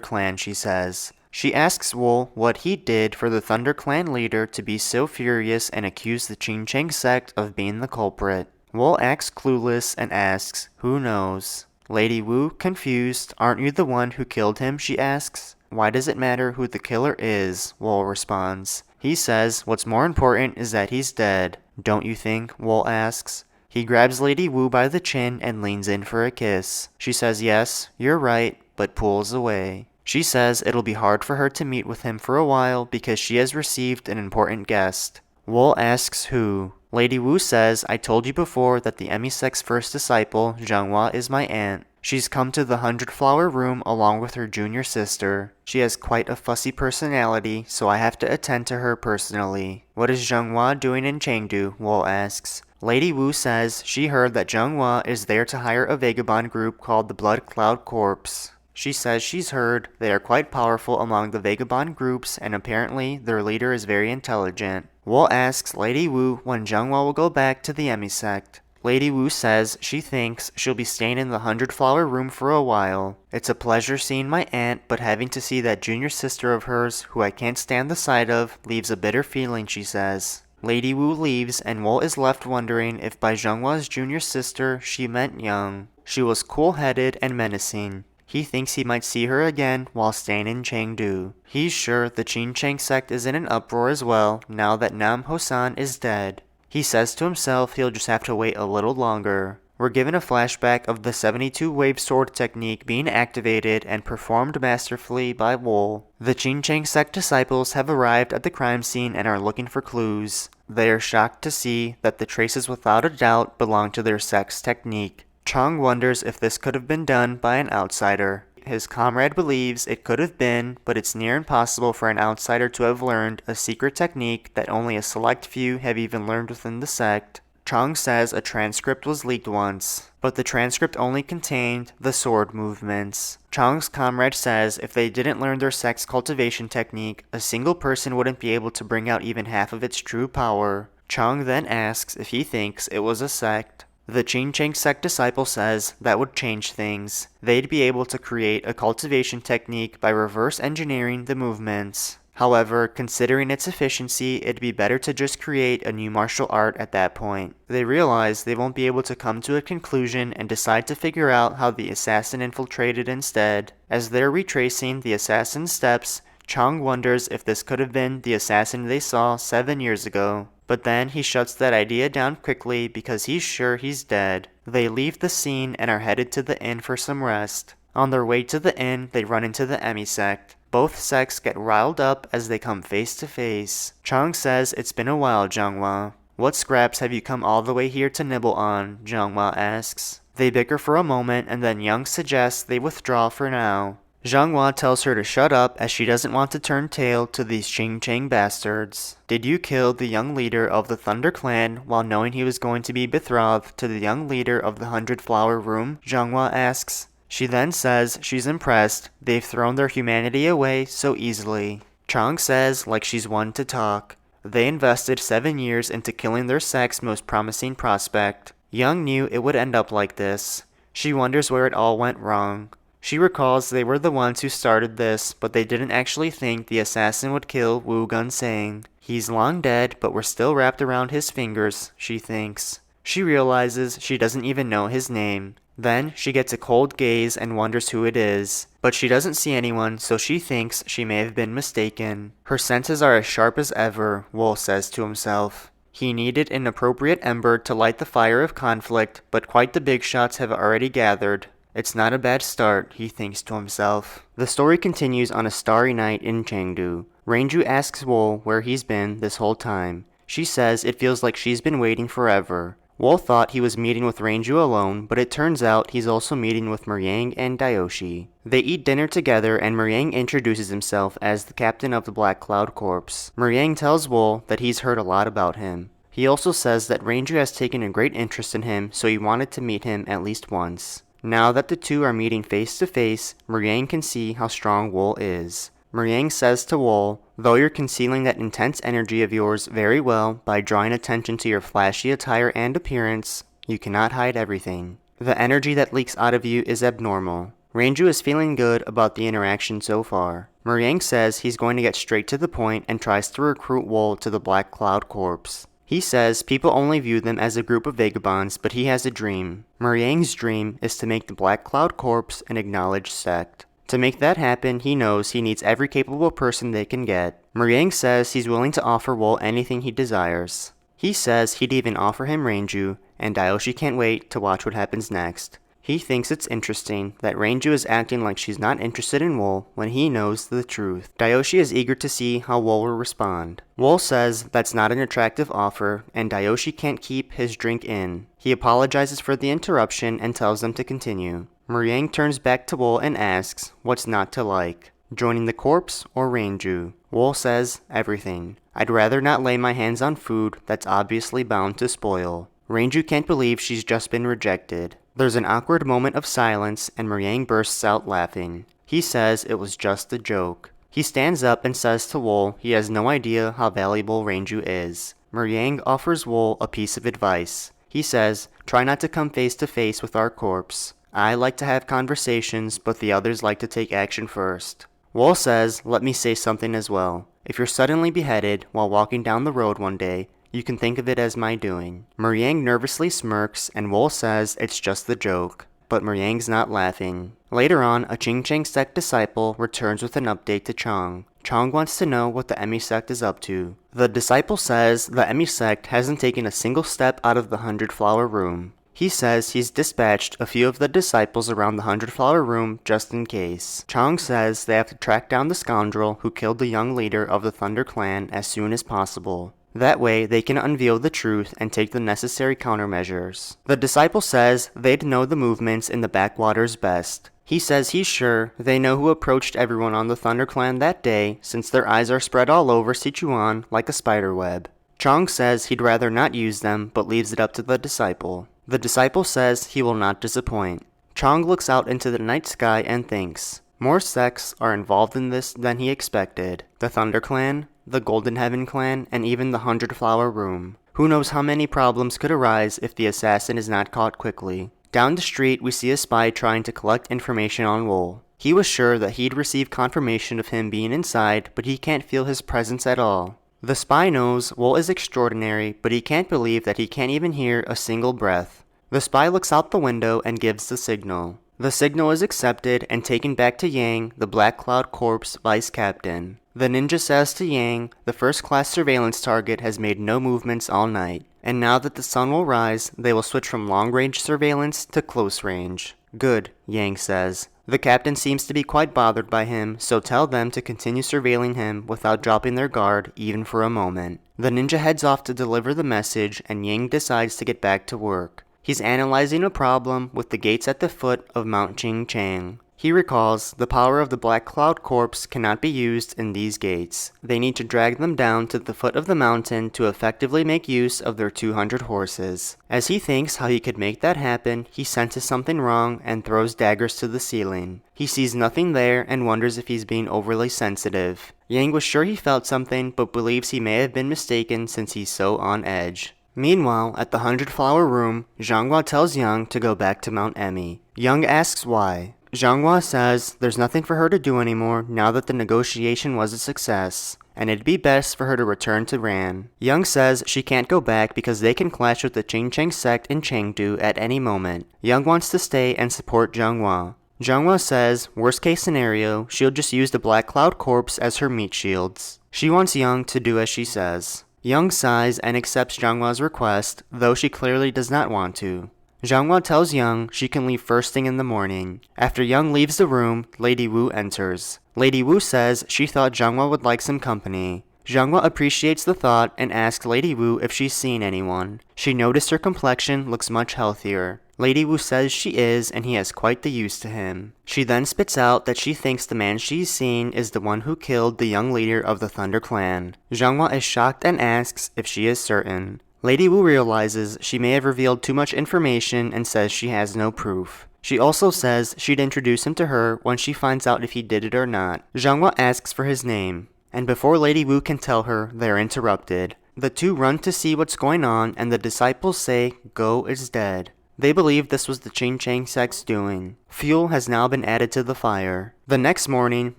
Clan, she says. She asks Wol what he did for the Thunder Clan leader to be so furious and accuse the Ching-Chang sect of being the culprit. Wol acts clueless and asks, who knows? Lady Wu, confused, aren't you the one who killed him, she asks. Why does it matter who the killer is? Wol responds. He says what's more important is that he's dead. Don't you think? Wol asks. He grabs Lady Wu by the chin and leans in for a kiss. She says yes, you're right, but pulls away. She says it'll be hard for her to meet with him for a while because she has received an important guest. Wol asks who. Lady Wu says, I told you before that the emisect's first disciple, Zhanghua, is my aunt. She's come to the 100-flower room along with her junior sister. She has quite a fussy personality, so I have to attend to her personally. What is Zhanghua doing in Chengdu? Wol asks. Lady Wu says she heard that Zhanghua is there to hire a vagabond group called the Blood Cloud Corps. She says she's heard they are quite powerful among the vagabond groups and apparently their leader is very intelligent. Wol asks Lady Wu when Zhanghua will go back to the emisect. Lady Wu says she thinks she'll be staying in the 100-flower room for a while. It's a pleasure seeing my aunt, but having to see that junior sister of hers, who I can't stand the sight of, leaves a bitter feeling, she says. Lady Wu leaves and Wol is left wondering if by Zhenghua's junior sister she meant Young. She was cool-headed and menacing. He thinks he might see her again while staying in Chengdu. He's sure the Ching-Chang sect is in an uproar as well now that Nam Hosan is dead. He says to himself he'll just have to wait a little longer. We're given a flashback of the 72-wave sword technique being activated and performed masterfully by Wol. The Ching-Chang sect disciples have arrived at the crime scene and are looking for clues. They are shocked to see that the traces without a doubt belong to their sect's technique. Chang wonders if this could have been done by an outsider. His comrade believes it could have been, but it's near impossible for an outsider to have learned a secret technique that only a select few have even learned within the sect. Chang says a transcript was leaked once, but the transcript only contained the sword movements. Chang's comrade says if they didn't learn their sect's cultivation technique, a single person wouldn't be able to bring out even half of its true power. Chang then asks if he thinks it was a sect. The Ching-Chang sect disciple says that would change things. They'd be able to create a cultivation technique by reverse engineering the movements. However, considering its efficiency, it'd be better to just create a new martial art at that point. They realize they won't be able to come to a conclusion and decide to figure out how the assassin infiltrated instead. As they're retracing the assassin's steps, Chang wonders if this could have been the assassin they saw 7 years ago. But then he shuts that idea down quickly because he's sure he's dead. They leave the scene and are headed to the inn for some rest. On their way to the inn, they run into the emisect. Both sects get riled up as they come face to face. Chang says it's been a while, Zhanghua. What scraps have you come all the way here to nibble on? Zhanghua asks. They bicker for a moment and then Young suggests they withdraw for now. Zhanghua tells her to shut up as she doesn't want to turn tail to these Ching-Chang bastards. Did you kill the young leader of the Thunder Clan while knowing he was going to be betrothed to the young leader of the 100-flower room? Zhanghua asks. She then says she's impressed. They've thrown their humanity away so easily. Chang says like she's one to talk. They invested 7 years into killing their sect's most promising prospect. Young knew it would end up like this. She wonders where it all went wrong. She recalls they were the ones who started this, but they didn't actually think the assassin would kill Wu Gunsang. He's long dead, but we're still wrapped around his fingers, she thinks. She realizes she doesn't even know his name. Then she gets a cold gaze and wonders who it is, but she doesn't see anyone, so she thinks she may have been mistaken. Her senses are as sharp as ever, Wol says to himself. He needed an appropriate ember to light the fire of conflict, but quite the big shots have already gathered. It's not a bad start, he thinks to himself. The story continues on a starry night in Chengdu. Ranju asks Wol where he's been this whole time. She says it feels like she's been waiting forever. Wol thought he was meeting with Ranju alone, but it turns out he's also meeting with Muriang and Dayoshi. They eat dinner together and Muriang introduces himself as the captain of the Black Cloud Corps. Muriang tells Wol that he's heard a lot about him. He also says that Ranju has taken a great interest in him, so he wanted to meet him at least once. Now that the two are meeting face to face, Muriang can see how strong Wol is. Muriang says to Wol, though you're concealing that intense energy of yours very well by drawing attention to your flashy attire and appearance, you cannot hide everything. The energy that leaks out of you is abnormal. Ranju is feeling good about the interaction so far. Muriang says he's going to get straight to the point and tries to recruit Wol to the Black Cloud Corps. He says people only view them as a group of vagabonds, but he has a dream. Muriang's dream is to make the Black Cloud Corps an acknowledged sect. To make that happen, he knows he needs every capable person they can get. Muriang says he's willing to offer Wol anything he desires. He says he'd even offer him Ranju, and Dayoshi can't wait to watch what happens next. He thinks it's interesting that Ranju is acting like she's not interested in Wol when he knows the truth. Dayoshi is eager to see how Wol will respond. Wol says that's not an attractive offer, and Dayoshi can't keep his drink in. He apologizes for the interruption and tells them to continue. Muriang turns back to Wol and asks what's not to like. Joining the corpse or Ranju? Wol says everything. I'd rather not lay my hands on food that's obviously bound to spoil. Ranju can't believe she's just been rejected. There's an awkward moment of silence and Muriang bursts out laughing. He says it was just a joke. He stands up and says to Wol he has no idea how valuable Ranju is. Muriang offers Wol a piece of advice. He says, try not to come face to face with our corpse. I like to have conversations, but the others like to take action first. Wol says, let me say something as well. If you're suddenly beheaded while walking down the road one day, you can think of it as my doing. Muriang nervously smirks, and Wol says it's just the joke. But Muriang's not laughing. Later on, a Qingcheng sect disciple returns with an update to Chong. Chong wants to know what the Emi sect is up to. The disciple says the Emi sect hasn't taken a single step out of the 100-flower room. He says he's dispatched a few of the disciples around the 100-flower room just in case. Chong says they have to track down the scoundrel who killed the young leader of the Thunder Clan as soon as possible. That way, they can unveil the truth and take the necessary countermeasures. The disciple says they'd know the movements in the backwaters best. He says he's sure they know who approached everyone on the Thunder Clan that day, since their eyes are spread all over Sichuan like a spider web. Chong says he'd rather not use them, but leaves it up to the disciple. The disciple says he will not disappoint. Chong looks out into the night sky and thinks, more sects are involved in this than he expected. The Thunder Clan, the Golden Heaven Clan, and even the 100-flower room. Who knows how many problems could arise if the assassin is not caught quickly. Down the street, we see a spy trying to collect information on Wol. He was sure that he'd receive confirmation of him being inside, but he can't feel his presence at all. The spy knows Wol is extraordinary, but he can't believe that he can't even hear a single breath. The spy looks out the window and gives the signal. The signal is accepted and taken back to Yang, the Black Cloud Corps vice captain. The ninja says to Yang, the first-class surveillance target has made no movements all night, and now that the sun will rise, they will switch from long-range surveillance to close range. Good, Yang says. The captain seems to be quite bothered by him, so tell them to continue surveilling him without dropping their guard even for a moment. The ninja heads off to deliver the message, and Yang decides to get back to work. He's analyzing a problem with the gates at the foot of Mount Qingchang. He recalls the power of the Black Cloud Corps cannot be used in these gates. They need to drag them down to the foot of the mountain to effectively make use of their 200 horses. As he thinks how he could make that happen, he senses something wrong and throws daggers to the ceiling. He sees nothing there and wonders if he's being overly sensitive. Yang was sure he felt something, but believes he may have been mistaken since he's so on edge. Meanwhile, at the 100-flower room, Zhanghua tells Yang to go back to Mount Emi. Yang asks why. Zhanghua says there's nothing for her to do anymore now that the negotiation was a success, and it'd be best for her to return to Ran. Young says she can't go back because they can clash with the Qingcheng sect in Chengdu at any moment. Young wants to stay and support Zhanghua. Zhanghua says, worst case scenario, she'll just use the Black Cloud corpse as her meat shields. She wants Young to do as she says. Young sighs and accepts Zhanghua's request, though she clearly does not want to. Zhanghua tells Young she can leave first thing in the morning. After Young leaves the room, Lady Wu enters. Lady Wu says she thought Zhanghua would like some company. Zhanghua appreciates the thought and asks Lady Wu if she's seen anyone. She noticed her complexion looks much healthier. Lady Wu says she is, and he has quite the use to him. She then spits out that she thinks the man she's seen is the one who killed the young leader of the Thunder Clan. Zhanghua is shocked and asks if she is certain. Lady Wu realizes she may have revealed too much information and says she has no proof. She also says she'd introduce him to her when she finds out if he did it or not. Zhanghua asks for his name, and before Lady Wu can tell her, they are interrupted. The two run to see what's going on, and the disciples say Go is dead. They believe this was the Qingcheng sect's doing. Fuel has now been added to the fire. The next morning,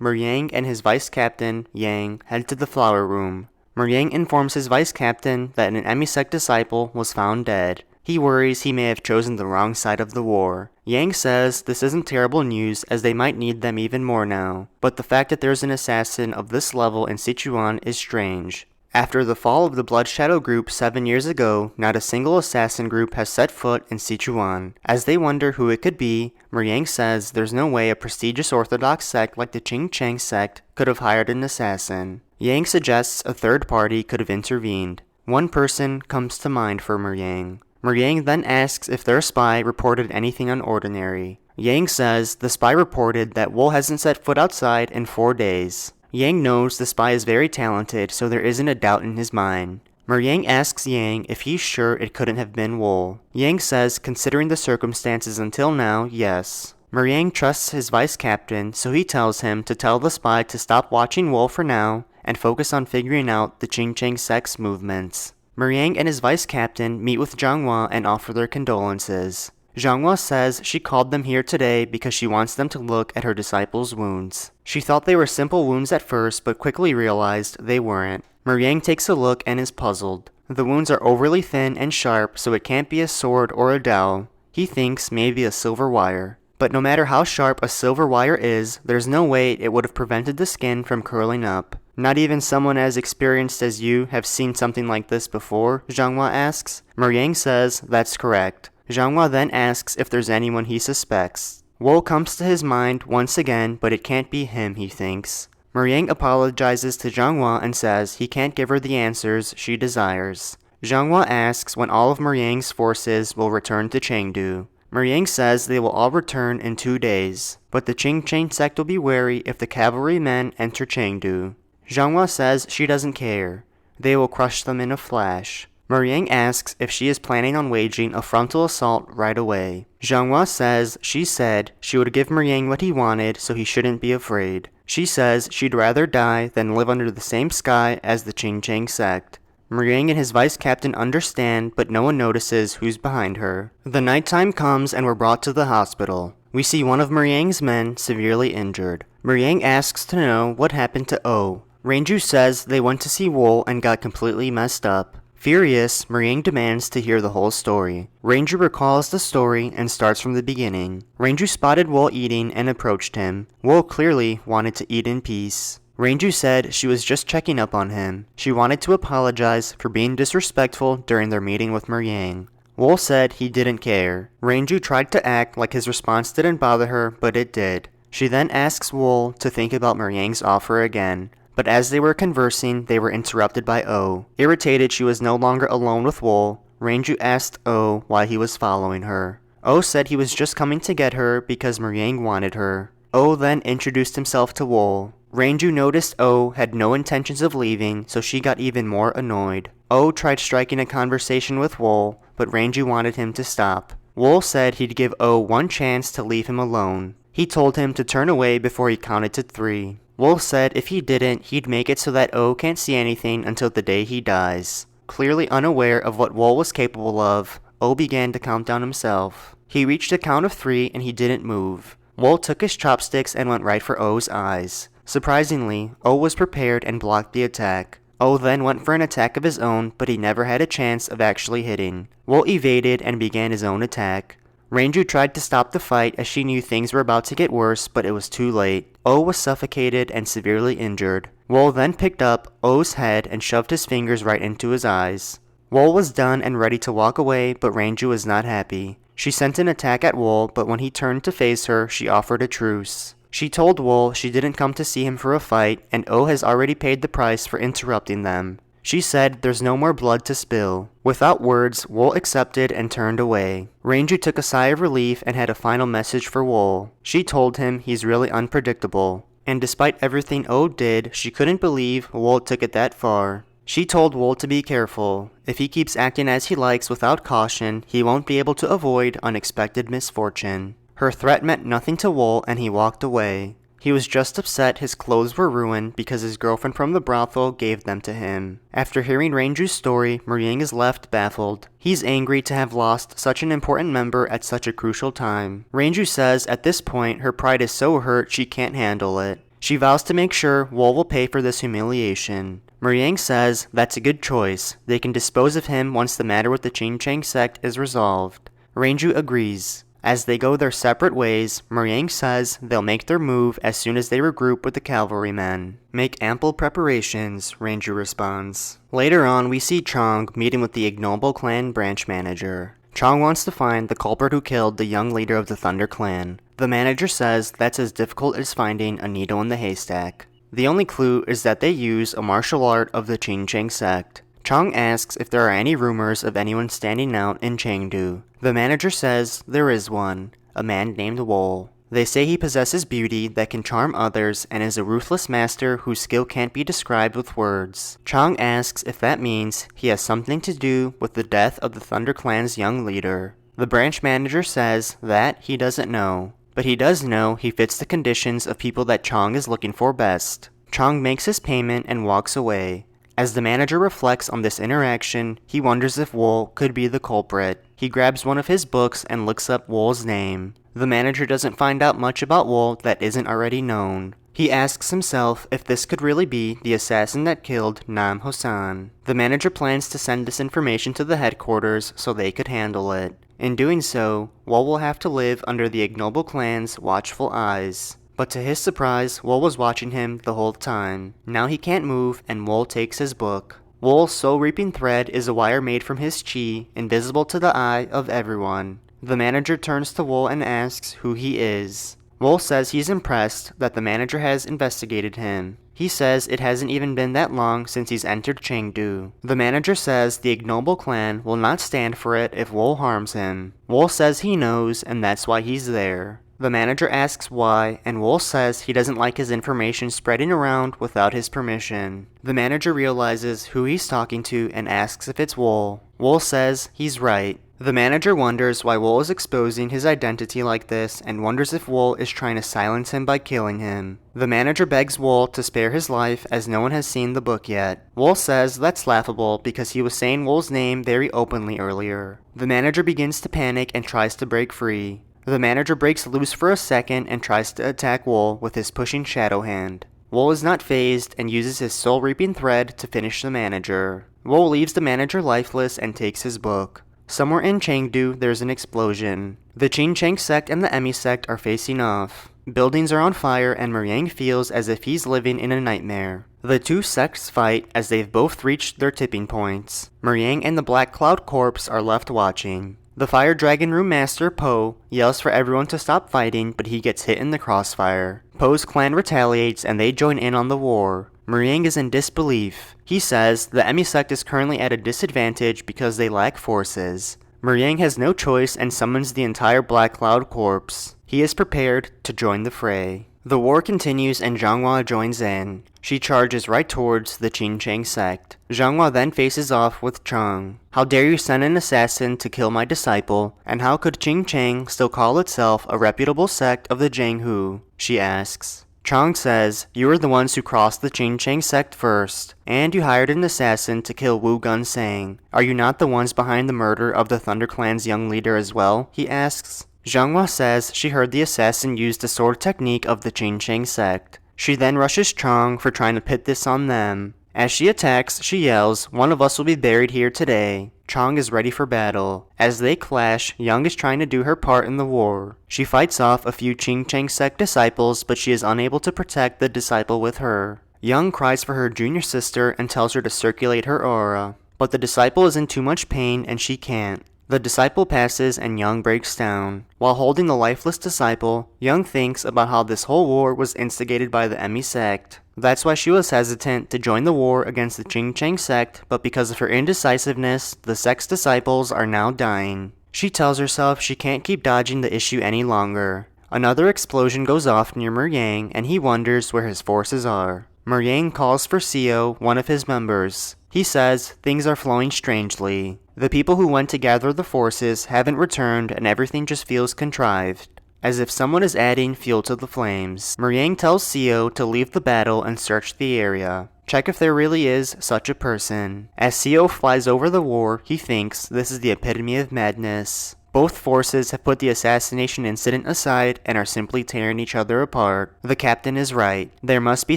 Meryang and his vice captain, Yang, head to the flower room. Meryang informs his vice captain that an emisect disciple was found dead. He worries he may have chosen the wrong side of the war. Yang says this isn't terrible news as they might need them even more now, but the fact that there's an assassin of this level in Sichuan is strange. After the fall of the Blood Shadow group 7 years ago, not a single assassin group has set foot in Sichuan. As they wonder who it could be, Meryang says there's no way a prestigious orthodox sect like the Qingcheng sect could have hired an assassin. Yang suggests a third party could have intervened. One person comes to mind for Meryang. Meryang then asks if their spy reported anything unordinary. Yang says the spy reported that Wol hasn't set foot outside in 4 days. Yang knows the spy is very talented, so there isn't a doubt in his mind. Meryang asks Yang if he's sure it couldn't have been Wol. Yang says, considering the circumstances until now, yes. Meryang trusts his vice captain, so he tells him to tell the spy to stop watching Wol for now and focus on figuring out the Qingcheng sect's movements. Meryang and his vice captain meet with Zhanghua and offer their condolences. Zhanghua says she called them here today because she wants them to look at her disciples' wounds. She thought they were simple wounds at first, but quickly realized they weren't. Meryang takes a look and is puzzled. The wounds are overly thin and sharp, so it can't be a sword or a dowel. He thinks maybe a silver wire. But no matter how sharp a silver wire is, there's no way it would have prevented the skin from curling up. Not even someone as experienced as you have seen something like this before? Zhanghua asks. Meryang says that's correct. Zhanghua then asks if there's anyone he suspects. Wol comes to his mind once again, but it can't be him, he thinks. Meryang apologizes to Zhanghua and says he can't give her the answers she desires. Zhanghua asks when all of Meryang's forces will return to Chengdu. Meryang says they will all return in 2 days, but the Qingcheng sect will be wary if the cavalrymen enter Chengdu. Zhanghua says she doesn't care. They will crush them in a flash. Meryang asks if she is planning on waging a frontal assault right away. Zhanghua says she said she would give Meryang what he wanted so he shouldn't be afraid. She says she'd rather die than live under the same sky as the Qingcheng sect. Meryang and his vice captain understand, but no one notices who's behind her. The nighttime comes and we're brought to the hospital. We see one of Meryang's men severely injured. Meryang asks to know what happened to O. Ranju says they went to see Wol and got completely messed up. Furious, Meryang demands to hear the whole story. Ranju recalls the story and starts from the beginning. Ranju spotted Wol eating and approached him. Wol clearly wanted to eat in peace. Ranju said she was just checking up on him. She wanted to apologize for being disrespectful during their meeting with Meryang. Wol said he didn't care. Ranju tried to act like his response didn't bother her, but it did. She then asks Wol to think about Meryang's offer again. But as they were conversing, they were interrupted by O. Irritated she was no longer alone with Wol, Ranju asked O why he was following her. O said he was just coming to get her because Meryang wanted her. O then introduced himself to Wol. Ranju noticed O had no intentions of leaving, so she got even more annoyed. O tried striking a conversation with Wol, but Ranju wanted him to stop. Wol said he'd give O one chance to leave him alone. He told him to turn away before he counted to 3. Wol said if he didn't, he'd make it so that O can't see anything until the day he dies. Clearly unaware of what Wol was capable of, O began to count down himself. He reached a count of 3 and he didn't move. Wol took his chopsticks and went right for O's eyes. Surprisingly, O was prepared and blocked the attack. O then went for an attack of his own, but he never had a chance of actually hitting. Wol evaded and began his own attack. Ranju tried to stop the fight as she knew things were about to get worse, but it was too late. O was suffocated and severely injured. Wol then picked up O's head and shoved his fingers right into his eyes. Wol was done and ready to walk away, but Ranju was not happy. She sent an attack at Wol, but when he turned to face her, she offered a truce. She told Wol she didn't come to see him for a fight, and O has already paid the price for interrupting them. She said there's no more blood to spill. Without words, Wol accepted and turned away. Ranju took a sigh of relief and had a final message for Wol. She told him he's really unpredictable. And despite everything O did, she couldn't believe Wol took it that far. She told Wol to be careful. If he keeps acting as he likes without caution, he won't be able to avoid unexpected misfortune. Her threat meant nothing to Wol and he walked away. He was just upset his clothes were ruined because his girlfriend from the brothel gave them to him. After hearing Ranju's story, Muriang is left baffled. He's angry to have lost such an important member at such a crucial time. Ranju says at this point her pride is so hurt she can't handle it. She vows to make sure Wol will pay for this humiliation. Muriang says that's a good choice. They can dispose of him once the matter with the Ching Chang sect is resolved. Ranju agrees. As they go their separate ways, Muriang says they'll make their move as soon as they regroup with the cavalrymen. Make ample preparations, Ranju responds. Later on, we see Chong meeting with the ignoble clan branch manager. Chong wants to find the culprit who killed the young leader of the Thunder clan. The manager says that's as difficult as finding a needle in the haystack. The only clue is that they use a martial art of the Ching Chang sect. Chong asks if there are any rumors of anyone standing out in Chengdu. The manager says there is one, a man named Wol. They say he possesses beauty that can charm others and is a ruthless master whose skill can't be described with words. Chong asks if that means he has something to do with the death of the Thunder Clan's young leader. The branch manager says that he doesn't know, but he does know he fits the conditions of people that Chong is looking for best. Chong makes his payment and walks away. As the manager reflects on this interaction, he wonders if Wol could be the culprit. He grabs one of his books and looks up Wol's name. The manager doesn't find out much about Wol that isn't already known. He asks himself if this could really be the assassin that killed Nam Hosan. The manager plans to send this information to the headquarters so they could handle it. In doing so, Wol will have to live under the ignoble clan's watchful eyes. But to his surprise, Wol was watching him the whole time. Now he can't move and Wol takes his book. Wol's soul-reaping thread is a wire made from his chi, invisible to the eye of everyone. The manager turns to Wol and asks who he is. Wol says he's impressed that the manager has investigated him. He says it hasn't even been that long since he's entered Chengdu. The manager says the ignoble clan will not stand for it if Wol harms him. Wol says he knows and that's why he's there. The manager asks why, and Wol says he doesn't like his information spreading around without his permission. The manager realizes who he's talking to and asks if it's Wol. Wol says he's right. The manager wonders why Wol is exposing his identity like this and wonders if Wol is trying to silence him by killing him. The manager begs Wol to spare his life as no one has seen the book yet. Wol says that's laughable because he was saying Wol's name very openly earlier. The manager begins to panic and tries to break free. The manager breaks loose for a second and tries to attack Wol with his pushing shadow hand. Wol is not fazed and uses his soul-reaping thread to finish the manager. Wol leaves the manager lifeless and takes his book. Somewhere in Chengdu, there's an explosion. The Ching Chang sect and the Emi sect are facing off. Buildings are on fire and Muriang feels as if he's living in a nightmare. The two sects fight as they've both reached their tipping points. Muriang and the Black Cloud Corpse are left watching. The Fire Dragon Room Master, Po, yells for everyone to stop fighting, but he gets hit in the crossfire. Po's clan retaliates and they join in on the war. Muriang is in disbelief. He says the Emi sect is currently at a disadvantage because they lack forces. Muriang has no choice and summons the entire Black Cloud Corps. He is prepared to join the fray. The war continues and Zhanghua joins in. She charges right towards the Ching Chang sect. Zhanghua then faces off with Chong. How dare you send an assassin to kill my disciple, and how could Ching Chang still call itself a reputable sect of the Jianghu? She asks. Chong says, you are the ones who crossed the Ching Chang sect first, and you hired an assassin to kill Wu Gunsang. Are you not the ones behind the murder of the Thunder Clan's young leader as well? He asks. Zhanghua says she heard the assassin use the sword technique of the Qingcheng sect. She then rushes Chang for trying to pit this on them. As she attacks, she yells, "One of us will be buried here today." Chang is ready for battle. As they clash, Young is trying to do her part in the war. She fights off a few Qingcheng sect disciples, but she is unable to protect the disciple with her. Young cries for her junior sister and tells her to circulate her aura. But the disciple is in too much pain and she can't. The disciple passes and Young breaks down. While holding the lifeless disciple, Young thinks about how this whole war was instigated by the Emi sect. That's why she was hesitant to join the war against the Qingcheng sect, but because of her indecisiveness, the sect's disciples are now dying. She tells herself she can't keep dodging the issue any longer. Another explosion goes off near Meryang and he wonders where his forces are. Meryang calls for Seo, one of his members. He says things are flowing strangely. The people who went to gather the forces haven't returned and everything just feels contrived, as if someone is adding fuel to the flames. Meryang tells Seo to leave the battle and search the area. Check if there really is such a person. As Seo flies over the war, he thinks this is the epitome of madness. Both forces have put the assassination incident aside and are simply tearing each other apart. The captain is right. There must be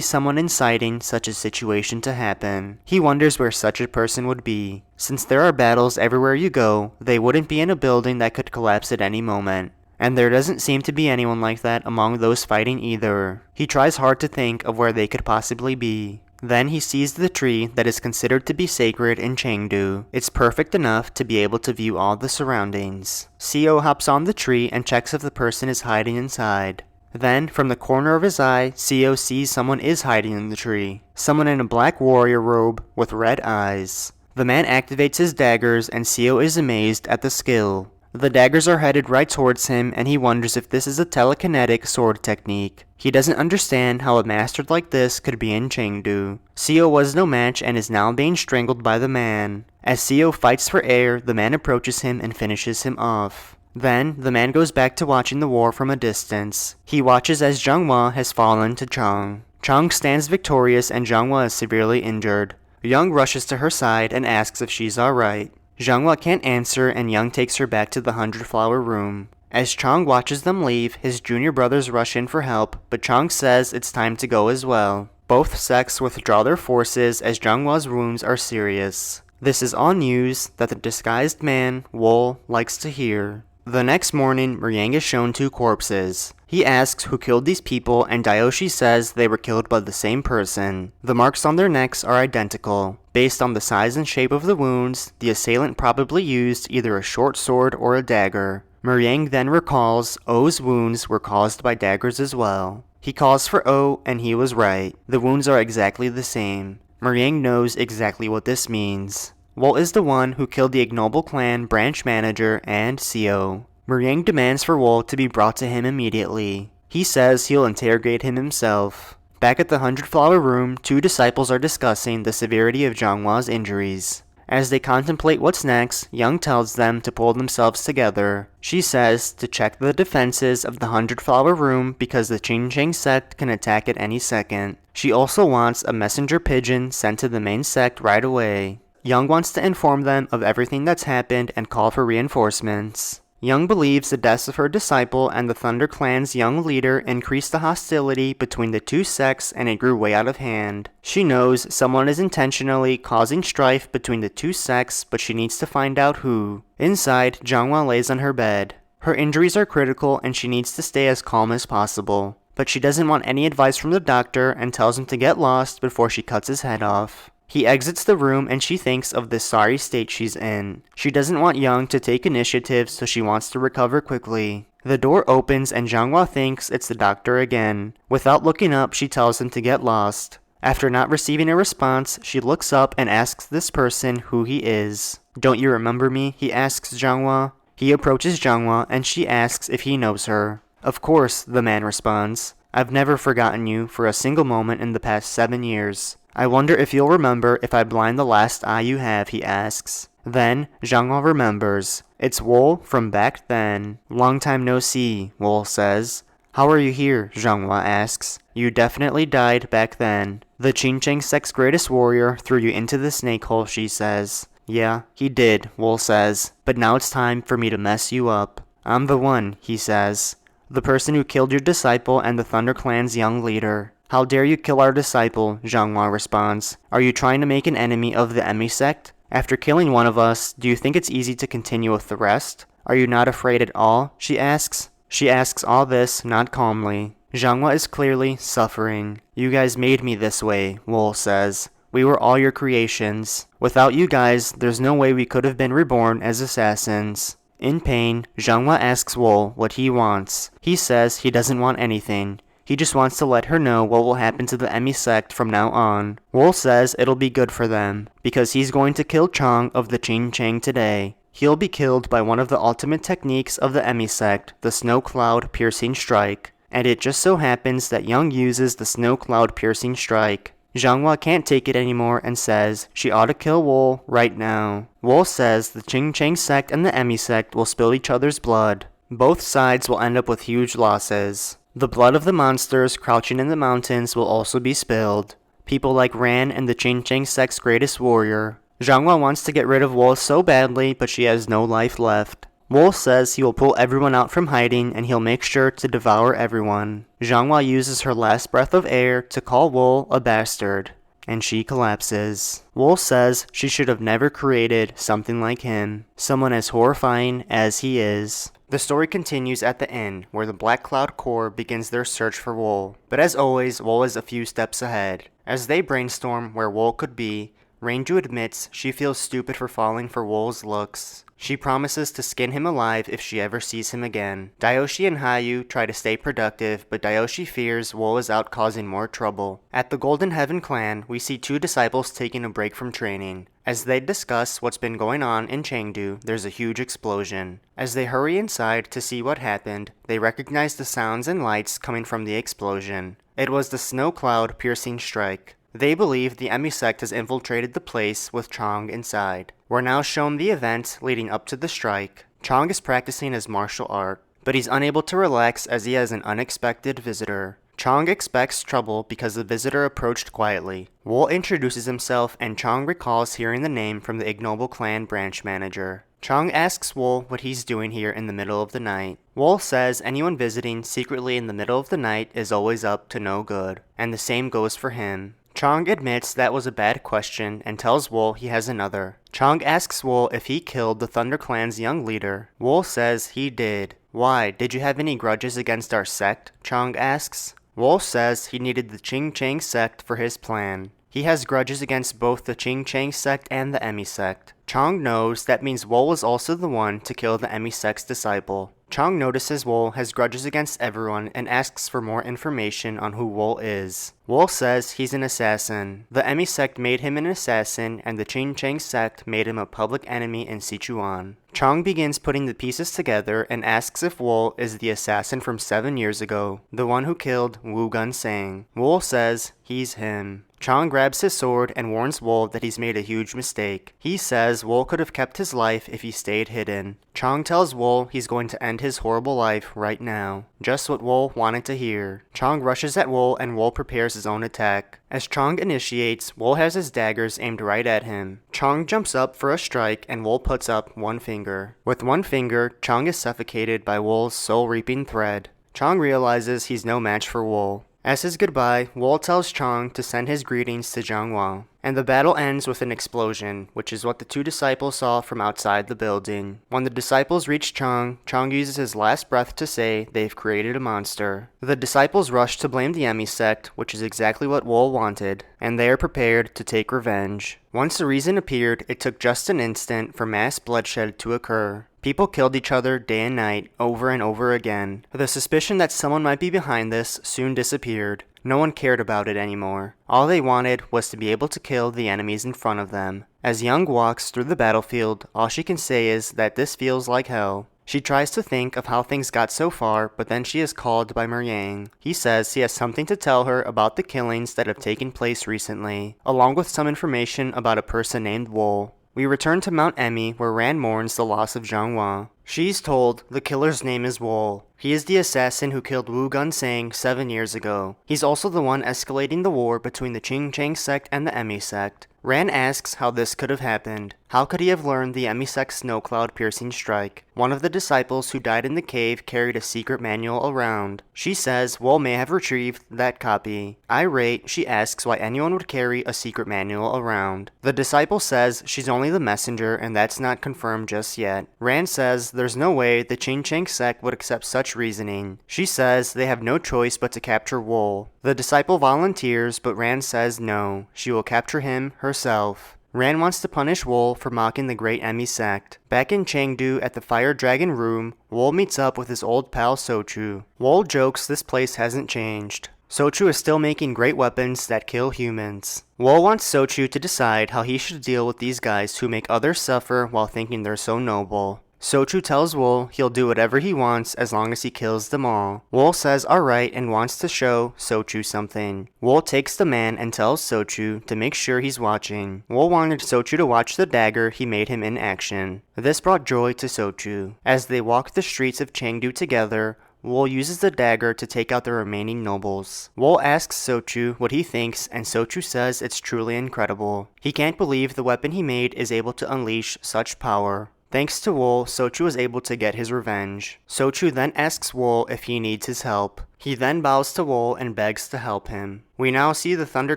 someone inciting such a situation to happen. He wonders where such a person would be. Since there are battles everywhere you go, they wouldn't be in a building that could collapse at any moment. And there doesn't seem to be anyone like that among those fighting either. He tries hard to think of where they could possibly be. Then he sees the tree that is considered to be sacred in Chengdu. It's perfect enough to be able to view all the surroundings. Seo hops on the tree and checks if the person is hiding inside. Then, from the corner of his eye, Seo sees someone is hiding in the tree. Someone in a black warrior robe with red eyes. The man activates his daggers and Seo is amazed at the skill. The daggers are headed right towards him and he wonders if this is a telekinetic sword technique. He doesn't understand how a master like this could be in Chengdu. Seo was no match and is now being strangled by the man. As Seo fights for air, the man approaches him and finishes him off. Then, the man goes back to watching the war from a distance. He watches as Zhanghua has fallen to Chang. Chang stands victorious and Zhanghua is severely injured. Young rushes to her side and asks if she's alright. Zhanghua can't answer and Young takes her back to the 100-flower room. As Chang watches them leave, his junior brothers rush in for help, but Chang says it's time to go as well. Both sects withdraw their forces as Zhanghua's wounds are serious. This is all news that the disguised man, Wol, likes to hear. The next morning, Meryang is shown 2 corpses. He asks who killed these people and Dayoshi says they were killed by the same person. The marks on their necks are identical. Based on the size and shape of the wounds, the assailant probably used either a short sword or a dagger. Meryang then recalls O's wounds were caused by daggers as well. He calls for O and he was right. The wounds are exactly the same. Meryang knows exactly what this means. Wol is the one who killed the ignoble clan branch manager and Seo. Meryang demands for Wol to be brought to him immediately. He says he'll interrogate him himself. Back at the 100-flower room, 2 disciples are discussing the severity of Zhanghua's injuries. As they contemplate what's next, Young tells them to pull themselves together. She says to check the defenses of the 100-flower room because the Qingcheng sect can attack at any second. She also wants a messenger pigeon sent to the main sect right away. Young wants to inform them of everything that's happened and call for reinforcements. Young believes the deaths of her disciple and the Thunder Clan's young leader increased the hostility between the 2 sects and it grew way out of hand. She knows someone is intentionally causing strife between the 2 sects, but she needs to find out who. Inside, Zhanghua lays on her bed. Her injuries are critical and she needs to stay as calm as possible. But she doesn't want any advice from the doctor and tells him to get lost before she cuts his head off. He exits the room and she thinks of the sorry state she's in. She doesn't want Young to take initiative, so she wants to recover quickly. The door opens and Zhanghua thinks it's the doctor again. Without looking up, she tells him to get lost. After not receiving a response, she looks up and asks this person who he is. "Don't you remember me?" he asks Zhanghua. He approaches Zhanghua and she asks if he knows her. "Of course," the man responds. "I've never forgotten you for a single moment in the past 7 years. I wonder if you'll remember if I blind the last eye you have," he asks. Then, Zhanghua remembers. It's Wol from back then. "Long time no see," Wol says. "How are you here?" Zhanghua asks. "You definitely died back then. The Qingcheng sect's greatest warrior threw you into the snake hole," she says. "Yeah, he did," Wol says. "But now it's time for me to mess you up. "I'm the one," he says. "The person who killed your disciple and the Thunder Clan's young leader." "How dare you kill our disciple?" Xianghua responds. "Are you trying to make an enemy of the Emi sect? After killing one of us, do you think it's easy to continue with the rest? Are you not afraid at all?" she asks. She asks all this not calmly. Xianghua is clearly suffering. "You guys made me this way," Wol says. "We were all your creations. Without you guys, there's no way we could have been reborn as assassins." In pain, Xianghua asks Wol what he wants. He says he doesn't want anything. He just wants to let her know what will happen to the Emi sect from now on. Wol says it'll be good for them, because he's going to kill Chang of the Qing Chang today. He'll be killed by one of the ultimate techniques of the Emi sect, the Snow Cloud Piercing Strike. And it just so happens that Young uses the Snow Cloud Piercing Strike. Xianghua can't take it anymore and says she ought to kill Wol right now. Wol says the Qing Chang sect and the Emi sect will spill each other's blood. Both sides will end up with huge losses. The blood of the monsters crouching in the mountains will also be spilled. People like Ran and the Qing Chang sect's greatest warrior. Xianghua wants to get rid of Wol so badly, but she has no life left. Wol says he will pull everyone out from hiding and he'll make sure to devour everyone. Xianghua uses her last breath of air to call Wol a bastard, and she collapses. Wol says she should have never created something like him, someone as horrifying as he is. The story continues at the inn, where the Black Cloud Corps begins their search for Wol. But as always, Wol is a few steps ahead. As they brainstorm where Wol could be, Rainju admits she feels stupid for falling for Wol's looks. She promises to skin him alive if she ever sees him again. Dayoshi and Hayu try to stay productive, but Dayoshi fears Wol is out causing more trouble. At the Golden Heaven clan, we see two disciples taking a break from training. As they discuss what's been going on in Chengdu, there's a huge explosion. As they hurry inside to see what happened, they recognize the sounds and lights coming from the explosion. It was the Snow Cloud Piercing Strike. They believe the Emi sect has infiltrated the place with Chang inside. We're now shown the event leading up to the strike. Chang is practicing his martial art, but he's unable to relax as he has an unexpected visitor. Chang expects trouble because the visitor approached quietly. Wol introduces himself and Chang recalls hearing the name from the Ignoble Clan branch manager. Chang asks Wol what he's doing here in the middle of the night. Wol says anyone visiting secretly in the middle of the night is always up to no good, and the same goes for him. Chang admits that was a bad question and tells Wol he has another. Chang asks Wol if he killed the Thunder Clan's young leader. Wol says he did. "Why, did you have any grudges against our sect?" Chang asks. Wol says he needed the Qing Chang sect for his plan. He has grudges against both the Qing Chang sect and the Emi sect. Chang knows that means Wol was also the one to kill the Emi sect's disciple. Chang notices Wol has grudges against everyone and asks for more information on who Wol is. Wol says he's an assassin. The Emi sect made him an assassin, and the Qing Chang sect made him a public enemy in Sichuan. Chang begins putting the pieces together and asks if Wol is the assassin from 7 years ago, the one who killed Wu Gunsang. Wol says he's him. Chang grabs his sword and warns Wol that he's made a huge mistake. He says Wol could have kept his life if he stayed hidden. Chang tells Wol he's going to end his horrible life right now. Just what Wol wanted to hear. Chang rushes at Wol and Wol prepares his own attack. As Chang initiates, Wol has his daggers aimed right at him. Chang jumps up for a strike and Wol puts up one finger. With one finger, Chang is suffocated by Wol's soul-reaping thread. Chang realizes he's no match for Wol. As his goodbye, Wol tells Chang to send his greetings to Xianghua, and the battle ends with an explosion, which is what the two disciples saw from outside the building. When the disciples reach Chang, Chang uses his last breath to say they've created a monster. The disciples rush to blame the Emi sect, which is exactly what Wol wanted, and they are prepared to take revenge. Once the reason appeared, it took just an instant for mass bloodshed to occur. People killed each other day and night, over and over again. The suspicion that someone might be behind this soon disappeared. No one cared about it anymore. All they wanted was to be able to kill the enemies in front of them. As Young walks through the battlefield, all she can say is that this feels like hell. She tries to think of how things got so far, but then she is called by Meryang. He says he has something to tell her about the killings that have taken place recently, along with some information about a person named Wol. We return to Mount Emi, where Ran mourns the loss of Xianghua. She's told the killer's name is Wol. He is the assassin who killed Wu Gunsang 7 years ago. He's also the one escalating the war between the Qingchang sect and the Emi sect. Ran asks how this could have happened. How could he have learned the Emi sect's snow cloud piercing strike? One of the disciples who died in the cave carried a secret manual around. She says Wol may have retrieved that copy. Irate, she asks why anyone would carry a secret manual around. The disciple says she's only the messenger and that's not confirmed just yet. Ran says there's no way the Qingchang sect would accept such reasoning. She says they have no choice but to capture Wol. The disciple volunteers, but Ran says no, she will capture him herself. Ran wants to punish Wol for mocking the great Emi sect. Back in Chengdu at the Fire Dragon Room, Wol meets up with his old pal Sochu. Wol jokes this place hasn't changed. Sochu is still making great weapons that kill humans. Wol wants Sochu to decide how he should deal with these guys who make others suffer while thinking they're so noble. Sochu tells Wol he'll do whatever he wants as long as he kills them all. Wol says alright and wants to show Sochu something. Wol takes the man and tells Sochu to make sure he's watching. Wol wanted Sochu to watch the dagger he made him in action. This brought joy to Sochu. As they walk the streets of Chengdu together, Wol uses the dagger to take out the remaining nobles. Wol asks Sochu what he thinks and Sochu says it's truly incredible. He can't believe the weapon he made is able to unleash such power. Thanks to Wol, Sochu is able to get his revenge. Sochu then asks Wol if he needs his help. He then bows to Wol and begs to help him. We now see the Thunder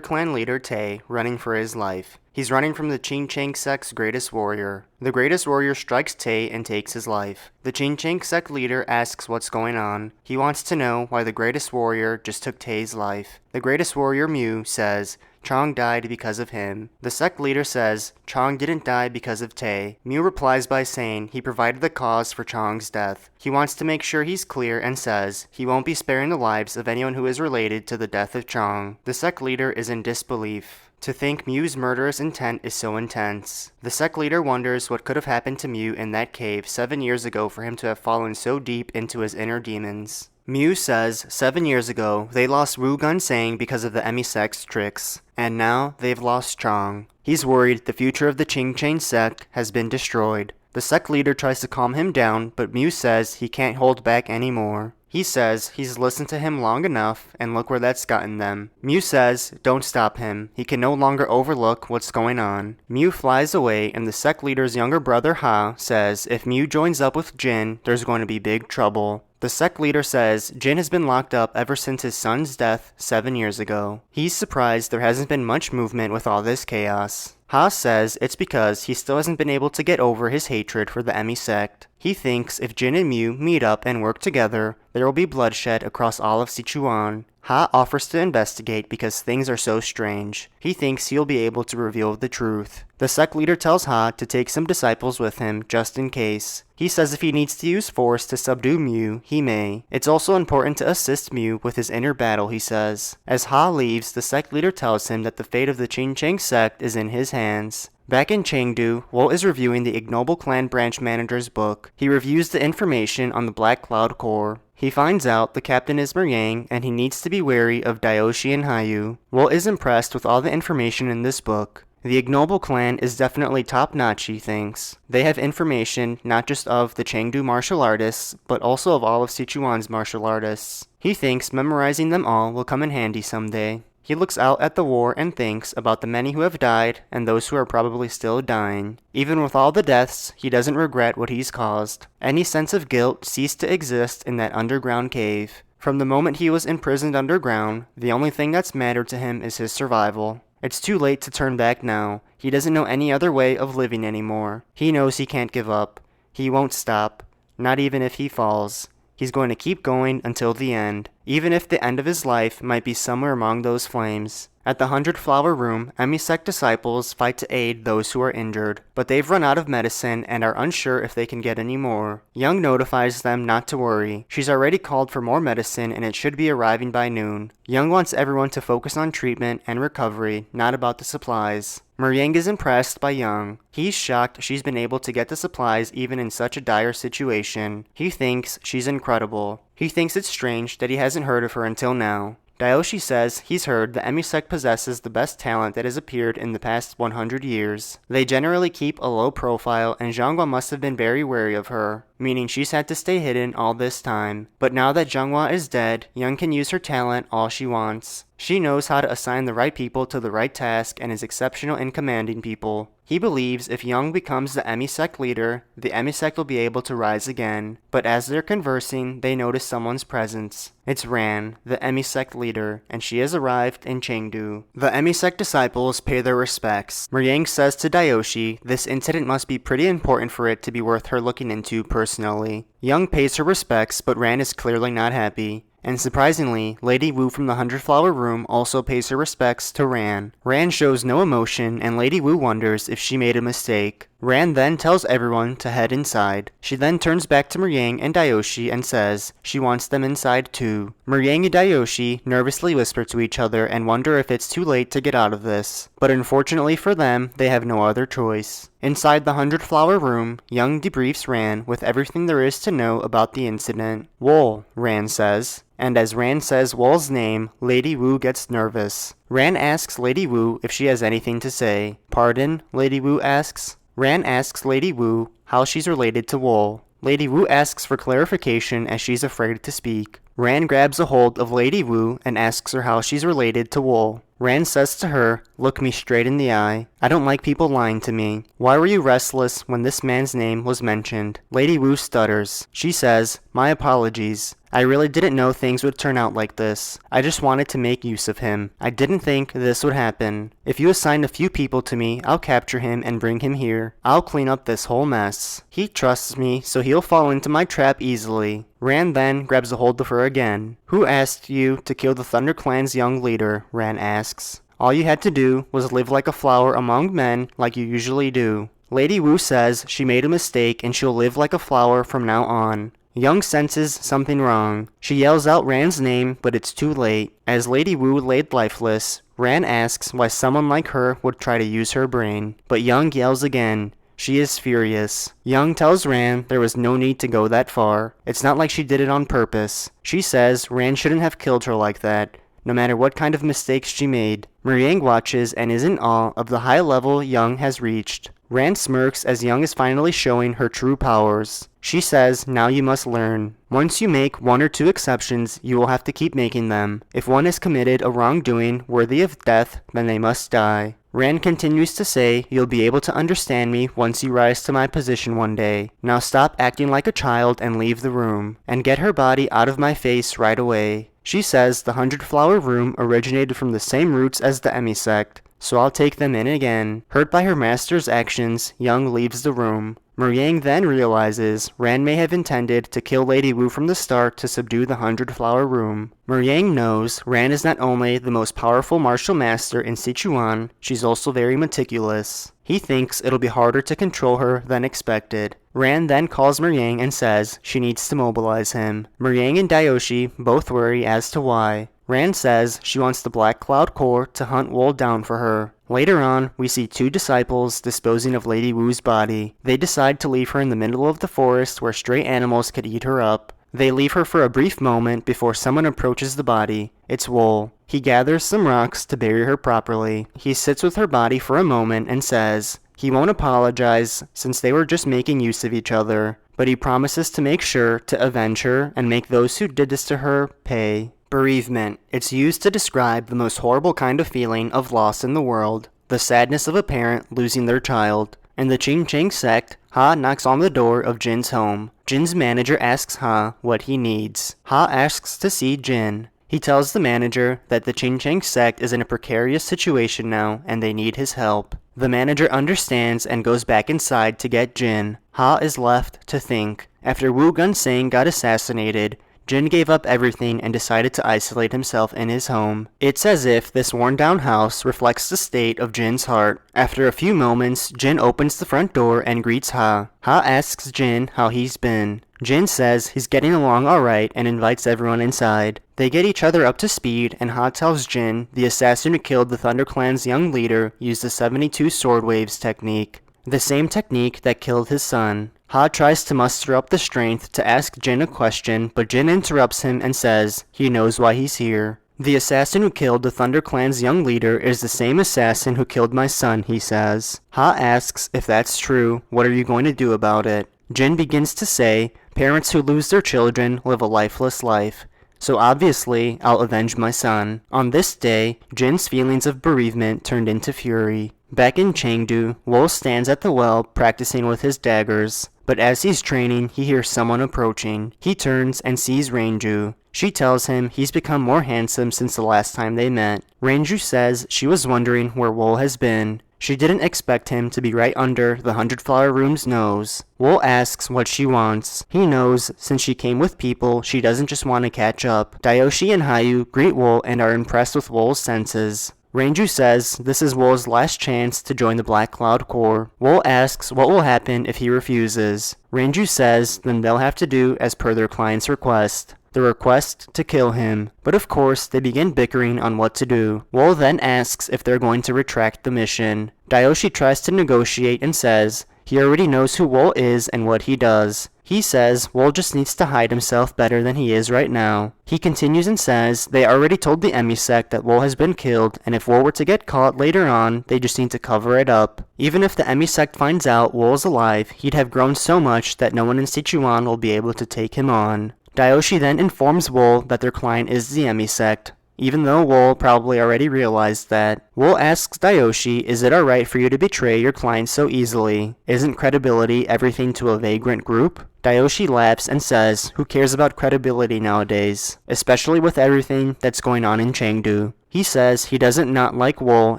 Clan leader Tae running for his life. He's running from the Qingchang sect's greatest warrior. The greatest warrior strikes Tae and takes his life. The Qingchang sect leader asks what's going on. He wants to know why the greatest warrior just took Tae's life. The greatest warrior Mu says Chong died because of him. The sect leader says Chong didn't die because of Tae. Mu replies by saying he provided the cause for Chong's death. He wants to make sure he's clear and says he won't be sparing the lives of anyone who is related to the death of Chong. The sect leader is in disbelief. To think Mu's murderous intent is so intense. The sect leader wonders what could have happened to Mu in that cave 7 years ago for him to have fallen so deep into his inner demons. Mu says 7 years ago they lost Wu Gunsang because of the Emi sect's tricks, and now they've lost Chong. He's worried the future of the Qingchang sect has been destroyed. The sect leader tries to calm him down, but Mu says he can't hold back anymore. He says he's listened to him long enough, and look where that's gotten them. Mu says don't stop him. He can no longer overlook what's going on. Mu flies away, and the sect leader's younger brother Ha says if Mu joins up with Jin, there's going to be big trouble. The sect leader says Jin has been locked up ever since his son's death 7 years ago. He's surprised there hasn't been much movement with all this chaos. Ha says it's because he still hasn't been able to get over his hatred for the Emi sect. He thinks if Jin and Mu meet up and work together, there will be bloodshed across all of Sichuan. Ha offers to investigate because things are so strange. He thinks he'll be able to reveal the truth. The sect leader tells Ha to take some disciples with him just in case. He says if he needs to use force to subdue Mu, he may. It's also important to assist Mu with his inner battle, he says. As Ha leaves, the sect leader tells him that the fate of the Qingchang sect is in his hands. Back in Chengdu, Wol is reviewing the Ignoble Clan branch manager's book. He reviews the information on the Black Cloud Corps. He finds out the captain is Meryang and he needs to be wary of Daoshi and Hayu. Wol is impressed with all the information in this book. The Ignoble Clan is definitely top-notch, he thinks. They have information not just of the Chengdu martial artists, but also of all of Sichuan's martial artists. He thinks memorizing them all will come in handy someday. He looks out at the war and thinks about the many who have died and those who are probably still dying. Even with all the deaths, he doesn't regret what he's caused. Any sense of guilt ceased to exist in that underground cave. From the moment he was imprisoned underground, the only thing that's mattered to him is his survival. It's too late to turn back now. He doesn't know any other way of living anymore. He knows he can't give up. He won't stop. Not even if he falls. He's going to keep going until the end, even if the end of his life might be somewhere among those flames. At the 100-Flower Room, Emi sect disciples fight to aid those who are injured, but they've run out of medicine and are unsure if they can get any more. Young notifies them not to worry. She's already called for more medicine and it should be arriving by noon. Young wants everyone to focus on treatment and recovery, not about the supplies. Meryang is impressed by Young. He's shocked she's been able to get the supplies even in such a dire situation. He thinks she's incredible. He thinks it's strange that he hasn't heard of her until now. Daoshi says he's heard the Emi sect possesses the best talent that has appeared in the past 100 years. They generally keep a low profile and Zhanghua must have been very wary of her. meaning she's had to stay hidden all this time. But now that Jung-hwa is dead, Young can use her talent all she wants. She knows how to assign the right people to the right task and is exceptional in commanding people. He believes if Young becomes the emisect leader, the emisect will be able to rise again. But as they're conversing, they notice someone's presence. It's Ran, the emisect leader, and she has arrived in Chengdu. The emisect disciples pay their respects. Meringue says to Dayoshi this incident must be pretty important for it to be worth her looking into personally. Young pays her respects, but Ran is clearly not happy. And surprisingly, Lady Wu from the 100-Flower Room also pays her respects to Ran. Ran shows no emotion, and Lady Wu wonders if she made a mistake. Ran then tells everyone to head inside. She then turns back to Meringue and Dayoshi and says she wants them inside too. Meringue and Dayoshi nervously whisper to each other and wonder if it's too late to get out of this. But unfortunately for them, they have no other choice. Inside the 100-Flower Room, Young debriefs Ran with everything there is to know about the incident. Wol, Ran says. And as Ran says Wol's name, Lady Wu gets nervous. Ran asks Lady Wu if she has anything to say. Pardon? Lady Wu asks. Ran asks Lady Wu how she's related to Wol. Lady Wu asks for clarification as she's afraid to speak. Ran grabs a hold of Lady Wu and asks her how she's related to Wol. Ran says to her, "Look me straight in the eye. I don't like people lying to me. Why were you restless when this man's name was mentioned?" Lady Wu stutters. She says, "My apologies. I really didn't know things would turn out like this. I just wanted to make use of him. I didn't think this would happen. If you assign a few people to me, I'll capture him and bring him here. I'll clean up this whole mess. He trusts me, so he'll fall into my trap easily." Ran then grabs a hold of her again. "Who asked you to kill the Thunder Clan's young leader?" Ran asks. "All you had to do was live like a flower among men like you usually do." Lady Wu says she made a mistake and she'll live like a flower from now on. Young senses something wrong. She yells out Ran's name, but it's too late. As Lady Wu laid lifeless, Ran asks why someone like her would try to use her brain. But Young yells again. She is furious. Young tells Ran there was no need to go that far. It's not like she did it on purpose. She says Ran shouldn't have killed her like that, no matter what kind of mistakes she made. Meringue watches and is in awe of the high level Young has reached. Ran smirks as Young is finally showing her true powers. She says, "Now you must learn. Once you make one or two exceptions, you will have to keep making them. If one has committed a wrongdoing worthy of death, then they must die." Ran continues to say, "You'll be able to understand me once you rise to my position one day. Now stop acting like a child and leave the room. And get her body out of my face right away." She says the 100-Flower Room originated from the same roots as the emisect, so I'll take them in again. Hurt by her master's actions, Young leaves the room. Meringue then realizes Ran may have intended to kill Lady Wu from the start to subdue the 100-Flower Room. Meringue knows Ran is not only the most powerful martial master in Sichuan, she's also very meticulous. He thinks it'll be harder to control her than expected. Ran then calls Meringue and says she needs to mobilize him. Meringue and Dayoshi both worry as to why. Ran says she wants the Black Cloud Corps to hunt Wol down for her. Later on, we see two disciples disposing of Lady Wu's body. They decide to leave her in the middle of the forest where stray animals could eat her up. They leave her for a brief moment before someone approaches the body. It's Wol. He gathers some rocks to bury her properly. He sits with her body for a moment and says he won't apologize since they were just making use of each other, but he promises to make sure to avenge her and make those who did this to her pay. Bereavement. It's used to describe the most horrible kind of feeling of loss in the world, the sadness of a parent losing their child. In the Ching Cheng sect, Ha knocks on the door of Jin's home. Jin's manager asks Ha what he needs. Ha asks to see Jin. He tells the manager that the Ching Cheng sect is in a precarious situation now and they need his help. The manager understands and goes back inside to get Jin. Ha is left to think. After Wu Gunseng got assassinated, Jin gave up everything and decided to isolate himself in his home. It's as if this worn-down house reflects the state of Jin's heart. After a few moments, Jin opens the front door and greets Ha. Ha asks Jin how he's been. Jin says he's getting along alright and invites everyone inside. They get each other up to speed and Ha tells Jin the assassin who killed the Thunder Clan's young leader used the 72 sword waves technique, the same technique that killed his son. Ha tries to muster up the strength to ask Jin a question, but Jin interrupts him and says he knows why he's here. The assassin who killed the Thunder Clan's young leader is the same assassin who killed my son, he says. Ha asks if that's true, what are you going to do about it? Jin begins to say, parents who lose their children live a lifeless life. So obviously, I'll avenge my son. On this day, Jin's feelings of bereavement turned into fury. Back in Chengdu, Wol stands at the well practicing with his daggers. But as he's training, he hears someone approaching. He turns and sees Ranju. She tells him he's become more handsome since the last time they met. Ranju says she was wondering where Wol has been. She didn't expect him to be right under the 100-flower room's nose. Wol asks what she wants. He knows since she came with people, she doesn't just want to catch up. Dayoshi and Hayu greet Wol and are impressed with Wol's senses. Ranju says this is Wol's last chance to join the Black Cloud Corps. Wol asks what will happen if he refuses. Ranju says then they'll have to do as per their client's request. The request to kill him. But of course, they begin bickering on what to do. Wol then asks if they're going to retract the mission. Dayoshi tries to negotiate and says he already knows who Wol is and what he does. He says Wol just needs to hide himself better than he is right now. He continues and says they already told the emisect that Wol has been killed, and if Wol were to get caught later on, they just need to cover it up. Even if the emisect finds out Wol is alive, he'd have grown so much that no one in Sichuan will be able to take him on. Dayoshi then informs Wol that their client is the emisect, even though Wol probably already realized that. Wol asks Dayoshi, is it alright for you to betray your client so easily? Isn't credibility everything to a vagrant group? Dayoshi laughs and says, who cares about credibility nowadays, especially with everything that's going on in Chengdu. He says he doesn't not like Wol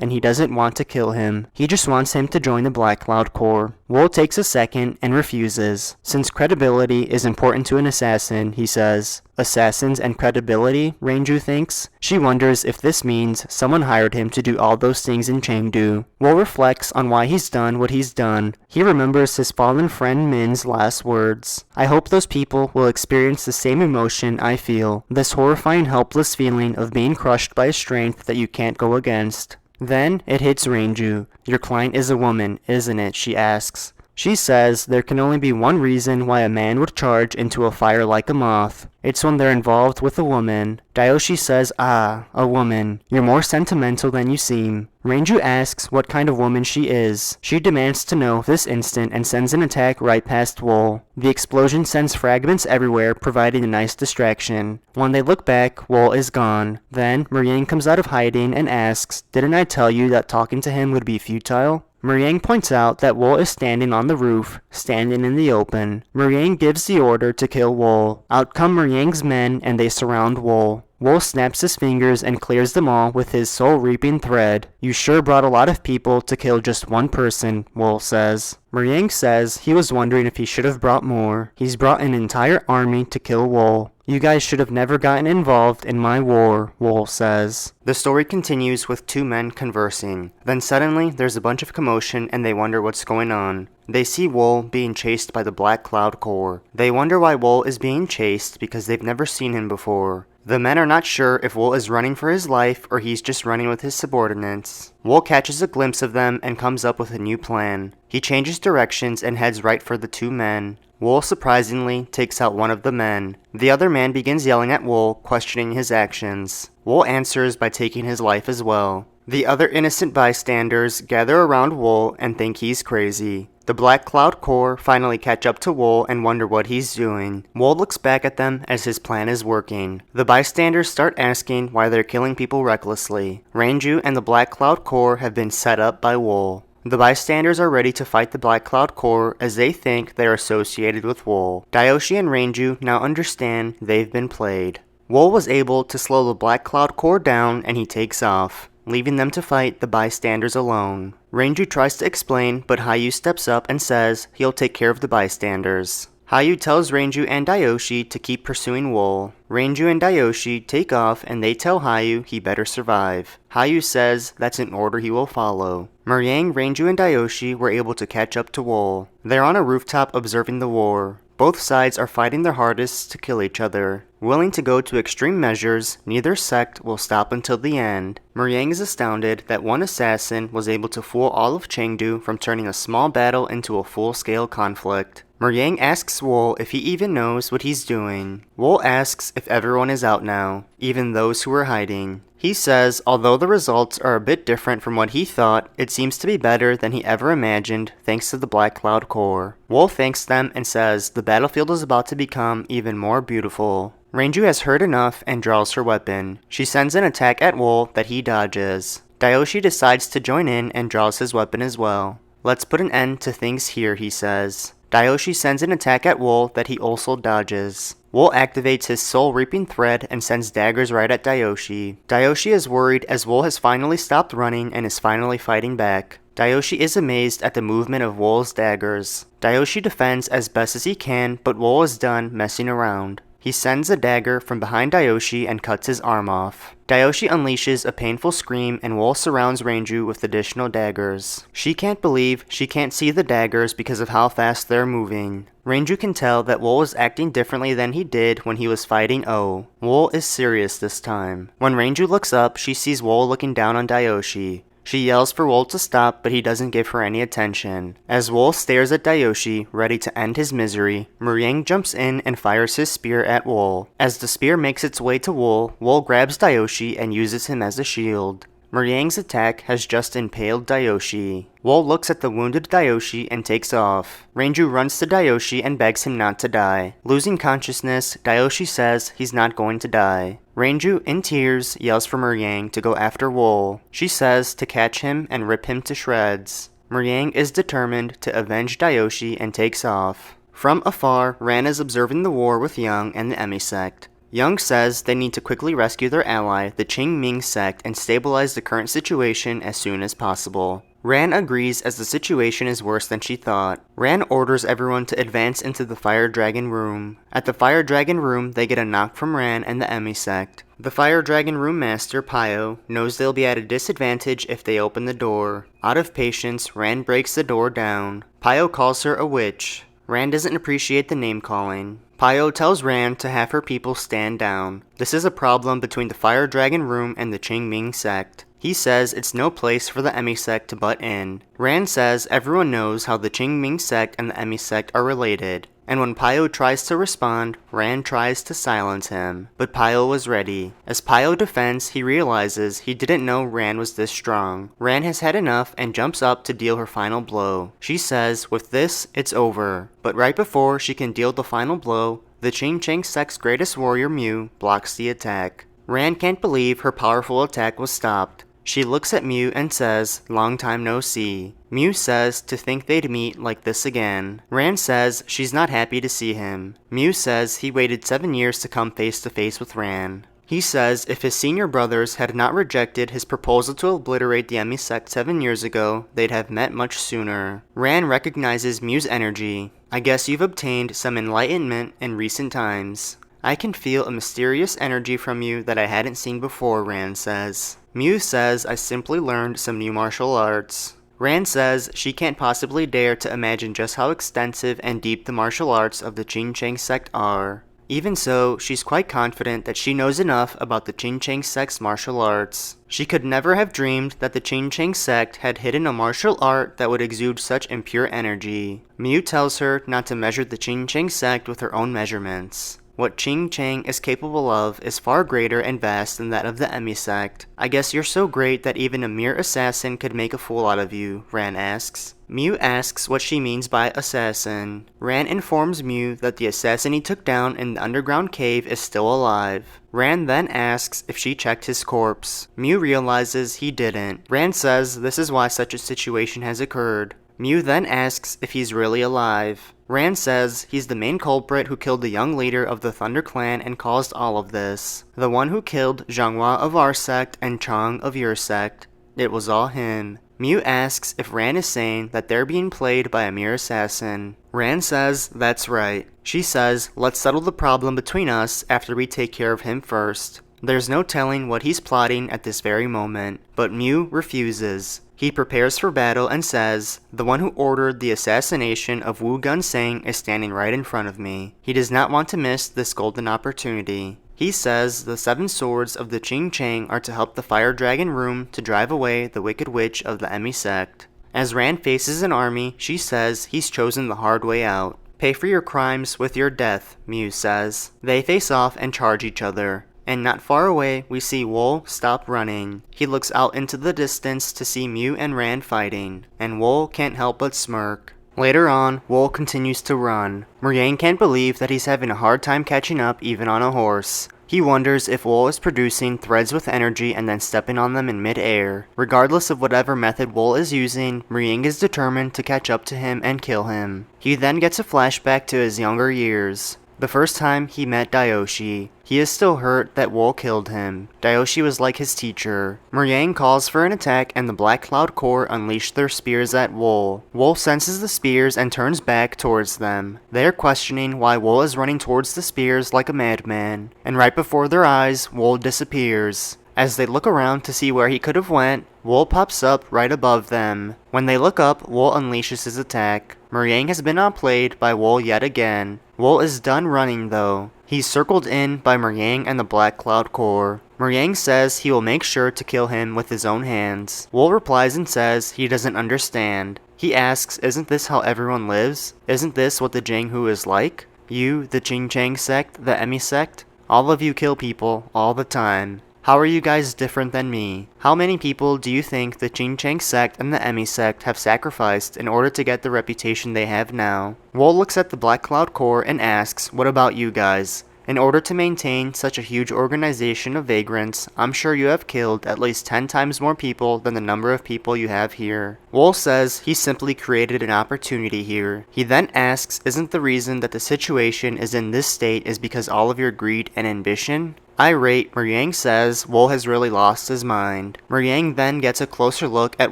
and he doesn't want to kill him. He just wants him to join the Black Cloud Corps. Wol takes a second and refuses. Since credibility is important to an assassin, he says. Assassins and credibility, Ranju thinks. She wonders if this means someone hired him to do all those things in Chengdu. Wol reflects on why he's done what he's done. He remembers his fallen friend Min's last words. I hope those people will experience the same emotion I feel. This horrifying helpless feeling of being crushed by a strength that you can't go against. Then it hits Ranju. Your client is a woman, isn't it? She asks. She says there can only be one reason why a man would charge into a fire like a moth. It's when they're involved with a woman. Dayoshi says, ah, a woman. You're more sentimental than you seem. Ranju asks what kind of woman she is. She demands to know this instant and sends an attack right past Wol. The explosion sends fragments everywhere, providing a nice distraction. When they look back, Wol is gone. Then, Muriang comes out of hiding and asks, didn't I tell you that talking to him would be futile? Muriang points out that Wol is standing on the roof, standing in the open. Muriang gives the order to kill Wol. Out come Muriang's men and they surround Wol. Wol snaps his fingers and clears them all with his soul-reaping thread. You sure brought a lot of people to kill just one person, Wol says. Muriang says he was wondering if he should have brought more. He's brought an entire army to kill Wol. You guys should have never gotten involved in my war, Wol says. The story continues with two men conversing. Then suddenly, there's a bunch of commotion and they wonder what's going on. They see Wol being chased by the Black Cloud Corps. They wonder why Wol is being chased because they've never seen him before. The men are not sure if Wol is running for his life or he's just running with his subordinates. Wol catches a glimpse of them and comes up with a new plan. He changes directions and heads right for the two men. Wol surprisingly takes out one of the men. The other man begins yelling at Wol, questioning his actions. Wol answers by taking his life as well. The other innocent bystanders gather around Wol and think he's crazy. The Black Cloud Corps finally catch up to Wol and wonder what he's doing. Wol looks back at them as his plan is working. The bystanders start asking why they're killing people recklessly. Ranju and the Black Cloud Corps have been set up by Wol. The bystanders are ready to fight the Black Cloud Corps as they think they are associated with Wol. Dayoshi and Ranju now understand they've been played. Wol was able to slow the Black Cloud Corps down and he takes off, leaving them to fight the bystanders alone. Ranju tries to explain, but Hayu steps up and says he'll take care of the bystanders. Hayu tells Ranju and Dayoshi to keep pursuing Wol. Ranju and Dayoshi take off and they tell Hayu he better survive. Hayu says that's an order he will follow. Muriang, Ranju, and Dayoshi were able to catch up to Wol. They're on a rooftop observing the war. Both sides are fighting their hardest to kill each other. Willing to go to extreme measures, neither sect will stop until the end. Muriang is astounded that one assassin was able to fool all of Chengdu from turning a small battle into a full-scale conflict. Yang asks Wol if he even knows what he's doing. Wol asks if everyone is out now, even those who were hiding. He says although the results are a bit different from what he thought, it seems to be better than he ever imagined thanks to the Black Cloud Core. Wol thanks them and says the battlefield is about to become even more beautiful. Ranju has heard enough and draws her weapon. She sends an attack at Wol that he dodges. Dayoshi decides to join in and draws his weapon as well. Let's put an end to things here, he says. Dayoshi sends an attack at Wol that he also dodges. Wol activates his soul-reaping thread and sends daggers right at Dayoshi. Dayoshi is worried as Wol has finally stopped running and is finally fighting back. Dayoshi is amazed at the movement of Wol's daggers. Dayoshi defends as best as he can, but Wol is done messing around. He sends a dagger from behind Dayoshi and cuts his arm off. Dayoshi unleashes a painful scream and Wol surrounds Ranju with additional daggers. She can't believe she can't see the daggers because of how fast they're moving. Ranju can tell that Wol is acting differently than he did when he was fighting O. Wol is serious this time. When Ranju looks up, she sees Wol looking down on Dayoshi. She yells for Wol to stop, but he doesn't give her any attention. As Wol stares at Dayoshi, ready to end his misery, Yang jumps in and fires his spear at Wol. As the spear makes its way to Wol, Wol grabs Dayoshi and uses him as a shield. Yang's attack has just impaled Dayoshi. Wol looks at the wounded Dayoshi and takes off. Ranju runs to Dayoshi and begs him not to die. Losing consciousness, Dayoshi says he's not going to die. Ranju, in tears, yells for Yang to go after Wol. She says to catch him and rip him to shreds. Yang is determined to avenge Dayoshi and takes off. From afar, Ran is observing the war with Young and the Emi sect. Young says they need to quickly rescue their ally, the Qingming sect, and stabilize the current situation as soon as possible. Ran agrees as the situation is worse than she thought. Ran orders everyone to advance into the Fire Dragon room. At the Fire Dragon room, they get a knock from Ran and the Emi sect. The Fire Dragon room master, Pyo, knows they'll be at a disadvantage if they open the door. Out of patience, Ran breaks the door down. Pyo calls her a witch. Ran doesn't appreciate the name calling. Pyo tells Ran to have her people stand down. This is a problem between the Fire Dragon room and the Qingming sect. He says it's no place for the Emi sect to butt in. Ran says everyone knows how the Qingming sect and the Emi sect are related. And when Pyo tries to respond, Ran tries to silence him. But Pyo was ready. As Pyo defends, he realizes he didn't know Ran was this strong. Ran has had enough and jumps up to deal her final blow. She says, with this, it's over. But right before she can deal the final blow, the Qingming sect's greatest warrior, Mew, blocks the attack. Ran can't believe her powerful attack was stopped. She looks at Mew and says, long time no see. Mew says to think they'd meet like this again. Ran says she's not happy to see him. Mew says he waited 7 years to come face to face with Ran. He says if his senior brothers had not rejected his proposal to obliterate the Emi sect 7 years ago, they'd have met much sooner. Ran recognizes Mew's energy. I guess you've obtained some enlightenment in recent times. I can feel a mysterious energy from you that I hadn't seen before, Ran says. Mew says I simply learned some new martial arts. Ran says she can't possibly dare to imagine just how extensive and deep the martial arts of the Qingming sect are. Even so, she's quite confident that she knows enough about the Qingming sect's martial arts. She could never have dreamed that the Qingming sect had hidden a martial art that would exude such impure energy. Mew tells her not to measure the Qingming sect with her own measurements. What Qingming is capable of is far greater and vast than that of the Emi sect. I guess you're so great that even a mere assassin could make a fool out of you, Ran asks. Mew asks what she means by assassin. Ran informs Mew that the assassin he took down in the underground cave is still alive. Ran then asks if she checked his corpse. Mew realizes he didn't. Ran says this is why such a situation has occurred. Mew then asks if he's really alive. Ran says he's the main culprit who killed the young leader of the Thunder Clan and caused all of this. The one who killed Zhanghua of our sect and Chang of your sect. It was all him. Mew asks if Ran is saying that they're being played by a mere assassin. Ran says that's right. She says let's settle the problem between us after we take care of him first. There's no telling what he's plotting at this very moment, but Mew refuses. He prepares for battle and says, the one who ordered the assassination of Wu Gunsang is standing right in front of me. He does not want to miss this golden opportunity. He says the 7 swords of the Qingming are to help the Fire Dragon room to drive away the Wicked Witch of the Emi sect. As Ran faces an army, she says he's chosen the hard way out. Pay for your crimes with your death, Mew says. They face off and charge each other. And not far away, we see Wol stop running. He looks out into the distance to see Mew and Rand fighting, and Wol can't help but smirk. Later on, Wol continues to run. Muriang can't believe that he's having a hard time catching up even on a horse. He wonders if Wol is producing threads with energy and then stepping on them in mid-air. Regardless of whatever method Wol is using, Muriang is determined to catch up to him and kill him. He then gets a flashback to his younger years. The first time he met Dayoshi. He is still hurt that Wol killed him. Dayoshi was like his teacher. Muriang calls for an attack and the Black Cloud Corps unleash their spears at Wol. Wol senses the spears and turns back towards them. They are questioning why Wol is running towards the spears like a madman. And right before their eyes, Wol disappears. As they look around to see where he could have went, Wol pops up right above them. When they look up, Wol unleashes his attack. Muriang has been outplayed by Wol yet again. Wol is done running though. He's circled in by Muriang and the Black Cloud Corps. Muriang says he will make sure to kill him with his own hands. Wol replies and says he doesn't understand. He asks, isn't this how everyone lives? Isn't this what the Janghu is like? You, the Ching-Chang sect, the Emi sect? All of you kill people, all the time. How are you guys different than me? How many people do you think the Ching-Chang sect and the Emi sect have sacrificed in order to get the reputation they have now? Wol looks at the Black Cloud Corps and asks, what about you guys? In order to maintain such a huge organization of vagrants, I'm sure you have killed at least 10 times more people than the number of people you have here. Wol says he simply created an opportunity here. He then asks, isn't the reason that the situation is in this state is because all of your greed and ambition? Irate, Muriang says Wol has really lost his mind. Muriang then gets a closer look at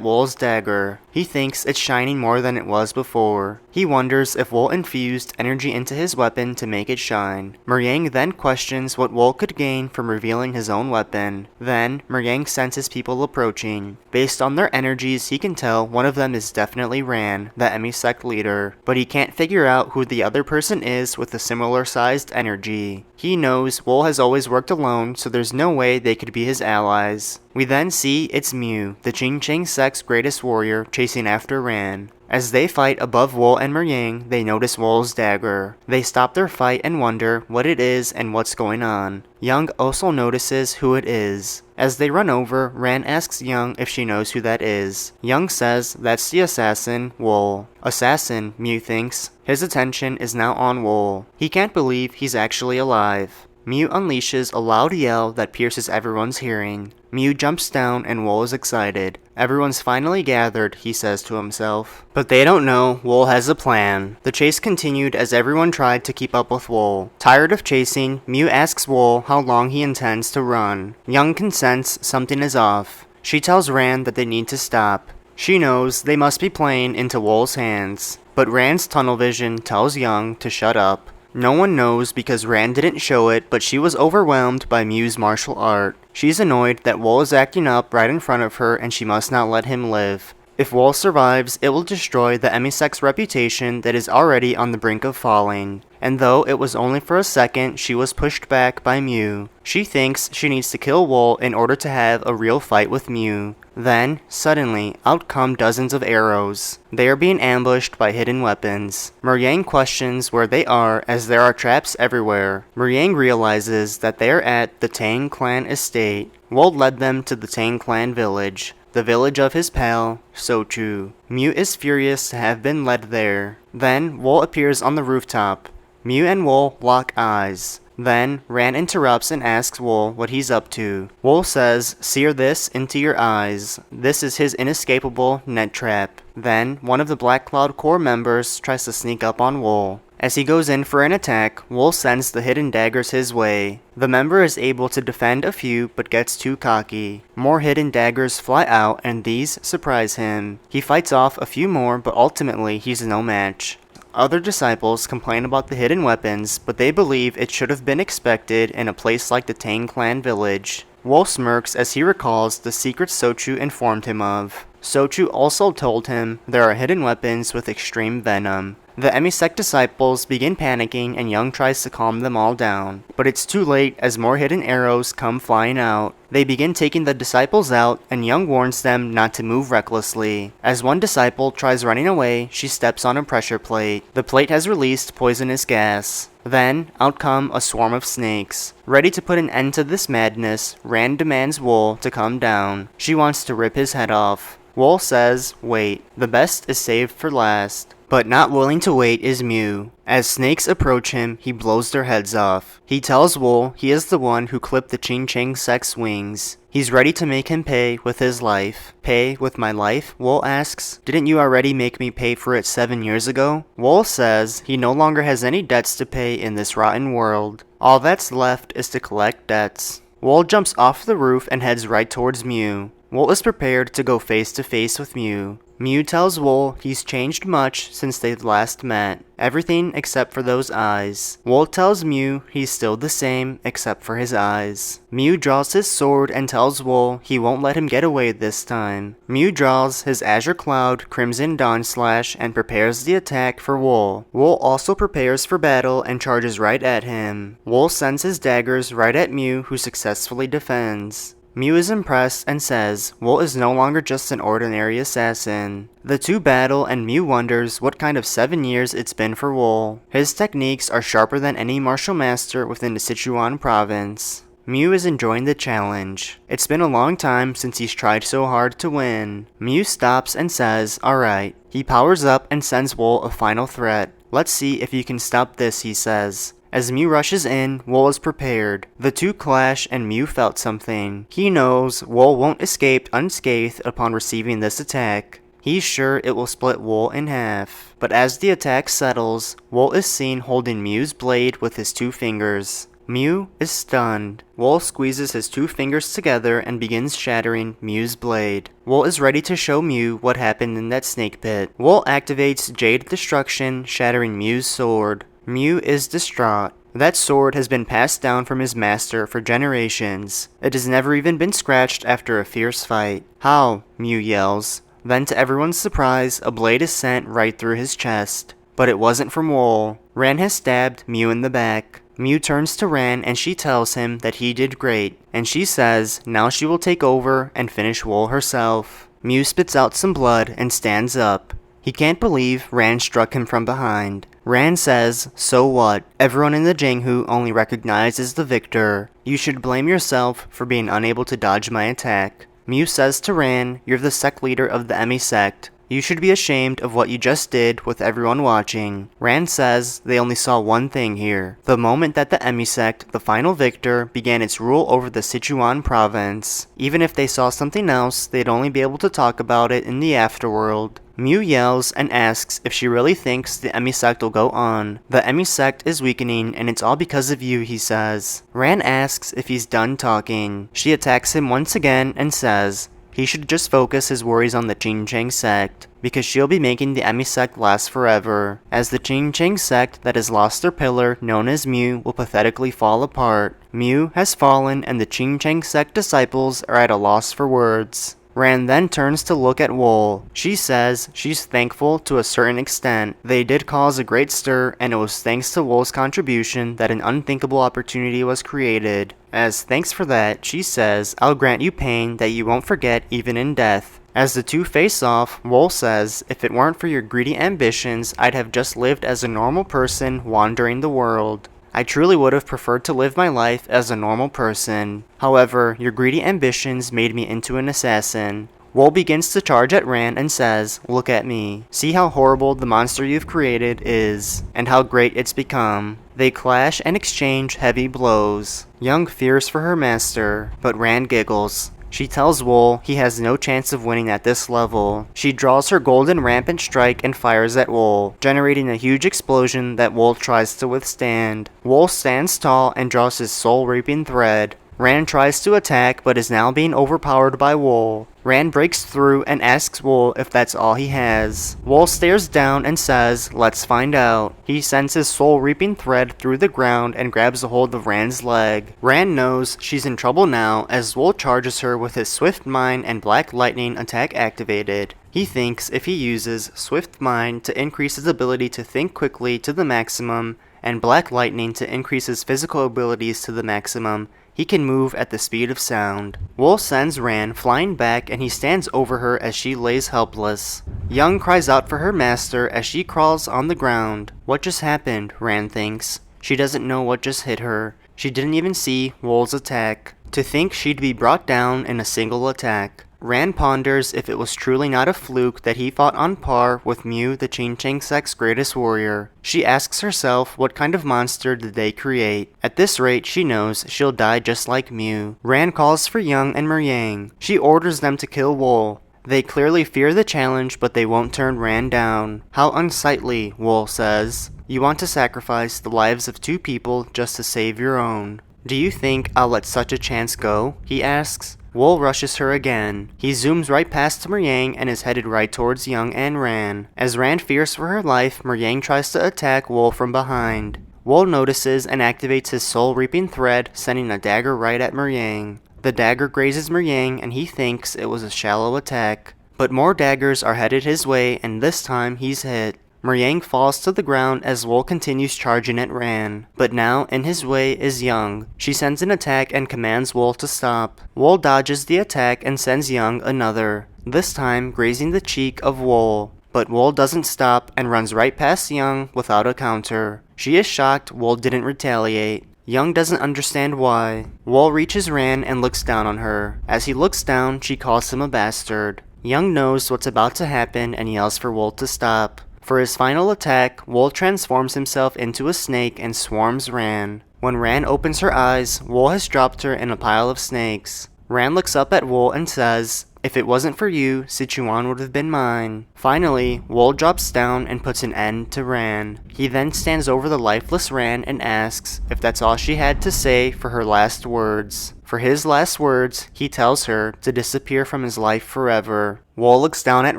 Wol's dagger. He thinks it's shining more than it was before. He wonders if Wol infused energy into his weapon to make it shine. Muriang then questions what Wol could gain from revealing his own weapon. Then, Muriang senses people approaching. Based on their energies, he can tell one of them is definitely Ran, the Emi sect leader, but he can't figure out who the other person is with a similar sized energy. He knows Wol has always worked alone, so there's no way they could be his allies. We then see it's Mew, the Ching-Chang sect's greatest warrior, chasing after Ran. As they fight above Wol and Muriang, they notice Wol's dagger. They stop their fight and wonder what it is and what's going on. Young also notices who it is. As they run over, Ran asks Young if she knows who that is. Young says that's the assassin, Wol. Assassin, Mew thinks. His attention is now on Wol. He can't believe he's actually alive. Mew unleashes a loud yell that pierces everyone's hearing. Mew jumps down and Wol is excited. Everyone's finally gathered, he says to himself. But they don't know Wol has a plan. The chase continued as everyone tried to keep up with Wol. Tired of chasing, Mew asks Wol how long he intends to run. Young can sense something is off. She tells Rand that they need to stop. She knows they must be playing into Wol's hands. But Rand's tunnel vision tells Young to shut up. No one knows because Rand didn't show it, but she was overwhelmed by Mew's martial art. She's annoyed that Wol is acting up right in front of her and she must not let him live. If Wol survives, it will destroy the Emi sect's reputation that is already on the brink of falling. And though it was only for a second, she was pushed back by Mew. She thinks she needs to kill Wol in order to have a real fight with Mew. Then, suddenly, out come dozens of arrows. They are being ambushed by hidden weapons. Muriang questions where they are as there are traps everywhere. Muriang realizes that they are at the Tang clan estate. Wol led them to the Tang clan village. The village of his pal, Sochu. Mew is furious to have been led there. Then, Wol appears on the rooftop. Mew and Wol lock eyes. Then, Ran interrupts and asks Wol what he's up to. Wol says, sear this into your eyes. This is his inescapable net trap. Then, one of the Black Cloud Corps members tries to sneak up on Wol. As he goes in for an attack, Wol sends the hidden daggers his way. The member is able to defend a few but gets too cocky. More hidden daggers fly out and these surprise him. He fights off a few more but ultimately he's no match. Other disciples complain about the hidden weapons, but they believe it should have been expected in a place like the Tang clan village. Wol smirks as he recalls the secret Sochu informed him of. Sochu also told him there are hidden weapons with extreme venom. The emisect disciples begin panicking and Young tries to calm them all down. But it's too late as more hidden arrows come flying out. They begin taking the disciples out, and Young warns them not to move recklessly. As one disciple tries running away, she steps on a pressure plate. The plate has released poisonous gas. Then, out come a swarm of snakes. Ready to put an end to this madness, Rand demands Wol to come down. She wants to rip his head off. Wol says, wait, the best is saved for last. But not willing to wait is Mew. As snakes approach him, he blows their heads off. He tells Wol he is the one who clipped the Ching Chang sect's wings. He's ready to make him pay with his life. Pay with my life? Wol asks. Didn't you already make me pay for it 7 years ago? Wol says he no longer has any debts to pay in this rotten world. All that's left is to collect debts. Wol jumps off the roof and heads right towards Mew. Wol is prepared to go face to face with Mew. Mew tells Wol he's changed much since they last met. Everything except for those eyes. Wol tells Mew he's still the same except for his eyes. Mew draws his sword and tells Wol he won't let him get away this time. Mew draws his Azure Cloud Crimson Dawn Slash and prepares the attack for Wol. Wol also prepares for battle and charges right at him. Wol sends his daggers right at Mew, who successfully defends. Mew is impressed and says Wol is no longer just an ordinary assassin. The two battle and Mew wonders what kind of 7 years it's been for Wol. His techniques are sharper than any martial master within the Sichuan province. Mew is enjoying the challenge. It's been a long time since he's tried so hard to win. Mew stops and says, alright. He powers up and sends Wol a final threat. Let's see if you can stop this, he says. As Mew rushes in, Wol is prepared. The two clash and Mew felt something. He knows Wol won't escape unscathed upon receiving this attack. He's sure it will split Wol in half. But as the attack settles, Wol is seen holding Mew's blade with his 2 fingers. Mew is stunned. Wol squeezes his 2 fingers together and begins shattering Mew's blade. Wol is ready to show Mew what happened in that snake pit. Wol activates Jade Destruction, shattering Mew's sword. Mew is distraught. That sword has been passed down from his master for generations. It has never even been scratched after a fierce fight. How? Mew yells. Then to everyone's surprise, a blade is sent right through his chest. But it wasn't from Wol. Ran has stabbed Mew in the back. Mew turns to Ran and she tells him that he did great. And she says now she will take over and finish Wol herself. Mew spits out some blood and stands up. He can't believe Ran struck him from behind. Ran says, so what? Everyone in the Jinghu only recognizes the victor. You should blame yourself for being unable to dodge my attack. Mew says to Ran, you're the sect leader of the Emi sect. You should be ashamed of what you just did with everyone watching. Ran says they only saw one thing here. The moment that the Emi sect, the final victor, began its rule over the Sichuan province. Even if they saw something else, they'd only be able to talk about it in the afterworld. Mew yells and asks if she really thinks the Emi sect will go on. The Emi sect is weakening and it's all because of you, he says. Ran asks if he's done talking. She attacks him once again and says he should just focus his worries on the Ching Chang sect, because she'll be making the Emi sect last forever, as the Ching Chang sect that has lost their pillar, known as Mew, will pathetically fall apart. Mew has fallen and the Ching Chang sect disciples are at a loss for words. Ran then turns to look at Wol. She says she's thankful to a certain extent. They did cause a great stir, and it was thanks to Wol's contribution that an unthinkable opportunity was created. As thanks for that, she says, I'll grant you pain that you won't forget even in death. As the two face off, Wol says, if it weren't for your greedy ambitions, I'd have just lived as a normal person wandering the world. I truly would have preferred to live my life as a normal person. However, your greedy ambitions made me into an assassin. Wol begins to charge at Ran and says, look at me. See how horrible the monster you've created is, and how great it's become. They clash and exchange heavy blows. Young fears for her master, but Ran giggles. She tells Wol he has no chance of winning at this level. She draws her golden rampant strike and fires at Wol, generating a huge explosion that Wol tries to withstand. Wol stands tall and draws his soul-reaping thread. Ran tries to attack but is now being overpowered by Wol. Ran breaks through and asks Wol if that's all he has. Wol stares down and says, "Let's find out." He sends his soul-reaping thread through the ground and grabs a hold of Ran's leg. Ran knows she's in trouble now as Wol charges her with his Swift Mind and Black Lightning attack activated. He thinks if he uses Swift Mind to increase his ability to think quickly to the maximum, and Black Lightning to increase his physical abilities to the maximum, he can move at the speed of sound. Wol sends Ran flying back and he stands over her as she lays helpless. Young cries out for her master as she crawls on the ground. What just happened? Ran thinks. She doesn't know what just hit her. She didn't even see Wol's attack. To think she'd be brought down in a single attack. Ran ponders if it was truly not a fluke that he fought on par with Mew, the Qingcheng sect's greatest warrior. She asks herself what kind of monster did they create. At this rate, she knows she'll die just like Mew. Ran calls for Young and Meryang. She orders them to kill Wol. They clearly fear the challenge, but they won't turn Ran down. How unsightly, Wol says. You want to sacrifice the lives of two people just to save your own. Do you think I'll let such a chance go? He asks. Wol rushes her again. He zooms right past Meryang and is headed right towards Young and Ran. As Ran fears for her life, Meryang tries to attack Wol from behind. Wol notices and activates his soul-reaping thread, sending a dagger right at Meryang. The dagger grazes Meryang and he thinks it was a shallow attack. But more daggers are headed his way and this time he's hit. Meryang falls to the ground as Wol continues charging at Ran. But now, in his way, is Young. She sends an attack and commands Wol to stop. Wol dodges the attack and sends Young another, this time grazing the cheek of Wol. But Wol doesn't stop and runs right past Young without a counter. She is shocked Wol didn't retaliate. Young doesn't understand why. Wol reaches Ran and looks down on her. As he looks down, she calls him a bastard. Young knows what's about to happen and yells for Wol to stop. For his final attack, Wol transforms himself into a snake and swarms Ran. When Ran opens her eyes, Wol has dropped her in a pile of snakes. Ran looks up at Wol and says, "If it wasn't for you, Sichuan would have been mine." Finally, Wol drops down and puts an end to Ran. He then stands over the lifeless Ran and asks if that's all she had to say for her last words. For his last words, he tells her to disappear from his life forever. Wol looks down at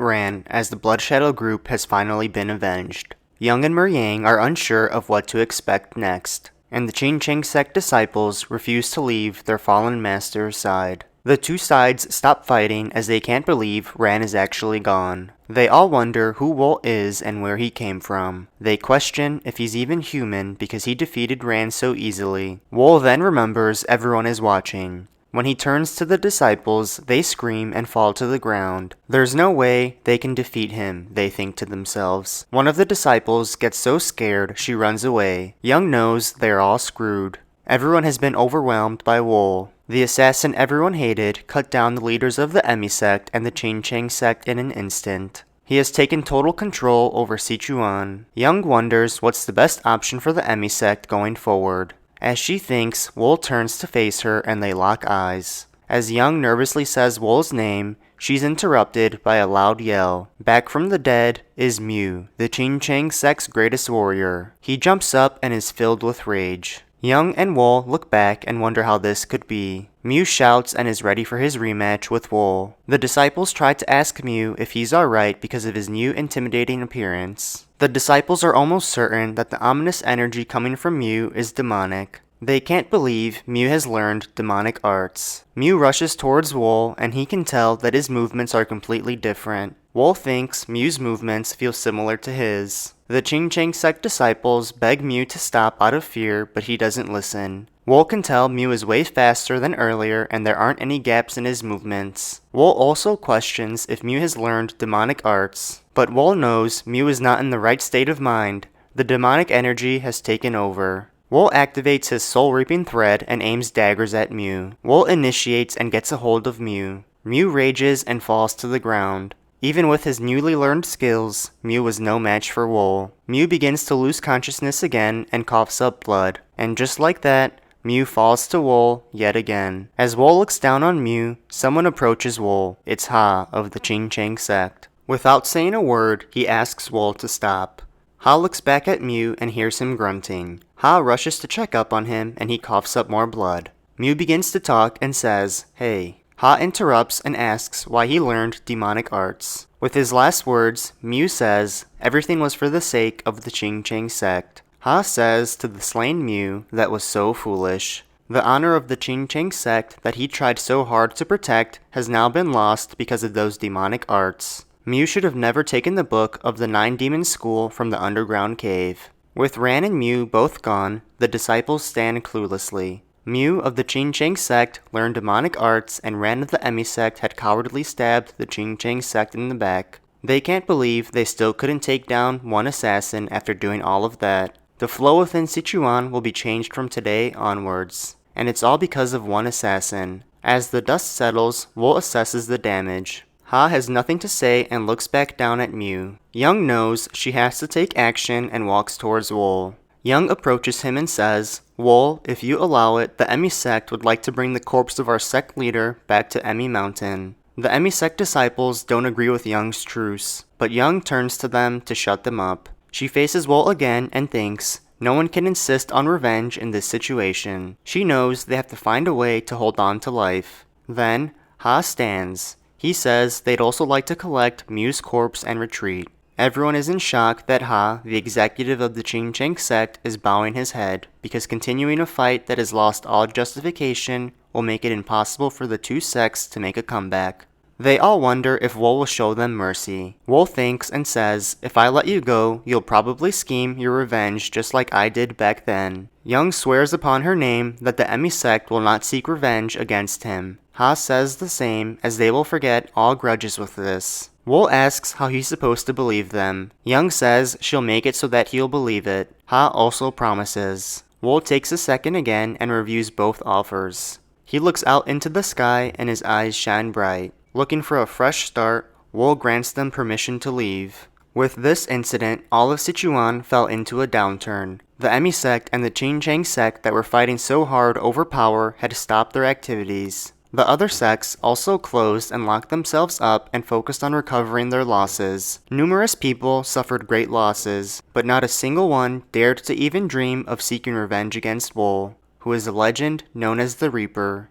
Ran as the Blood Shadow group has finally been avenged. Young and Meryang are unsure of what to expect next, and the Qingcheng sect disciples refuse to leave their fallen master's side. The two sides stop fighting as they can't believe Ran is actually gone. They all wonder who Wol is and where he came from. They question if he's even human because he defeated Ran so easily. Wol then remembers everyone is watching. When he turns to the disciples, they scream and fall to the ground. There's no way they can defeat him, they think to themselves. One of the disciples gets so scared she runs away. Young knows they're all screwed. Everyone has been overwhelmed by Wol. The assassin everyone hated cut down the leaders of the Emi sect and the Qingcheng sect in an instant. He has taken total control over Sichuan. Young wonders what's the best option for the Emi sect going forward. As she thinks, Wol turns to face her and they lock eyes. As Young nervously says Wol's name, she's interrupted by a loud yell. Back from the dead is Mew, the Qingcheng sect's greatest warrior. He jumps up and is filled with rage. Young and Wol look back and wonder how this could be. Mew shouts and is ready for his rematch with Wol. The disciples try to ask Mew if he's alright because of his new intimidating appearance. The disciples are almost certain that the ominous energy coming from Mew is demonic. They can't believe Mew has learned demonic arts. Mew rushes towards Wol and he can tell that his movements are completely different. Wol thinks Mew's movements feel similar to his. The Qingcheng sect disciples beg Mew to stop out of fear, but he doesn't listen. Wol can tell Mew is way faster than earlier and there aren't any gaps in his movements. Wol also questions if Mew has learned demonic arts, but Wol knows Mew is not in the right state of mind. The demonic energy has taken over. Wol activates his soul-reaping thread and aims daggers at Mew. Wol initiates and gets a hold of Mew. Mew rages and falls to the ground. Even with his newly learned skills, Mew was no match for Wol. Mew begins to lose consciousness again and coughs up blood. And just like that, Mew falls to Wol yet again. As Wol looks down on Mew, someone approaches Wol. It's Ha of the Qingcheng sect. Without saying a word, he asks Wol to stop. Ha looks back at Mew and hears him grunting. Ha rushes to check up on him and he coughs up more blood. Mew begins to talk and says, "Hey." Ha interrupts and asks why he learned demonic arts. With his last words, Mew says everything was for the sake of the Qingcheng sect. Ha says to the slain Mew that was so foolish. The honor of the Qingcheng sect that he tried so hard to protect has now been lost because of those demonic arts. Mew should have never taken the book of the 9 demon school from the underground cave. With Ran and Mew both gone, the disciples stand cluelessly. Mew of the Qingcheng sect learned demonic arts, and Ran of the Emi sect had cowardly stabbed the Qingcheng sect in the back. They can't believe they still couldn't take down one assassin after doing all of that. The flow within Sichuan will be changed from today onwards. And it's all because of one assassin. As the dust settles, Wol assesses the damage. Ha has nothing to say and looks back down at Mew. Young knows she has to take action and walks towards Wol. Young approaches him and says, "Wol, if you allow it, the Emi sect would like to bring the corpse of our sect leader back to Emi Mountain." The Emi sect disciples don't agree with Young's truce, but Young turns to them to shut them up. She faces Wol again and thinks, no one can insist on revenge in this situation. She knows they have to find a way to hold on to life. Then, Ha stands. He says they'd also like to collect Mew's corpse and retreat. Everyone is in shock that Ha, the executive of the Qingcheng sect, is bowing his head, because continuing a fight that has lost all justification will make it impossible for the two sects to make a comeback. They all wonder if Wol will show them mercy. Wol thinks and says, "If I let you go, you'll probably scheme your revenge just like I did back then." Young swears upon her name that the Emi sect will not seek revenge against him. Ha says the same, as they will forget all grudges with this. Wol asks how he's supposed to believe them. Young says she'll make it so that he'll believe it. Ha also promises. Wol takes a second again and reviews both offers. He looks out into the sky and his eyes shine bright. Looking for a fresh start, Wol grants them permission to leave. With this incident, all of Sichuan fell into a downturn. The Emi sect and the Qingcheng sect that were fighting so hard over power had stopped their activities. The other sects also closed and locked themselves up and focused on recovering their losses. Numerous people suffered great losses, but not a single one dared to even dream of seeking revenge against Wol, who is a legend known as the Reaper.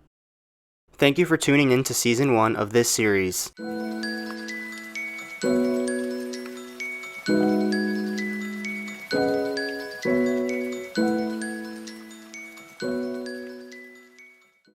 Thank you for tuning in to Season 1 of this series.